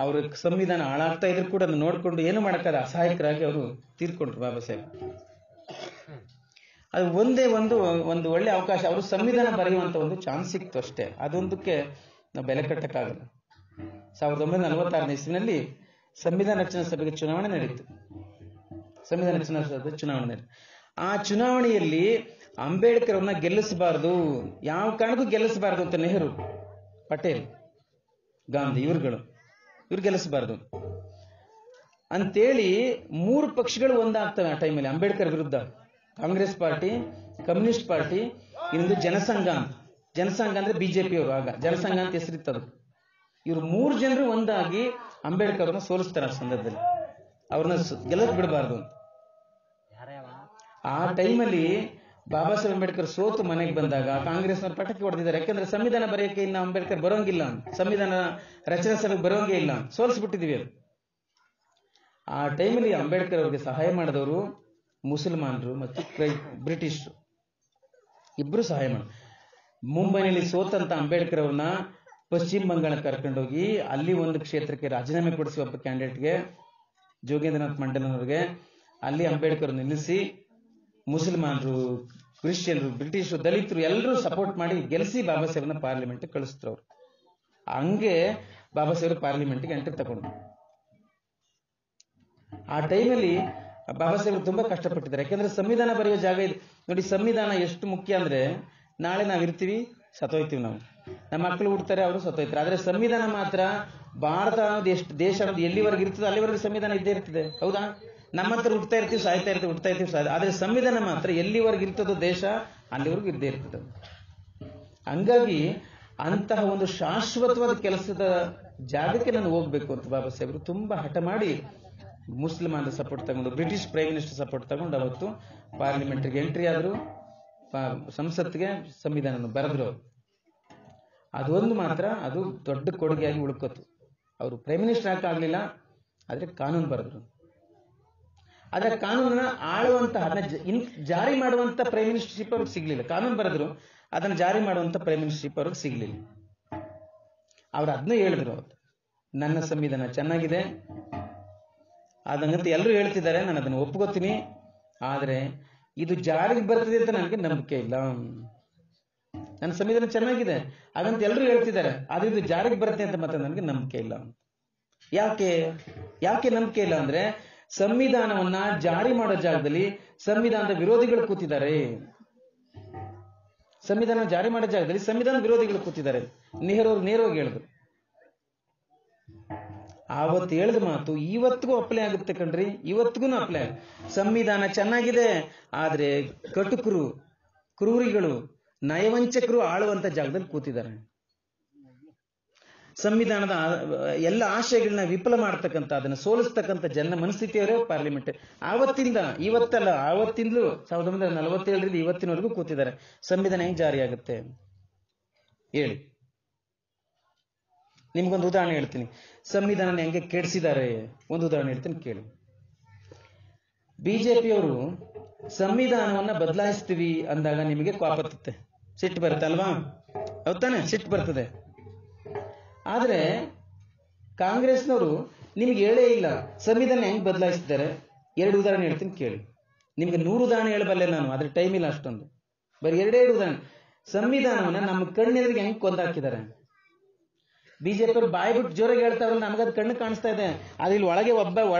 ಅವ್ರ ಸಂವಿಧಾನ ಹಾಳಾಗ್ತಾ ಇದ್ರು ಕೂಡ ಅದನ್ನ ನೋಡ್ಕೊಂಡು ಏನು ಮಾಡಕ್ಕಾದ ಅಸಹಾಯಕರಾಗಿ ಅವರು ತೀರ್ಕೊಂಡ್ರು ಬಾಬಾ ಸಾಹೇಬ್. ಅದು ಒಂದೇ ಒಂದು ಒಳ್ಳೆ ಅವಕಾಶ, ಅವರು ಸಂವಿಧಾನ ಬರೆಯುವಂತ ಒಂದು ಚಾನ್ಸ್ ಸಿಕ್ತು ಅಷ್ಟೇ. ಅದೊಂದಕ್ಕೆ ನಾವು ಬೆಲೆ ಕಟ್ಟಕ್ಕಾಗಲ್ಲ. 1946 ಇಸ್ವಿನಲ್ಲಿ ಸಂವಿಧಾನ ರಚನಾ ಸಭೆಗೆ ಚುನಾವಣೆ ನಡೀತು. ಆ ಚುನಾವಣೆಯಲ್ಲಿ ಅಂಬೇಡ್ಕರ್ ಅವ್ರನ್ನ ಗೆಲ್ಲಿಸಬಾರದು, ಯಾವ ಕಾರಣಕ್ಕೂ ಗೆಲ್ಲಿಸಬಾರದು ಅಂತ ನೆಹರು, ಪಟೇಲ್, ಗಾಂಧಿ ಇವ್ರು ಗೆಲ್ಲಿಸಬಾರದು ಅಂತೇಳಿ 3 ಪಕ್ಷಗಳು ಒಂದಾಗ್ತವೆ ಆ ಟೈಮಲ್ಲಿ ಅಂಬೇಡ್ಕರ್ ವಿರುದ್ಧ. ಕಾಂಗ್ರೆಸ್ ಪಾರ್ಟಿ, ಕಮ್ಯುನಿಸ್ಟ್ ಪಾರ್ಟಿ, ಇನ್ನೊಂದು ಜನಸಂಘ ಅಂದ್ರೆ ಬಿಜೆಪಿ ಅವರು. ಆಗ ಜನಸಂಘ ಅಂತ ಹೆಸರಿತ್ತದು. ಇವ್ರು 3 ಜನರು ಒಂದಾಗಿ ಅಂಬೇಡ್ಕರ್ ಅವ್ರನ್ನ ಸೋಲಿಸ್ತಾರೆ. ಆ ಸಂದರ್ಭದಲ್ಲಿ ಅವ್ರನ್ನ ಗೆಲ್ಲಕ್ ಬಿಡಬಾರ್ದು ಅಂತ. ಆ ಟೈಮಲ್ಲಿ ಬಾಬಾ ಸಾಹೇಬ್ ಅಂಬೇಡ್ಕರ್ ಸೋತು ಮನೆಗೆ ಬಂದಾಗ ಕಾಂಗ್ರೆಸ್ನವ್ರು ಪಟಾಕಿ ಹೊಡೆದಿದ್ದಾರೆ. ಯಾಕಂದ್ರೆ ಸಂವಿಧಾನ ಬರೆಯಕ್ಕೆ ಇನ್ನು ಅಂಬೇಡ್ಕರ್ ಬರೋಂಗಿಲ್ಲ, ಸಂವಿಧಾನ ರಚನಾ ಸಭೆಗೆ ಬರೋಂಗೇ ಇಲ್ಲ, ಸೋಲಿಸ್ಬಿಟ್ಟಿದೀವಿ ಅದು. ಆ ಟೈಮಲ್ಲಿ ಅಂಬೇಡ್ಕರ್ ಅವ್ರಿಗೆ ಸಹಾಯ ಮಾಡಿದವರು ಮುಸಲ್ಮಾನರು ಮತ್ತು ಬ್ರಿಟಿಷರು ಇಬ್ರು ಸಹಾಯ ಮಾಡಿ. ಮುಂಬೈನಲ್ಲಿ ಸೋತಂತ ಅಂಬೇಡ್ಕರ್ ಅವ್ರನ್ನ ಪಶ್ಚಿಮ ಬಂಗಾಳ ಕರ್ಕೊಂಡೋಗಿ ಅಲ್ಲಿ ಒಂದು ಕ್ಷೇತ್ರಕ್ಕೆ ರಾಜೀನಾಮೆ ಕೊಡಿಸಿ ಒಬ್ಬ ಕ್ಯಾಂಡಿಡೇಟ್ಗೆ, ಜೋಗೇಂದ್ರನಾಥ್ ಮಂಡಲನವ್ರಿಗೆ, ಅಲ್ಲಿ ಅಂಬೇಡ್ಕರ್ ನಿಲ್ಲಿಸಿ ಮುಸಲ್ಮಾನರು, ಕ್ರಿಶ್ಚಿಯನ್ರು, ಬ್ರಿಟಿಷರು, ದಲಿತರು ಎಲ್ಲರೂ ಸಪೋರ್ಟ್ ಮಾಡಿ ಗೆಲ್ಲಿಸಿ ಬಾಬಾ ಸಾಹೇಬ್ನ ಪಾರ್ಲಿಮೆಂಟ್ ಕಳಿಸಿದ್ರು ಅವರು. ಹಂಗೆ ಬಾಬಾ ಸಾಹೇಬ್ ಪಾರ್ಲಿಮೆಂಟ್ಗೆ ಎಂಟ್ರಿ ತಗೊಂಡ್ರು. ಆ ಟೈಮಲ್ಲಿ ಬಾಬಾ ಸಾಹೇಬ್ ತುಂಬಾ ಕಷ್ಟಪಟ್ಟಿದ್ದಾರೆ. ಯಾಕಂದ್ರೆ ಸಂವಿಧಾನ ಬರೆಯೋ ಜಾಗ ಇದೆ ನೋಡಿ. ಸಂವಿಧಾನ ಎಷ್ಟು ಮುಖ್ಯ ಅಂದ್ರೆ, ನಾಳೆ ನಾವಿರ್ತೀವಿ, ಸತ್ತೋಯ್ತೀವಿ ನಾವು. ನಮ್ಮ ಮಕ್ಕಳು ಹುಡ್ತಾರೆ, ಅವರು ಸತ್ತೋಯ್ತಾರೆ. ಆದ್ರೆ ಸಂವಿಧಾನ ಮಾತ್ರ ಭಾರತ ಅನ್ನೋದು ಎಷ್ಟು ದೇಶ ಅನ್ನೋದು ಎಲ್ಲಿವರೆಗೆ ಇರ್ತದೆ ಅಲ್ಲಿವರೆಗೆ ಸಂವಿಧಾನ ಇದ್ದೇ ಇರ್ತದೆ. ಹೌದಾ? ನಮ್ಮ ಹತ್ರ ಹುಡ್ತಾ ಇರ್ತೀವಿ, ಸಾಯ್ತಾ ಇರ್ತೀವಿ, ಹುಡ್ತಾ ಇರ್ತೀವಿ, ಆದ್ರೆ ಸಂವಿಧಾನ ಮಾತ್ರ ಎಲ್ಲಿವರೆಗೆ ಇರ್ತದೋ ದೇಶ ಅಲ್ಲಿವರೆಗೂ ಇದ್ದೇ ಇರ್ತದೆ. ಹಂಗಾಗಿ ಅಂತಹ ಒಂದು ಶಾಶ್ವತವಾದ ಕೆಲಸದ ಜಾಗಕ್ಕೆ ನಾನು ಹೋಗ್ಬೇಕು ಅಂತ ಬಾಬಾ ಸಾಹೇಬರು ತುಂಬಾ ಹಠ ಮಾಡಿ ಮುಸ್ಲಿಮಾನ ಸಪೋರ್ಟ್ ತಗೊಂಡು, ಬ್ರಿಟಿಷ್ ಪ್ರೈಮ್ ಮಿನಿಸ್ಟರ್ ಸಪೋರ್ಟ್ ತಗೊಂಡು ಅವತ್ತು ಪಾರ್ಲಿಮೆಂಟ್ಗೆ ಎಂಟ್ರಿ ಆದ್ರು, ಸಂಸತ್ಗೆ ಸಂವಿಧಾನ ಬರೆದ್ರು. ಅದೊಂದು ಮಾತ್ರ ಅದು ದೊಡ್ಡ ಕೊಡುಗೆಯಾಗಿ ಉಳ್ಕೋತು. ಅವರು ಪ್ರೈಮ್ ಮಿನಿಸ್ಟರ್ ಹಾಕಾಗ್ಲಿಲ್ಲ, ಆದ್ರೆ ಕಾನೂನು ಬರೆದ್ರು. ಆದ್ರೆ ಕಾನೂನನ್ನ ಆಳುವಂತ, ಅದನ್ನ ಜಾರಿ ಮಾಡುವಂತ ಪ್ರೈಮ್ ಮಿನಿಸ್ಟರ್ಶಿಪ್ ಅವ್ರಿಗೆ ಸಿಗ್ಲಿಲ್ಲ. ಕಾನೂನು ಬರೆದ್ರು, ಅದನ್ನ ಜಾರಿ ಮಾಡುವಂತ ಪ್ರೈಮ್ ಮಿನಿಸ್ಟರ್ಶಿಪ್ ಅವ್ರಿಗೆ ಸಿಗ್ಲಿಲ್ಲ. ಅವ್ರು ಅದನ್ನ ಹೇಳಿದ್ರು, ನನ್ನ ಸಂವಿಧಾನ ಚೆನ್ನಾಗಿದೆ, ಅದಂಗಂತ ಎಲ್ಲರೂ ಹೇಳ್ತಿದ್ದಾರೆ, ನಾನು ಅದನ್ನು ಒಪ್ಕೋತೀನಿ, ಆದ್ರೆ ಇದು ಜಾರಿಗೆ ಬರ್ತದೆ ಅಂತ ನನಗೆ ನಂಬಿಕೆ ಇಲ್ಲ. ನನ್ನ ಸಂವಿಧಾನ ಚೆನ್ನಾಗಿದೆ ಅದಂತ ಎಲ್ಲರೂ ಹೇಳ್ತಿದ್ದಾರೆ, ಆದ್ರೆ ಇದು ಜಾರಿಗೆ ಬರುತ್ತೆ ಅಂತ ಮತ್ತೆ ನನಗೆ ನಂಬಿಕೆ ಇಲ್ಲ. ಯಾಕೆ ನಂಬಿಕೆ ಇಲ್ಲ ಅಂದ್ರೆ, ಸಂವಿಧಾನವನ್ನ ಜಾರಿ ಮಾಡೋ ಜಾಗದಲ್ಲಿ ಸಂವಿಧಾನದ ವಿರೋಧಿಗಳು ಕೂತಿದ್ದಾರೆ. ಸಂವಿಧಾನ ಜಾರಿ ಮಾಡೋ ಜಾಗದಲ್ಲಿ ಸಂವಿಧಾನದ ವಿರೋಧಿಗಳು ಕೂತಿದ್ದಾರೆ. ನೆಹರು ಅವ್ರು ನೇರವಾಗಿ ಹೇಳಿದ್ರು. ಆವತ್ತು ಹೇಳಿದ ಮಾತು ಇವತ್ತಿಗೂ ಅಪ್ಲೈ ಆಗುತ್ತೆ ಕಣ್ರಿ, ಇವತ್ತಿಗೂ ಅಪ್ಲೈ. ಸಂವಿಧಾನ ಚೆನ್ನಾಗಿದೆ, ಆದ್ರೆ ಕಟುಕರು, ಕ್ರೂರಿಗಳು, ನಯವಂಚಕರು ಆಳುವಂತ ಜಾಗದಲ್ಲಿ ಕೂತಿದ್ದಾರೆ. ಸಂವಿಧಾನದ ಎಲ್ಲ ಆಶಯಗಳನ್ನ ವಿಫಲ ಮಾಡ್ತಕ್ಕಂಥ, ಅದನ್ನ ಸೋಲಿಸ್ತಕ್ಕಂಥ ಜನ ಮನಸ್ಥಿತಿಯವರೇ ಪಾರ್ಲಿಮೆಂಟ್. ಆವತ್ತಿಂದ ಇವತ್ತಲ್ಲ, ಆವತ್ತಿಂದಲೂ 1947ರಿಂದ ಇವತ್ತಿನವರೆಗೂ ಕೂತಿದ್ದಾರೆ. ಸಂವಿಧಾನ ಹೆಂಗ್ ಜಾರಿ ಆಗುತ್ತೆ ಹೇಳಿ? ನಿಮ್ಗೊಂದು ಉದಾಹರಣೆ ಹೇಳ್ತೀನಿ. ಸಂವಿಧಾನ ಹೆಂಗೆ ಕೆಡಿಸಿದ್ದಾರೆ ಒಂದು ಉದಾಹರಣೆ ಹೇಳ್ತೀನಿ ಕೇಳಿ. ಬಿಜೆಪಿಯವರು ಸಂವಿಧಾನವನ್ನ ಬದಲಾಯಿಸ್ತೀವಿ ಅಂದಾಗ ನಿಮಗೆ ಕೋಪ ಬರ್ತದೆ, ಸಿಟ್ಟು ಬರುತ್ತೆ ಅಲ್ವಾ? ಹೌದಾನೆ? ಸಿಟ್ಟು ಬರ್ತದೆ. ಆದ್ರೆ ಕಾಂಗ್ರೆಸ್ನವರು ನಿಮ್ಗೆ ಹೇಳೇ ಇಲ್ಲ ಸಂವಿಧಾನ ಹೆಂಗ್ ಬದಲಾಯಿಸಿದ್ದಾರೆ. 2 ಉದಾಹರಣೆ ಹೇಳ್ತೀನಿ ಕೇಳಿ. ನಿಮ್ಗೆ 100 ಉದಾಹರಣೆ ಹೇಳಬಲ್ಲೆ ನಾನು, ಆದ್ರೆ ಟೈಮ್ ಇಲ್ಲ ಅಷ್ಟೊಂದು. ಬರೀ 2 ಉದಾಹರಣೆ. ಸಂವಿಧಾನವನ್ನ ನಮ್ಮ ಕಣ್ಣೆದುರಿಗೆ ಹೆಂಗ್ ಕೊಂದಾಕಿದ್ದಾರೆ. ಬಿಜೆಪಿ ಅವರು ಬಾಯಿ ಬಿಟ್ಟು ಜೋರಾಗಿ ಹೇಳ್ತಾರಲ್ಲ, ನಮಗದು ಕಣ್ಣು ಕಾಣಿಸ್ತಾ ಇದೆ. ಅದು ಇಲ್ಲಿ ಒಳಗೆ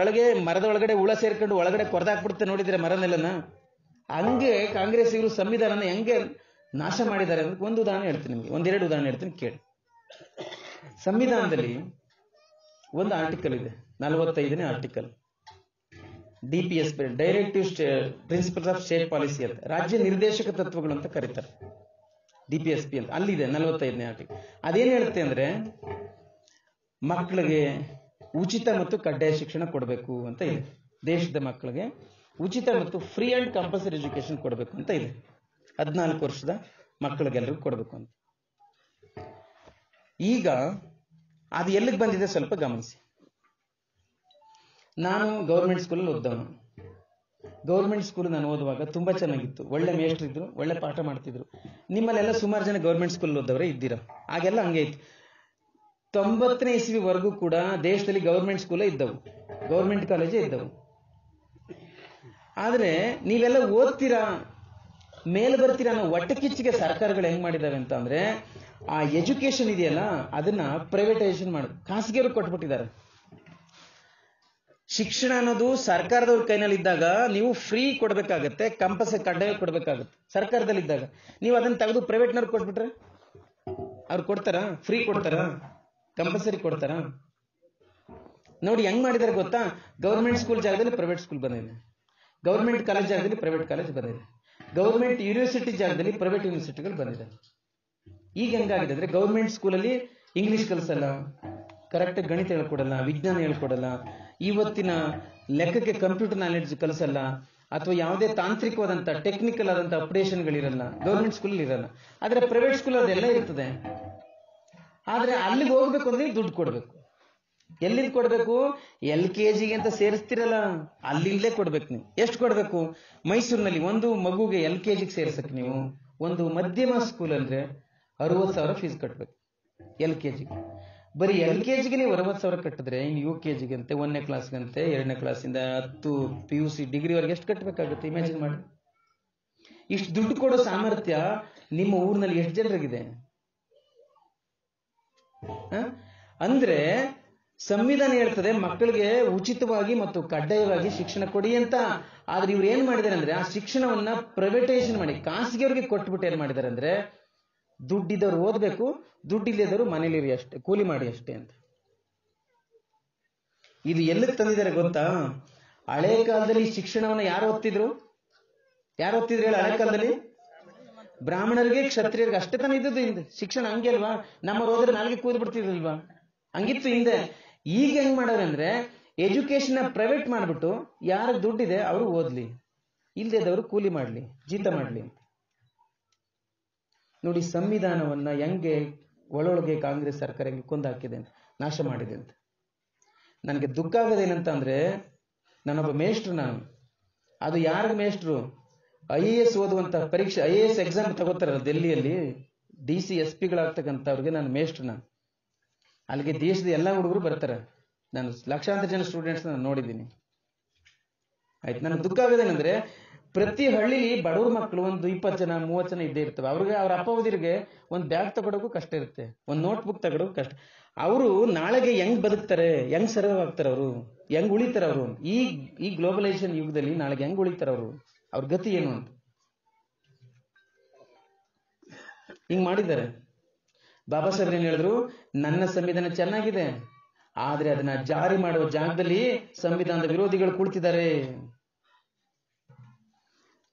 ಮರದ ಒಳಗಡೆ ಹುಳ ಸೇರ್ಕೊಂಡು ಒಳಗಡೆ ಕೊರ್ದಾಕ್ಬಿಡುತ್ತೆ, ನೋಡಿದ್ರೆ ಮರನೆಲ್ಲನ. ಹಂಗೆ ಕಾಂಗ್ರೆಸ್ ಇವರು ಸಂವಿಧಾನನ ಹೆಂಗೆ ನಾಶ ಮಾಡಿದ್ದಾರೆ ಅಂತ ಒಂದು ಉದಾಹರಣೆ ಹೇಳ್ತೀನಿ ನಿಮ್ಗೆ. 1-2 ಉದಾಹರಣೆ ಹೇಳ್ತೀನಿ ಕೇಳಿ. ಸಂವಿಧಾನದಲ್ಲಿ ಒಂದು ಆರ್ಟಿಕಲ್ ಇದೆ, 45ನೇ article, DPS, directive principles of state policy ಅಂತ, ರಾಜ್ಯ ನಿರ್ದೇಶಕ ತತ್ವಗಳು ಅಂತ ಕರೀತಾರೆ, DPSP ಅಂತ. ಅಲ್ಲಿದೆ 45ನೇ ಆರ್ಟಿಕಲ್. ಅದೇನ್ ಹೇಳುತ್ತೆ ಅಂದ್ರೆ, ಮಕ್ಕಳಿಗೆ ಉಚಿತ ಮತ್ತು ಕಡ್ಡಾಯ ಶಿಕ್ಷಣ ಕೊಡಬೇಕು ಅಂತ ಇದೆ. ದೇಶದ ಮಕ್ಕಳಿಗೆ ಉಚಿತ ಮತ್ತು ಫ್ರೀ ಅಂಡ್ ಕಂಪಲ್ಸರಿ ಎಜುಕೇಶನ್ ಕೊಡಬೇಕು ಅಂತ ಇದೆ. 14 ವರ್ಷದ ಮಕ್ಕಳಿಗೆಲ್ಲರಿಗೂ ಕೊಡಬೇಕು ಅಂತ. ಈಗ ಅದು ಎಲ್ಲಿಗೆ ಬಂದಿದೆ ಸ್ವಲ್ಪ ಗಮನಿಸಿ. ನಾನು ಗೌರ್ಮೆಂಟ್ ಸ್ಕೂಲಲ್ಲಿ ಓದ್ದವನು. ಗೌರ್ಮೆಂಟ್ ಸ್ಕೂಲ್ ನಾನು ಓದುವಾಗ ತುಂಬಾ ಚೆನ್ನಾಗಿತ್ತು, ಒಳ್ಳೆ ಮೇಷ್ಟ್ರು ಇದ್ರು, ಒಳ್ಳೆ ಪಾಠ ಮಾಡ್ತಿದ್ರು. ನಿಮ್ಮಲ್ಲೆಲ್ಲ ಸುಮಾರು ಜನ ಗೌರ್ಮೆಂಟ್ ಸ್ಕೂಲ್ ಓದವರೇ ಇದ್ದೀರಾ. ಆಗೆಲ್ಲ ಹಂಗೆ ಇತ್ತು. 90ನೇ ಇಸ್ವಿವರೆಗೂ ಕೂಡ ದೇಶದಲ್ಲಿ ಗೌರ್ಮೆಂಟ್ ಸ್ಕೂಲೇ ಇದ್ದವು, ಗೌರ್ಮೆಂಟ್ ಕಾಲೇಜೇ ಇದ್ದವು. ಆದ್ರೆ ನೀವೆಲ್ಲ ಓದ್ತೀರಾ, ಮೇಲೆ ಬರ್ತೀರಾ ಅನ್ನೋ ಹೊಟ್ಟೆ ಕಿಚ್ಚಿಗೆ ಸರ್ಕಾರಗಳು ಹೆಂಗ್ ಮಾಡಿದಾವೆ ಅಂತ ಅಂದ್ರೆ, ಆ ಎಜುಕೇಶನ್ ಇದೆಯಲ್ಲ ಅದನ್ನ ಪ್ರೈವೇಟೈಸೇಷನ್ ಮಾಡಿ ಖಾಸಗಿಯವ್ರಿಗೆ ಕೊಟ್ಬಿಟ್ಟಿದ್ದಾರೆ. ಶಿಕ್ಷಣ ಅನ್ನೋದು ಸರ್ಕಾರದವ್ರ ಕೈನಲ್ಲಿ ಇದ್ದಾಗ ನೀವು ಫ್ರೀ ಕೊಡ್ಬೇಕಾಗತ್ತೆ, ಕಂಪಲ್ಸರಿ ಕಡ್ಡಾಯ ಕೊಡ್ಬೇಕಾಗತ್ತೆ. ಸರ್ಕಾರದಲ್ಲಿದ್ದಾಗ ನೀವು ಅದನ್ನ ತೆಗೆದು ಪ್ರೈವೇಟ್ನವ್ರಿಗೆ ಕೊಟ್ಬಿಟ್ರೆ ಅವ್ರು ಕೊಡ್ತಾರ? ಫ್ರೀ ಕೊಡ್ತಾರ? ಕಂಪಲ್ಸರಿ ಕೊಡ್ತಾರ? ನೋಡಿ ಹೆಂಗ್ ಮಾಡಿದಾರೆ ಗೊತ್ತಾ? ಗೌರ್ಮೆಂಟ್ ಸ್ಕೂಲ್ ಜಾಗದಲ್ಲಿ ಪ್ರೈವೇಟ್ ಸ್ಕೂಲ್ ಬಂದಿದೆ, ಗೌರ್ಮೆಂಟ್ ಕಾಲೇಜ್ ಜಾಗದಲ್ಲಿ ಪ್ರೈವೇಟ್ ಕಾಲೇಜ್ ಬಂದಿದೆ, ಗೌರ್ಮೆಂಟ್ ಯೂನಿವರ್ಸಿಟಿ ಜಾಗದಲ್ಲಿ ಪ್ರೈವೇಟ್ ಯೂನಿವರ್ಸಿಟಿಗಳು ಬಂದಿದೆ. ಈಗ ಹೆಂಗಾಗಿದೆ ಅಂದ್ರೆ, ಗೌರ್ಮೆಂಟ್ ಸ್ಕೂಲಲ್ಲಿ ಇಂಗ್ಲಿಷ್ ಕಲಿಸಲ್ಲ, ಕರೆಕ್ಟ್ ಗಣಿತ ಹೇಳ್ಕೊಡಲ್ಲ, ವಿಜ್ಞಾನ ಹೇಳ್ಕೊಡಲ್ಲ, ಇವತ್ತಿನ ಲೆಕ್ಕಕ್ಕೆ ಕಂಪ್ಯೂಟರ್ ನಾಲೆಡ್ಜ್ ಕಲಿಸಲ್ಲ, ಅಥವಾ ಯಾವುದೇ ತಾಂತ್ರಿಕವಾದಂತ ಟೆಕ್ನಿಕಲ್ ಆದಂತ ಅಪ್ಡೇಷನ್ಗಳಿರಲ್ಲ, ಗೌರ್ಮೆಂಟ್ ಸ್ಕೂಲ್ ಇರಲ್ಲ. ಆದ್ರೆ ಪ್ರೈವೇಟ್ ಸ್ಕೂಲ್ ಅದೆಲ್ಲ ಇರ್ತದೆ. ಆದ್ರೆ ಅಲ್ಲಿಗೆ ಹೋಗ್ಬೇಕು ಅಂದ್ರೆ ದುಡ್ಡು ಕೊಡ್ಬೇಕು. ಎಲ್ಲಿಂದ ಕೊಡ್ಬೇಕು? LKG ಅಂತ ಸೇರಿಸ್ತಿರಲ್ಲ, ಅಲ್ಲಿಂದಲೇ ಕೊಡ್ಬೇಕು. ನೀವು ಎಷ್ಟು ಕೊಡ್ಬೇಕು? ಮೈಸೂರಿನಲ್ಲಿ ಒಂದು ಮಗುಗೆ LKG ಸೇರ್ಸಕ್ ನೀವು ಒಂದು ಮಧ್ಯಮ ಸ್ಕೂಲ್ ಅಂದ್ರೆ 60,000 ಫೀಸ್ ಕಟ್ಬೇಕು LKG. ಬರೀ LKGಗೆ ನೀವು 60,000 ಕಟ್ಟಿದ್ರೆ, ಇನ್ನು UKGಗೆ ಅಂತೆ, 1ನೇ ಕ್ಲಾಸ್ಗಂತೆ, 2ನೇ ಕ್ಲಾಸಿಂದ 10 PUC ಡಿಗ್ರಿವರೆಗೆ ಎಷ್ಟು ಕಟ್ಟಬೇಕಾಗುತ್ತೆ ಇಮ್ಯಾಜಿನ್ ಮಾಡಿ. ಇಷ್ಟು ದುಡ್ಡು ಕೊಡೋ ಸಾಮರ್ಥ್ಯ ನಿಮ್ಮ ಊರಿನಲ್ಲಿ ಎಷ್ಟು ಜನರಿಗಿದೆ? ಅಂದ್ರೆ ಸಂವಿಧಾನ ಹೇಳ್ತದೆ ಮಕ್ಕಳಿಗೆ ಉಚಿತವಾಗಿ ಮತ್ತು ಕಡ್ಡಾಯವಾಗಿ ಶಿಕ್ಷಣ ಕೊಡಿ ಅಂತ. ಆದ್ರೆ ಇವ್ರು ಏನ್ ಮಾಡಿದಾರೆ ಅಂದ್ರೆ, ಆ ಶಿಕ್ಷಣವನ್ನ ಪ್ರೈವೇಟೈಸೇಷನ್ ಮಾಡಿ ಖಾಸಗಿಯವರಿಗೆ ಕೊಟ್ಬಿಟ್ಟು ಏನ್ ಮಾಡಿದಾರೆ ಅಂದ್ರೆ, ದುಡ್ಡಿದ್ದವ್ರು ಓದ್ಬೇಕು, ದುಡ್ಡಿಲ್ಲದವರು ಮನೇಲಿರಿ ಅಷ್ಟೇ, ಕೂಲಿ ಮಾಡಿ ಅಷ್ಟೇ ಅಂತ. ಇದು ಎಲ್ಲಿಗೆ ತಂದಿದ್ದಾರೆ ಗೊತ್ತಾ? ಹಳೆ ಕಾಲದಲ್ಲಿ ಶಿಕ್ಷಣವನ್ನ ಯಾರು ಓದ್ತಿದ್ರು ಹೇಳಿ? ಹಳೆ ಕಾಲದಲ್ಲಿ ಬ್ರಾಹ್ಮಣರಿಗೆ ಕ್ಷತ್ರಿಯರಿಗೆ ಅಷ್ಟೇ ತಾನೇ ಇದ್ದದ್ದು ಹಿಂದೆ ಶಿಕ್ಷಣ. ಹಂಗೆ ಅಲ್ವಾ? ನಮ್ಮ ಹೋದ್ರೆ ನಾಲ್ಗೆ ಕೂದ್ ಬಿಡ್ತಿದ್ರಲ್ವಾ? ಹಂಗಿತ್ತು ಹಿಂದೆ. ಈಗ ಹೆಂಗ್ ಮಾಡೋರು ಅಂದ್ರೆ ಎಜುಕೇಶನ್ ಪ್ರೈವೇಟ್ ಮಾಡ್ಬಿಟ್ಟು ಯಾರಿಗೆ ದುಡ್ಡಿದೆ ಅವರು ಓದ್ಲಿ, ಇಲ್ದೇದವರು ಕೂಲಿ ಮಾಡ್ಲಿ, ಜೀತ ಮಾಡ್ಲಿ. ನೋಡಿ ಸಂವಿಧಾನವನ್ನ ಹೆಂಗೆ ಒಳೊಳಗೆ ಕಾಂಗ್ರೆಸ್ ಸರ್ಕಾರ ಹೆಂಗೆ ಕೊಂದಾಕಿದೆ ಅಂತ, ನಾಶ ಮಾಡಿದೆ ಅಂತ. ನನಗೆ ದುಃಖ ಆಗೋದೇನಂತ ಅಂದ್ರೆ, ನಾನೊಬ್ಬ ಮೇಷ್ಟ್ರು, ನಾನು ಅದು ಯಾರಿಗ ಮೇಷ್ಟ್ರು? IAS ಓದುವಂತ ಪರೀಕ್ಷೆ, IAS ಎಕ್ಸಾಮ್ ತಗೋತಾರಲ್ಲ ಡೆಲ್ಲಿಯಲ್ಲಿ, DC SP ಗಳಾಗ್ತಕ್ಕಂಥವ್ರಿಗೆ ನಾನು ಮೇಷ್ಟ್ರು. ನಾನು ಅಲ್ಲಿಗೆ ದೇಶದ ಎಲ್ಲ ಹುಡುಗರು ಬರ್ತಾರೆ. ನಾನು ಲಕ್ಷಾಂತರ ಜನ ಸ್ಟೂಡೆಂಟ್ಸ್ ನಾನು ನೋಡಿದ್ದೀನಿ. ಆಯ್ತು. ನನಗೆ ದುಃಖ ಆಗೋದೇನಂದ್ರೆ, ಪ್ರತಿ ಹಳ್ಳಿಲಿ ಬಡವ್ರ ಮಕ್ಕಳು ಒಂದು 20 ಜನ 30 ಜನ ಇದ್ದೇ ಇರ್ತವೆ. ಅವ್ರಿಗೆ ಅವ್ರ ಅಪ್ಪ ಓದಿರಿಗೆ ಒಂದು ಬ್ಯಾಗ್ ತಗೊಳಕ್ಕೂ ಕಷ್ಟ ಇರುತ್ತೆ, ಒಂದು ನೋಟ್ ಬುಕ್ ತಗೊಳಕ್ಕೂ ಕಷ್ಟ. ಅವರು ನಾಳೆಗೆ ಹೆಂಗ್ ಬದುಕ್ತಾರೆ, ಹೆಂಗ್ ಸರ್ವೈವ್ ಆಗ್ತಾರೆ, ಅವರು ಹೆಂಗ್ ಉಳಿತಾರೆ, ಅವರು ಈ ಗ್ಲೋಬಲೈಸೇಷನ್ ಯುಗದಲ್ಲಿ ನಾಳೆಗೆ ಹೆಂಗ್ ಉಳಿತಾರೆ, ಅವ್ರ ಗತಿ ಏನು ಅಂತ ಹಿಂಗ್ ಮಾಡಿದ್ದಾರೆ. ಬಾಬಾ ಸಾಹೇಬ್ ಏನ್ ಹೇಳಿದ್ರು? ನನ್ನ ಸಂವಿಧಾನ ಚೆನ್ನಾಗಿದೆ, ಆದ್ರೆ ಅದನ್ನ ಜಾರಿ ಮಾಡುವ ಜಾಗದಲ್ಲಿ ಸಂವಿಧಾನದ ವಿರೋಧಿಗಳು ಕುಳಿತಿದ್ದಾರೆ.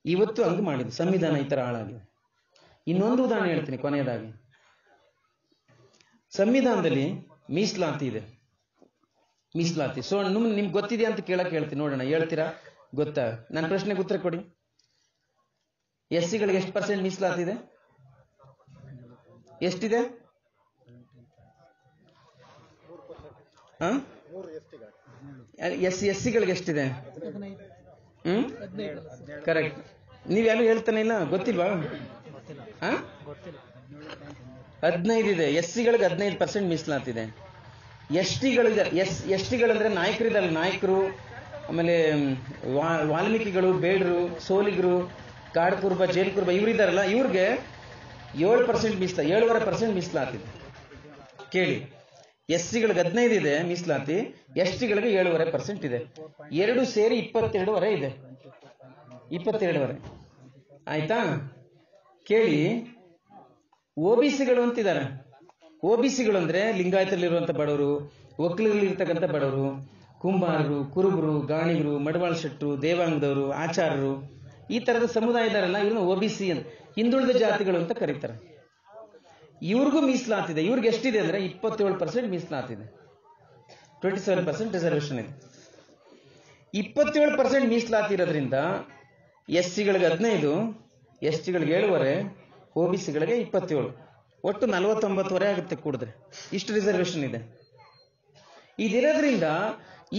ಇವತ್ತು ಹಂಗೆ ಮಾಡಿದ್ರು, ಸಂವಿಧಾನ ಈ ತರ ಹಾಳಾಗಿದೆ. ಇನ್ನೊಂದು ಉದಾಹರಣೆ ಹೇಳ್ತೀನಿ ಕೊನೆಯದಾಗಿ. ಸಂವಿಧಾನದಲ್ಲಿ ಮೀಸಲಾತಿ ಇದೆ, ಮೀಸಲಾತಿ. ಸೊ ನಿಮ್ಗೆ ಗೊತ್ತಿದೆ ಅಂತ ಕೇಳಕ್ ಹೇಳ್ತೀನಿ, ನೋಡೋಣ ಹೇಳ್ತೀರಾ? ಗೊತ್ತಾ? ನನ್ನ ಪ್ರಶ್ನೆಗೆ ಉತ್ತರ ಕೊಡಿ. SC ಗಳಿಗೆ ಎಷ್ಟು % ಮೀಸಲಾತಿ ಇದೆ? ಎಷ್ಟಿದೆ? SC ಗಳಿಗೆ ಎಷ್ಟಿದೆ? ಕರೆಕ್ಟ್. ನೀವ್ಯಾರು ಹೇಳ್ತಾನೆ ಇಲ್ಲ, ಗೊತ್ತಿಲ್ವಾ? 15 ಇದೆ. SC ಗಳಿಗೆ 15% ಮೀಸಲಾತಿದೆ. ಎಸ್ ಟಿಗಳಂದ್ರೆ ನಾಯಕರಿದಲ್ಲ, ನಾಯಕರು, ಆಮೇಲೆ ವಾಲ್ಮೀಕಿಗಳು, ಬೇಡರು, ಸೋಲಿಗರು, ಕಾಡು ಕುರುಬ, ಜೇನು ಕುರುಬ ಇವರಿದಾರಲ್ಲ, ಇವ್ರಿಗೆ 7% ಮೀಸಲಾತಿ, 7.5% ಮೀಸಲಾತಿದೆ. ಕೇಳಿ, SC ಗಳಿಗೆ 15 ಇದೆ ಮೀಸಲಾತಿ, ST ಗಳಿಗೆ 7.5% ಇದೆ. ಎರಡು ಸೇರಿ 22.5 ಇದೆ, 22.5. ಆಯ್ತಾ? ಕೇಳಿ, OBCಗಳು ಅಂತಿದ್ದಾರೆ. OBCಗಳು ಅಂದ್ರೆ ಲಿಂಗಾಯತಲ್ಲಿರುವಂತ ಬಡವರು, ಒಕ್ಕಲಿಗರಲ್ಲಿರ್ತಕ್ಕಂಥ ಬಡವರು, ಕುಂಬಾರರು, ಕುರುಬರು, ಗಾಣಿಗರು, ಮಡವಾಳ ಶೆಟ್ಟರು, ದೇವಾಂಗದವರು, ಆಚಾರರು, ಈ ತರದ ಸಮುದಾಯ ಇದಾರಲ್ಲ, ಇವ್ರನ್ನ OBC ಅಂತ, ಹಿಂದುಳಿದ ಜಾತಿಗಳು ಅಂತ ಕರೀತಾರೆ. ಇವ್ರಿಗೂ ಮೀಸಲಾತಿದೆ. ಇವ್ರಿಗೆ ಎಷ್ಟಿದೆ ಅಂದ್ರೆ 27% ಮೀಸಲಾತಿದೆ, 27% ರಿಸರ್ವೇಶನ್ ಇದೆ. 27% ಮೀಸಲಾತಿ ಇರೋದ್ರಿಂದ SC ಗಳಿಗೆ 15, ST ಗಳಿಗೆ 7.5, OBC ಗಳಿಗೆ 27, ಒಟ್ಟು 49.5 ಆಗುತ್ತೆ ಕೂಡಿದ್ರೆ. ಇಷ್ಟು ರಿಸರ್ವೇಶನ್ ಇದೆ. ಇದಿರೋದ್ರಿಂದ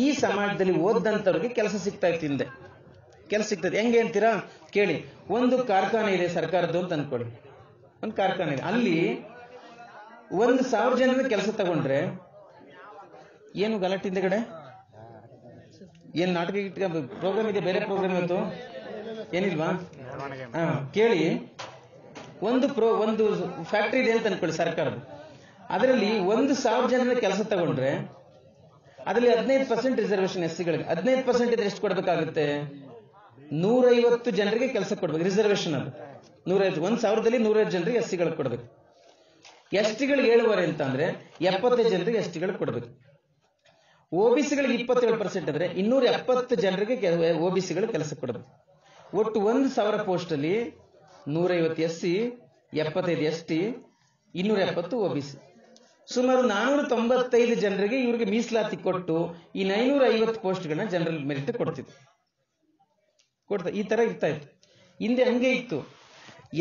ಈ ಸಮಾಜದಲ್ಲಿ ಓದಂತವ್ರಿಗೆ ಕೆಲಸ ಸಿಗ್ತಾ ಇತ್ತು, ಹಿಂದೆ ಕೆಲಸ ಸಿಗ್ತದೆ. ಹೆಂಗೆ ಅಂತೀರಾ? ಕೇಳಿ, ಒಂದು ಕಾರ್ಖಾನೆ ಇದೆ ಸರ್ಕಾರದ್ದು ಅಂತ ಅನ್ಕೊಳ್ಳಿ, ಒಂದು ಕಾರ್ಖಾನೆ ಇದೆ. ಅಲ್ಲಿ 1,000 ಜನರ ಕೆಲಸ ತಗೊಂಡ್ರೆ ಏನು ಗಲಾಟೆ ಹಿಂದೆಗಡೆ? ಏನ್ ನಾಟಕ ಪ್ರೋಗ್ರಾಮ್ ಇದೆ? ಬೇರೆ ಪ್ರೋಗ್ರಾಮ್ ಇವತ್ತು ಏನಿಲ್ವಾ? ಕೇಳಿ, ಒಂದು ಫ್ಯಾಕ್ಟರಿ ಇದೆ ಅಂತ ಅನ್ಕೊಳ್ಳಿ ಸರ್ಕಾರದ. ಅದರಲ್ಲಿ 1,000 ಜನರ ಕೆಲಸ ತಗೊಂಡ್ರೆ ಅದರಲ್ಲಿ 15% ರಿಸರ್ವೇಶನ್ SC ಗಳಿಗೆ. 15% ಇದ್ರೆ ಎಷ್ಟು ಕೊಡ್ಬೇಕಾಗುತ್ತೆ? 150 ಜನರಿಗೆ ಕೆಲಸ ಕೊಡ್ಬೇಕು, ರಿಸರ್ವೇಶನ್ ಅದು 150. 1,000ದಲ್ಲಿ 150 ಜನರಿಗೆ SC ಗಳಿಗೆ ಕೊಡ್ಬೇಕು. ST ಗಳಿಗೆ 7.5 ಅಂತ ಅಂದ್ರೆ 75 ಜನರಿಗೆ ST ಗಳಿಗೆ ಕೊಡ್ಬೇಕು. OBC ಗಳಿಗೆ 27% ಅಂದ್ರೆ 270 ಜನರಿಗೆ OBC ಗಳು ಕೆಲಸ ಕೊಡಬೇಕು. ಒಟ್ಟು 1,000 ಪೋಸ್ಟ್ ಅಲ್ಲಿ 150 SC, 75 ST, 270 OBC, ಸುಮಾರು 495 ಜನರಿಗೆ ಇವ್ರಿಗೆ ಮೀಸಲಾತಿ ಕೊಟ್ಟು ಈ 950 ಪೋಸ್ಟ್ಗಳನ್ನ ಜನರಲ್ ಮೆರಿಟ್ ಕೊಡ್ತಿದ್ರು. ಈ ತರ ಇರ್ತಾ ಇತ್ತು. ಹಿಂದೆ ಹಂಗೆ ಇತ್ತು.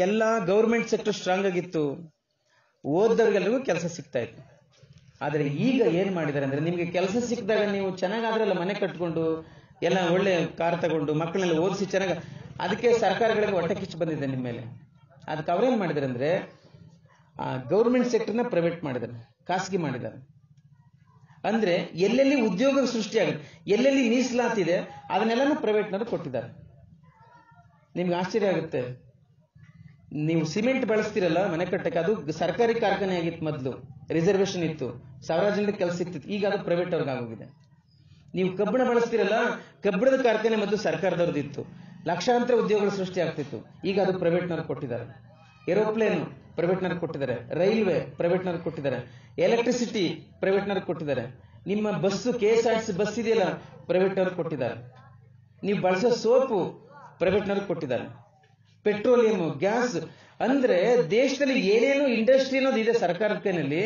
ಎಲ್ಲಾ ಗೌರ್ಮೆಂಟ್ ಸೆಕ್ಟರ್ ಸ್ಟ್ರಾಂಗ್ ಆಗಿತ್ತು, ಓದ್ದವ್ರಿಗೆಲ್ಲರಿಗೂ ಕೆಲಸ ಸಿಗ್ತಾ ಇತ್ತು. ಆದ್ರೆ ಈಗ ಏನ್ ಮಾಡಿದಾರೆ ಅಂದ್ರೆ, ನಿಮ್ಗೆ ಕೆಲಸ ಸಿಕ್ಕಿದಾಗ ನೀವು ಚೆನ್ನಾಗಾದ್ರಲ್ಲ ಮನೆ ಕಟ್ಕೊಂಡು ಎಲ್ಲ ಒಳ್ಳೆ ಕಾರ್ ತಗೊಂಡು ಮಕ್ಕಳನ್ನೆಲ್ಲ ಓದಿಸಿ ಚೆನ್ನಾಗ, ಅದಕ್ಕೆ ಸರ್ಕಾರಗಳಿಗೆ ಹೊಟ್ಟೆ ಕಿಚ್ಚು ಬಂದಿದೆ ನಿಮ್ಮ ಮೇಲೆ. ಅದಕ್ಕೆ ಅವ್ರೇನ್ ಮಾಡಿದಾರೆ ಅಂದ್ರೆ, ಗೌರ್ಮೆಂಟ್ ಸೆಕ್ಟರ್ನ ಪ್ರೈವೇಟ್ ಮಾಡಿದ್ದಾರೆ, ಖಾಸಗಿ ಮಾಡಿದ್ದಾರೆ. ಅಂದ್ರೆ ಎಲ್ಲೆಲ್ಲಿ ಉದ್ಯೋಗ ಸೃಷ್ಟಿಯಾಗುತ್ತೆ, ಎಲ್ಲೆಲ್ಲಿ ಮೀಸಲಾತಿದೆ ಅದನ್ನೆಲ್ಲ ಪ್ರೈವೇಟ್ನವರು ಕೊಟ್ಟಿದ್ದಾರೆ. ನಿಮ್ಗೆ ಆಶ್ಚರ್ಯ ಆಗುತ್ತೆ. ನೀವು ಸಿಮೆಂಟ್ ಬಳಸ್ತಿರಲ್ಲ ಮನೆ ಕಟ್ಟಕ್ಕೆ, ಅದು ಸರ್ಕಾರಿ ಕಾರ್ಖಾನೆ ಆಗಿತ್ತು ಮೊದಲು, ರಿಸರ್ವೇಶನ್ ಇತ್ತು, 1000 ಜನರಿಗೆ ಕೆಲಸ ಸಿಕ್ತಿತ್ತು. ಈಗ ಅದು ಪ್ರೈವೇಟ್ ಅವ್ರಿಗೆ ಆಗೋಗಿದೆ. ನೀವು ಕಬ್ಬಣ ಬಳಸ್ತಿರಲ್ಲ, ಕಬ್ಬಣದ ಕಾರ್ಖಾನೆ ಮೊದಲು ಸರ್ಕಾರದವ್ರದ್ದು ಇತ್ತು, ಲಕ್ಷಾಂತರ ಉದ್ಯೋಗಗಳು ಸೃಷ್ಟಿ ಆಗ್ತಿತ್ತು. ಈಗ ಅದು ಪ್ರೈವೇಟ್ನವ್ರು ಕೊಟ್ಟಿದ್ದಾರೆ. ಏರೋಪ್ಲೇನ್ ಪ್ರೈವೇಟ್ನವ್ರಿಗೆ ಕೊಟ್ಟಿದ್ದಾರೆ, ರೈಲ್ವೆ ಪ್ರೈವೇಟ್ನವ್ರಿಗೆ ಕೊಟ್ಟಿದ್ದಾರೆ, ಎಲೆಕ್ಟ್ರಿಸಿಟಿ ಪ್ರೈವೇಟ್ನವ್ರಿಗೆ ಕೊಟ್ಟಿದ್ದಾರೆ, ನಿಮ್ಮ ಬಸ್ಸು KSRTC ಬಸ್ ಇದೆಯಲ್ಲ ಪ್ರೈವೇಟ್ನವ್ರಿಗೆ ಕೊಟ್ಟಿದ್ದಾರೆ, ನೀವು ಬಳಸೋ ಸೋಪು ಪ್ರೈವೇಟ್ನವ್ರಿಗೆ ಕೊಟ್ಟಿದ್ದಾರೆ, ಪೆಟ್ರೋಲಿಯಂ, ಗ್ಯಾಸ್, ಅಂದ್ರೆ ದೇಶದಲ್ಲಿ ಏನೇನು ಇಂಡಸ್ಟ್ರಿ ಅನ್ನೋದು ಇದೆ ಸರ್ಕಾರದ ಕೈನಲ್ಲಿ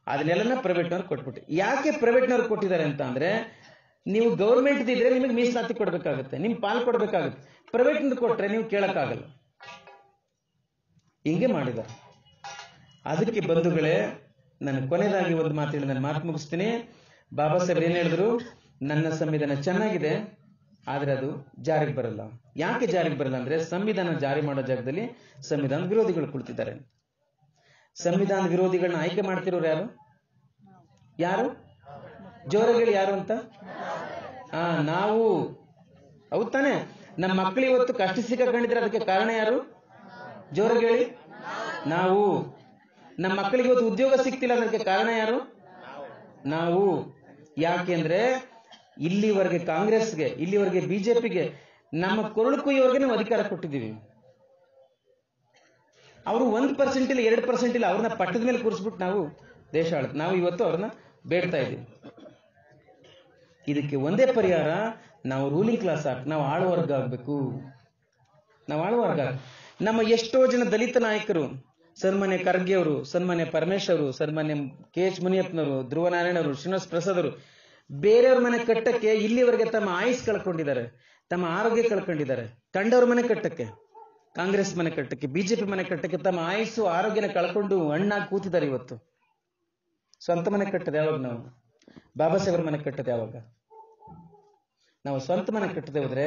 ಅದನ್ನೆಲ್ಲ ಪ್ರೈವೇಟ್ನವ್ರಿಗೆ ಕೊಟ್ಬಿಟ್ಟು. ಯಾಕೆ ಪ್ರೈವೇಟ್ನವ್ರಿಗೆ ಕೊಟ್ಟಿದ್ದಾರೆ ಅಂತ ಅಂದ್ರೆ, ನೀವು ಗೌರ್ಮೆಂಟ್ ಇದ್ರೆ ನಿಮಗೆ ಮೀಸಲಾತಿ ಕೊಡ್ಬೇಕಾಗುತ್ತೆ, ನಿಮ್ ಪಾಲ್ ಕೊಡ್ಬೇಕಾಗುತ್ತೆ. ಪ್ರೈವೇಟ್ ಕೊಟ್ರೆ ನೀವು ಕೇಳಕ್ಕಾಗಲ್ಲ. ಹಿಂಗೆ ಮಾಡಿದ್ದಾರೆ. ಅದಕ್ಕೆ ಬಂಧುಗಳೇ, ನಾನು ಕೊನೆಯದಾಗಿ ಒಂದು ಮಾತು ಹೇಳಿ ನಾನು ಮಾತು ಮುಗಿಸ್ತೀನಿ. ಬಾಬಾ ಸಾಹೇಬ್ ಏನ್ ಹೇಳಿದ್ರು, ನನ್ನ ಸಂವಿಧಾನ ಚೆನ್ನಾಗಿದೆ ಆದ್ರೆ ಅದು ಜಾರಿಗೆ ಬರಲ್ಲ. ಯಾಕೆ ಜಾರಿಗೆ ಬರಲ್ಲ ಅಂದ್ರೆ, ಸಂವಿಧಾನ ಜಾರಿ ಮಾಡೋ ಜಾಗದಲ್ಲಿ ಸಂವಿಧಾನ ವಿರೋಧಿಗಳು ಕುಳಿತಿದ್ದಾರೆ. ಸಂವಿಧಾನ ವಿರೋಧಿಗಳನ್ನ ಆಯ್ಕೆ ಮಾಡ್ತಿರೋರು ಯಾರು? ಯಾರು? ಜೋರಾಗಿ ಯಾರು ಅಂತ? ನಾವು. ಹೌದ್ ತಾನೆ? ನಮ್ಮ ಮಕ್ಕಳು ಇವತ್ತು ಕಷ್ಟ ಸಿಕ್ಕಾಕೊಂಡಿದ್ರೆ ಅದಕ್ಕೆ ಕಾರಣ ಯಾರು? ಜೋರಾಗಿ ಹೇಳಿ. ನಾವು. ನಮ್ಮ ಮಕ್ಕಳಿಗೆ ಇವತ್ತು ಉದ್ಯೋಗ ಸಿಗ್ತಿಲ್ಲ ಅದಕ್ಕೆ ಕಾರಣ ಯಾರು? ನಾವು. ಯಾಕೆಂದ್ರೆ ಇಲ್ಲಿವರೆಗೆ ಕಾಂಗ್ರೆಸ್ಗೆ, ಇಲ್ಲಿವರೆಗೆ ಬಿಜೆಪಿಗೆ, ನಮ್ಮ ಕೊರಳು ಕುಯ್ಯವರೆಗೆ ನಾವು ಅಧಿಕಾರ ಕೊಟ್ಟಿದ್ದೀವಿ. ಅವರು 1% ಇಲ್ಲ 2% ಇಲ್ಲ, ಅವ್ರನ್ನ ಪಟ್ಟದ ಮೇಲೆ ಕೂರಿಸ್ಬಿಟ್ಟು ನಾವು ದೇಶ ಆಳ್ತೀವಿ. ನಾವು ಇವತ್ತು ಅವ್ರನ್ನ ಬೇಡ್ತಾ ಇದ್ದೀವಿ. ಇದಕ್ಕೆ ಒಂದೇ ಪರಿಹಾರ, ನಾವು ರೂಲಿಂಗ್ ಕ್ಲಾಸ್ ನಾವು ಆಳುವರ್ಗ ಆಗ್ಬೇಕು. ನಾವು ಆಳುವರ್ಗ. ನಮ್ಮ ಎಷ್ಟೋ ಜನ ದಲಿತ ನಾಯಕರು, ಸನ್ಮಾನ್ಯ ಖರ್ಗೆ ಅವರು, ಸನ್ಮಾನ್ಯ ಪರಮೇಶ್ವರ್ ಅವರು, ಸನ್ಮಾನ್ಯ KH ಮುನಿಯಪ್ಪನವರು, ಧ್ರುವ ನಾರಾಯಣ ಅವರು, ಶ್ರೀನಿವಾಸ್ ಪ್ರಸಾದ್ ಅವರು, ಬೇರೆಯವ್ರ ಮನೆ ಕಟ್ಟಕ್ಕೆ ಇಲ್ಲಿವರೆಗೆ ತಮ್ಮ ಆಯುಸ್ ಕಳ್ಕೊಂಡಿದ್ದಾರೆ, ತಮ್ಮ ಆರೋಗ್ಯ ಕಳ್ಕೊಂಡಿದ್ದಾರೆ. ಕಂಡವ್ರ ಮನೆ ಕಟ್ಟಕ್ಕೆ, ಕಾಂಗ್ರೆಸ್ ಮನೆ ಕಟ್ಟಕ್ಕೆ, ಬಿಜೆಪಿ ಮನೆ ಕಟ್ಟಕ್ಕೆ ತಮ್ಮ ಆಯುಸ್ಸು ಆರೋಗ್ಯನ ಕಳ್ಕೊಂಡು ಹಣ್ಣಾಗಿ ಕೂತಿದ್ದಾರೆ. ಇವತ್ತು ಸ್ವಂತ ಮನೆ ಕಟ್ಟದೆ ಯಾವಾಗ? ನಾವು ಬಾಬಾ ಸಾಹೇಬ್ರ ಮನೆ ಕಟ್ಟದೆ ಯಾವಾಗ? ನಾವು ಸ್ವಂತ ಮನೆ ಕಟ್ಟದೆ ಹೋದ್ರೆ,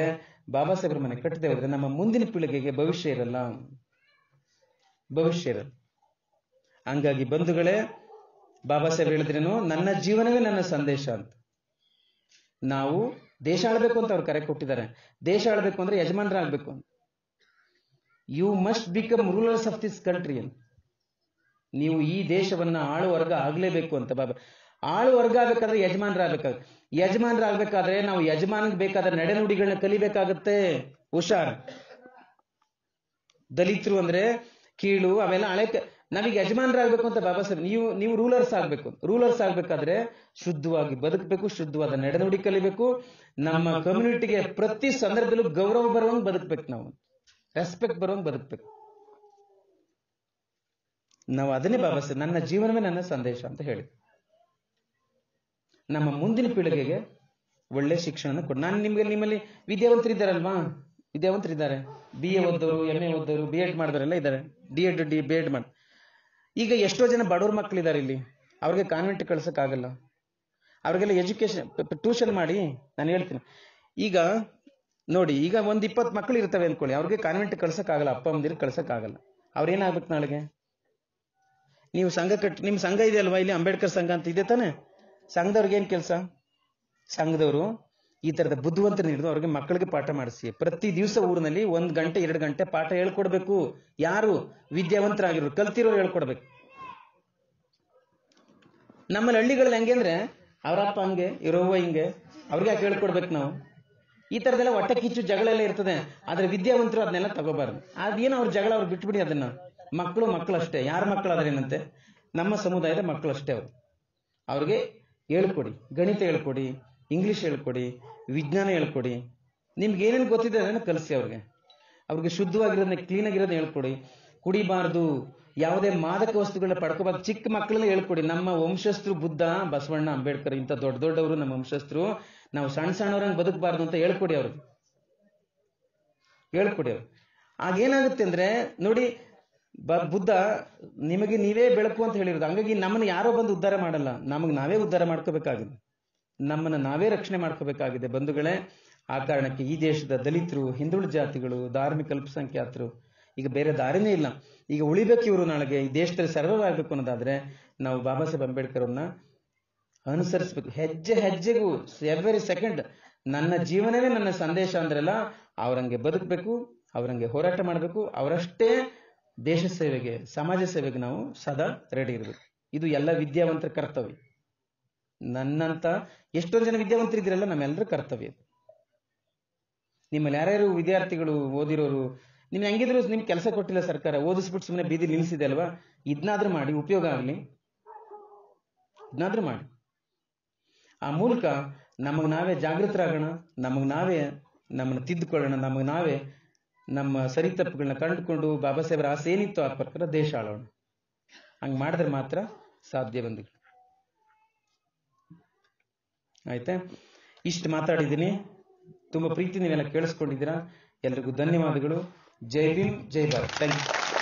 ಬಾಬಾ ಸಾಹೇಬ್ರ ಮನೆ ಕಟ್ಟದೆ ಹೋದ್ರೆ ನಮ್ಮ ಮುಂದಿನ ಪೀಳಿಗೆಗೆ ಭವಿಷ್ಯ ಇರಲ್ಲ, ಭವಿಷ್ಯ ಇರಲ್ಲ. ಹಂಗಾಗಿ ಬಂಧುಗಳೇ, ಬಾಬಾ ಸಾಹೇಬ್ ಹೇಳಿದ್ರೇನು, ನನ್ನ ಜೀವನವೇ ನನ್ನ ಸಂದೇಶ ಅಂತ. ನಾವು ದೇಶ ಆಳ್ಬೇಕು ಅಂತ ಅವ್ರು ಕರೆ ಕೊಟ್ಟಿದ್ದಾರೆ. ದೇಶ ಆಳ್ಬೇಕು ಅಂದ್ರೆ ಯಜಮಾನರಾಗಬೇಕು. You must become rulers of this country ಅಂತ. ನೀವು ಈ ದೇಶವನ್ನ ಆಳುವರ್ಗ ಆಗ್ಲೇಬೇಕು ಅಂತ. ಬಾಬಾ ಆಳುವರ್ಗ ಆಗ್ಬೇಕಾದ್ರೆ ಯಜಮಾನರಾಗಬೇಕಾಗುತ್ತೆ. ಯಜಮಾನರಾಗಬೇಕಾದ್ರೆ ನಾವು ಯಜಮಾನಿಗೆ ಬೇಕಾದ ನಡೆನುಡಿಗಳನ್ನ ಕಲಿಬೇಕಾಗತ್ತೆ. ಹುಷಾರ್. ದಲಿತರು ಅಂದ್ರೆ ಕೀಳು ಅವೆಲ್ಲ ಹಳೆ. ನಾವೀಗ ಯಜಮಾನರಾಗಬೇಕು ಅಂತ ಬಾಬಾ ಸಾಹೇಬ್, ನೀವು ರೂಲರ್ಸ್ ಆಗ್ಬೇಕು. ರೂಲರ್ಸ್ ಆಗ್ಬೇಕಾದ್ರೆ ಶುದ್ಧವಾಗಿ ಬದುಕಬೇಕು, ಶುದ್ಧವಾದ ನಡೆನುಡಿ ಕಲಿಬೇಕು. ನಮ್ಮ ಕಮ್ಯುನಿಟಿಗೆ ಪ್ರತಿ ಸಂದರ್ಭದಲ್ಲೂ ಗೌರವ ಬರುವಂಗ್ ಬದುಕಬೇಕು, ನಾವು ರೆಸ್ಪೆಕ್ಟ್ ಬರುವಂಗ್ ಬದುಕಬೇಕು. ನಾವು ಅದನ್ನೇ ಬಾಬಾ ಸಾಹೇಬ್ ನನ್ನ ಜೀವನವೇ ನನ್ನ ಸಂದೇಶ ಅಂತ ಹೇಳಿ ನಮ್ಮ ಮುಂದಿನ ಪೀಳಿಗೆಗೆ ಒಳ್ಳೆ ಶಿಕ್ಷಣ ಕೊಡಿ. ನಾನು ನಿಮ್ಮಲ್ಲಿ ವಿದ್ಯಾವಂತರಿದ್ದಾರಲ್ವಾ? ವಿದ್ಯಾವಂತರಿದ್ದಾರೆ. BA ಓದೋರು, MA ಓದೋರು, B.Ed ಮಾಡಿದವರೆಲ್ಲ ಇದ್ದಾರೆ. D.Ed B.Ed ಮಾಡಿ. ಈಗ ಎಷ್ಟೋ ಜನ ಬಡವ್ರ ಮಕ್ಕಳಿದ್ದಾರೆ ಇಲ್ಲಿ, ಅವ್ರಿಗೆ ಕಾನ್ವೆಂಟ್ ಕಳ್ಸಕ್ ಆಗಲ್ಲ. ಅವ್ರಿಗೆಲ್ಲ ಎಜುಕೇಶನ್ ಟ್ಯೂಷನ್ ಮಾಡಿ. ನಾನು ಹೇಳ್ತೀನಿ, ಈಗ ನೋಡಿ, ಈಗ 20 ಮಕ್ಕಳು ಇರ್ತವೆ ಅನ್ಕೊಳ್ಳಿ, ಅವ್ರಿಗೆ ಕಾನ್ವೆಂಟ್ ಕಳ್ಸಕ್ ಆಗಲ್ಲ, ಅಪ್ಪ ಅಮ್ಮಂದಿರು ಕಳ್ಸಕ್ ಆಗಲ್ಲ. ಅವ್ರೇನಾಗ್ಬೇಕು ನಾಳೆಗೆ? ನೀವು ಸಂಘ ನಿಮ್ ಸಂಘ ಇದೆ ಅಲ್ವಾ, ಇಲ್ಲಿ ಅಂಬೇಡ್ಕರ್ ಸಂಘ ಅಂತ ಇದೆ ತಾನೆ? ಸಂಘದವ್ರಿಗೆ ಏನ್ ಕೆಲಸ? ಸಂಘದವರು ಈ ತರದ ಬುದ್ಧಿವಂತರು ಹಿಡಿದು ಅವ್ರಿಗೆ ಮಕ್ಕಳಿಗೆ ಪಾಠ ಮಾಡಿಸಿ, ಪ್ರತಿ ದಿವಸ ಊರಿನಲ್ಲಿ 1 ಗಂಟೆ 2 ಗಂಟೆ ಪಾಠ ಹೇಳ್ಕೊಡ್ಬೇಕು. ಯಾರು ವಿದ್ಯಾವಂತರಾಗಿರೋರು, ಕಲ್ತಿರೋರು ಹೇಳ್ಕೊಡ್ಬೇಕು. ನಮ್ಮಲ್ಲಿ ಹಳ್ಳಿಗಳಲ್ಲಿ ಹೆಂಗೆ ಅಂದ್ರೆ, ಅವರಪ್ಪ ಹಂಗೆ, ಇರೋವ ಹಿಂಗೆ, ಅವ್ರಿಗೆ ಯಾಕೆ ಹೇಳ್ಕೊಡ್ಬೇಕು ನಾವು? ಈ ತರದೆಲ್ಲ ಹೊಟ್ಟೆ ಕಿಚ್ಚು ಜಗಳ ಎಲ್ಲ ಇರ್ತದೆ. ಆದ್ರೆ ವಿದ್ಯಾವಂತರು ಅದನ್ನೆಲ್ಲ ತಗೋಬಾರ್ದು. ಅದೇನೋ ಅವ್ರ ಜಗಳ ಅವ್ರು ಬಿಟ್ಬಿಡಿ. ಅದನ್ನ ಮಕ್ಕಳು ಅಷ್ಟೇ. ಯಾರ ಮಕ್ಕಳು ಆದ್ರೇನಂತೆ? ನಮ್ಮ ಸಮುದಾಯದ ಮಕ್ಕಳು ಅಷ್ಟೇ. ಅವ್ರಿಗೆ ಹೇಳ್ಕೊಡಿ, ಗಣಿತ ಹೇಳ್ಕೊಡಿ, ಇಂಗ್ಲಿಷ್ ಹೇಳ್ಕೊಡಿ, ವಿಜ್ಞಾನ ಹೇಳ್ಕೊಡಿ. ನಿಮ್ಗೆ ಏನೇನು ಗೊತ್ತಿದೆ ಅದನ್ನ ಕಲಿಸಿ. ಅವ್ರಿಗೆ ಶುದ್ಧವಾಗಿರೋದನ್ನ, ಕ್ಲೀನ್ ಆಗಿರೋದನ್ನ ಹೇಳ್ಕೊಡಿ. ಕುಡಿಬಾರ್ದು, ಯಾವುದೇ ಮಾದಕ ವಸ್ತುಗಳನ್ನ ಪಡ್ಕೋಬಾರ್ದು. ಚಿಕ್ಕ ಮಕ್ಕಳನ್ನ ಹೇಳ್ಕೊಡಿ. ನಮ್ಮ ವಂಶಸ್ಥರು ಬುದ್ಧ, ಬಸವಣ್ಣ, ಅಂಬೇಡ್ಕರ್ ಇಂಥ ದೊಡ್ಡವರು ನಮ್ಮ ವಂಶಸ್ಥರು. ನಾವು ಸಣ್ಣವ್ರಂಗೆ ಬದುಕಬಾರ್ದು ಅಂತ ಹೇಳ್ಕೊಡಿ. ಅವ್ರಿಗೆ ಹೇಳ್ಕೊಡಿ. ಆಗೇನಾಗುತ್ತೆ ಅಂದ್ರೆ ನೋಡಿ, ಬುದ್ಧ ನಿಮಗೆ ನೀವೇ ಬೆಳಕು ಅಂತ ಹೇಳಿರೋದು. ಹಂಗಾಗಿ ನಮ್ಮನ್ನು ಯಾರೋ ಬಂದು ಉದ್ಧಾರ ಮಾಡಲ್ಲ, ನಮಗೆ ನಾವೇ ಉದ್ಧಾರ ಮಾಡ್ಕೋಬೇಕಾಗಿದೆ, ನಮ್ಮನ್ನ ನಾವೇ ರಕ್ಷಣೆ ಮಾಡ್ಕೋಬೇಕಾಗಿದೆ ಬಂಧುಗಳೇ. ಆ ಕಾರಣಕ್ಕೆ ಈ ದೇಶದ ದಲಿತರು, ಹಿಂದುಳಿದ ಜಾತಿಗಳು, ಧಾರ್ಮಿಕ ಅಲ್ಪಸಂಖ್ಯಾತರು ಈಗ ಬೇರೆ ದಾರಿನೇ ಇಲ್ಲ. ಈಗ ಉಳಿಬೇಕು ಇವರು, ನಾಳೆಗೆ ಈ ದೇಶದಲ್ಲಿ ಸರ್ವೈವ್ ಆಗ್ಬೇಕು ಅನ್ನೋದಾದ್ರೆ ನಾವು ಬಾಬಾ ಸಾಹೇಬ್ ಅಂಬೇಡ್ಕರ್ ಅವ್ರನ್ನ ಅನುಸರಿಸಬೇಕು. ಹೆಜ್ಜೆ ಹೆಜ್ಜೆಗೂ, ಎವ್ರಿ ಸೆಕೆಂಡ್ ನನ್ನ ಜೀವನವೇ ನನ್ನ ಸಂದೇಶ ಅಂದ್ರಲ್ಲ, ಅವರಂಗೆ ಬದುಕಬೇಕು, ಅವರಂಗೆ ಹೋರಾಟ ಮಾಡಬೇಕು. ಅವರಷ್ಟೇ ದೇಶ ಸೇವೆಗೆ, ಸಮಾಜ ಸೇವೆಗೆ ನಾವು ಸದಾ ರೆಡಿ ಇರಬೇಕು. ಇದು ಎಲ್ಲ ವಿದ್ಯಾವಂತರ ಕರ್ತವ್ಯ. ನನ್ನಂತ ಎಷ್ಟೊಂದು ಜನ ವಿದ್ಯಾವಂತರಿದ್ದೀರಲ್ಲ, ನಮ್ಮೆಲ್ಲರ ಕರ್ತವ್ಯ. ನಿಮ್ಮಲ್ಲಿ ಯಾರ್ಯಾರು ವಿದ್ಯಾರ್ಥಿಗಳು, ಓದಿರೋರು, ನಿಮ್ಗೆ ಹೆಂಗಿದ್ರು ನಿಮ್ಗೆ ಕೆಲಸ ಕೊಟ್ಟಿಲ್ಲ ಸರ್ಕಾರ, ಓದಿಸ್ಬಿಟ್ಟು ಸುಮ್ಮನೆ ಬೀದಿ ನಿಲ್ಲಿಸಿದೆ ಅಲ್ವಾ, ಇದನ್ನಾದ್ರೂ ಮಾಡಿ, ಉಪಯೋಗ ಆಗಲಿ, ಇದನ್ನಾದ್ರೂ ಮಾಡಿ. ಆ ಮೂಲಕ ನಮಗೆ ನಾವೇ ಜಾಗೃತರಾಗೋಣ, ನಮಗೆ ನಾವೇ ನಮ್ಮನ್ನು ತಿದ್ದುಕೊಳ್ಳೋಣ, ನಮಗೆ ನಾವೇ ನಮ್ಮ ಸರಿ ತಪ್ಪುಗಳನ್ನ ಕಂಡುಕೊಂಡು ಬಾಬಾ ಸಾಹೇಬರ ಆಸೆ ಏನಿತ್ತು ಆ ಪ್ರಕಾರ ದೇಶ ಆಳೋಣ. ಹಂಗೆ ಮಾಡಿದ್ರೆ ಮಾತ್ರ ಸಾಧ್ಯ. ಬಂದಿಗಳು ಆಯ್ತಾ? ಇಷ್ಟು ಮಾತಾಡಿದ್ದೀನಿ. ತುಂಬ ಪ್ರೀತಿ ನೀವೆಲ್ಲ ಕೇಳಿಸ್ಕೊಂಡಿದ್ದೀರಾ. ಎಲ್ರಿಗೂ ಧನ್ಯವಾದಗಳು. ಜೈ ಭೀಮ್, ಜೈ ಭಾರತ್. Thank you.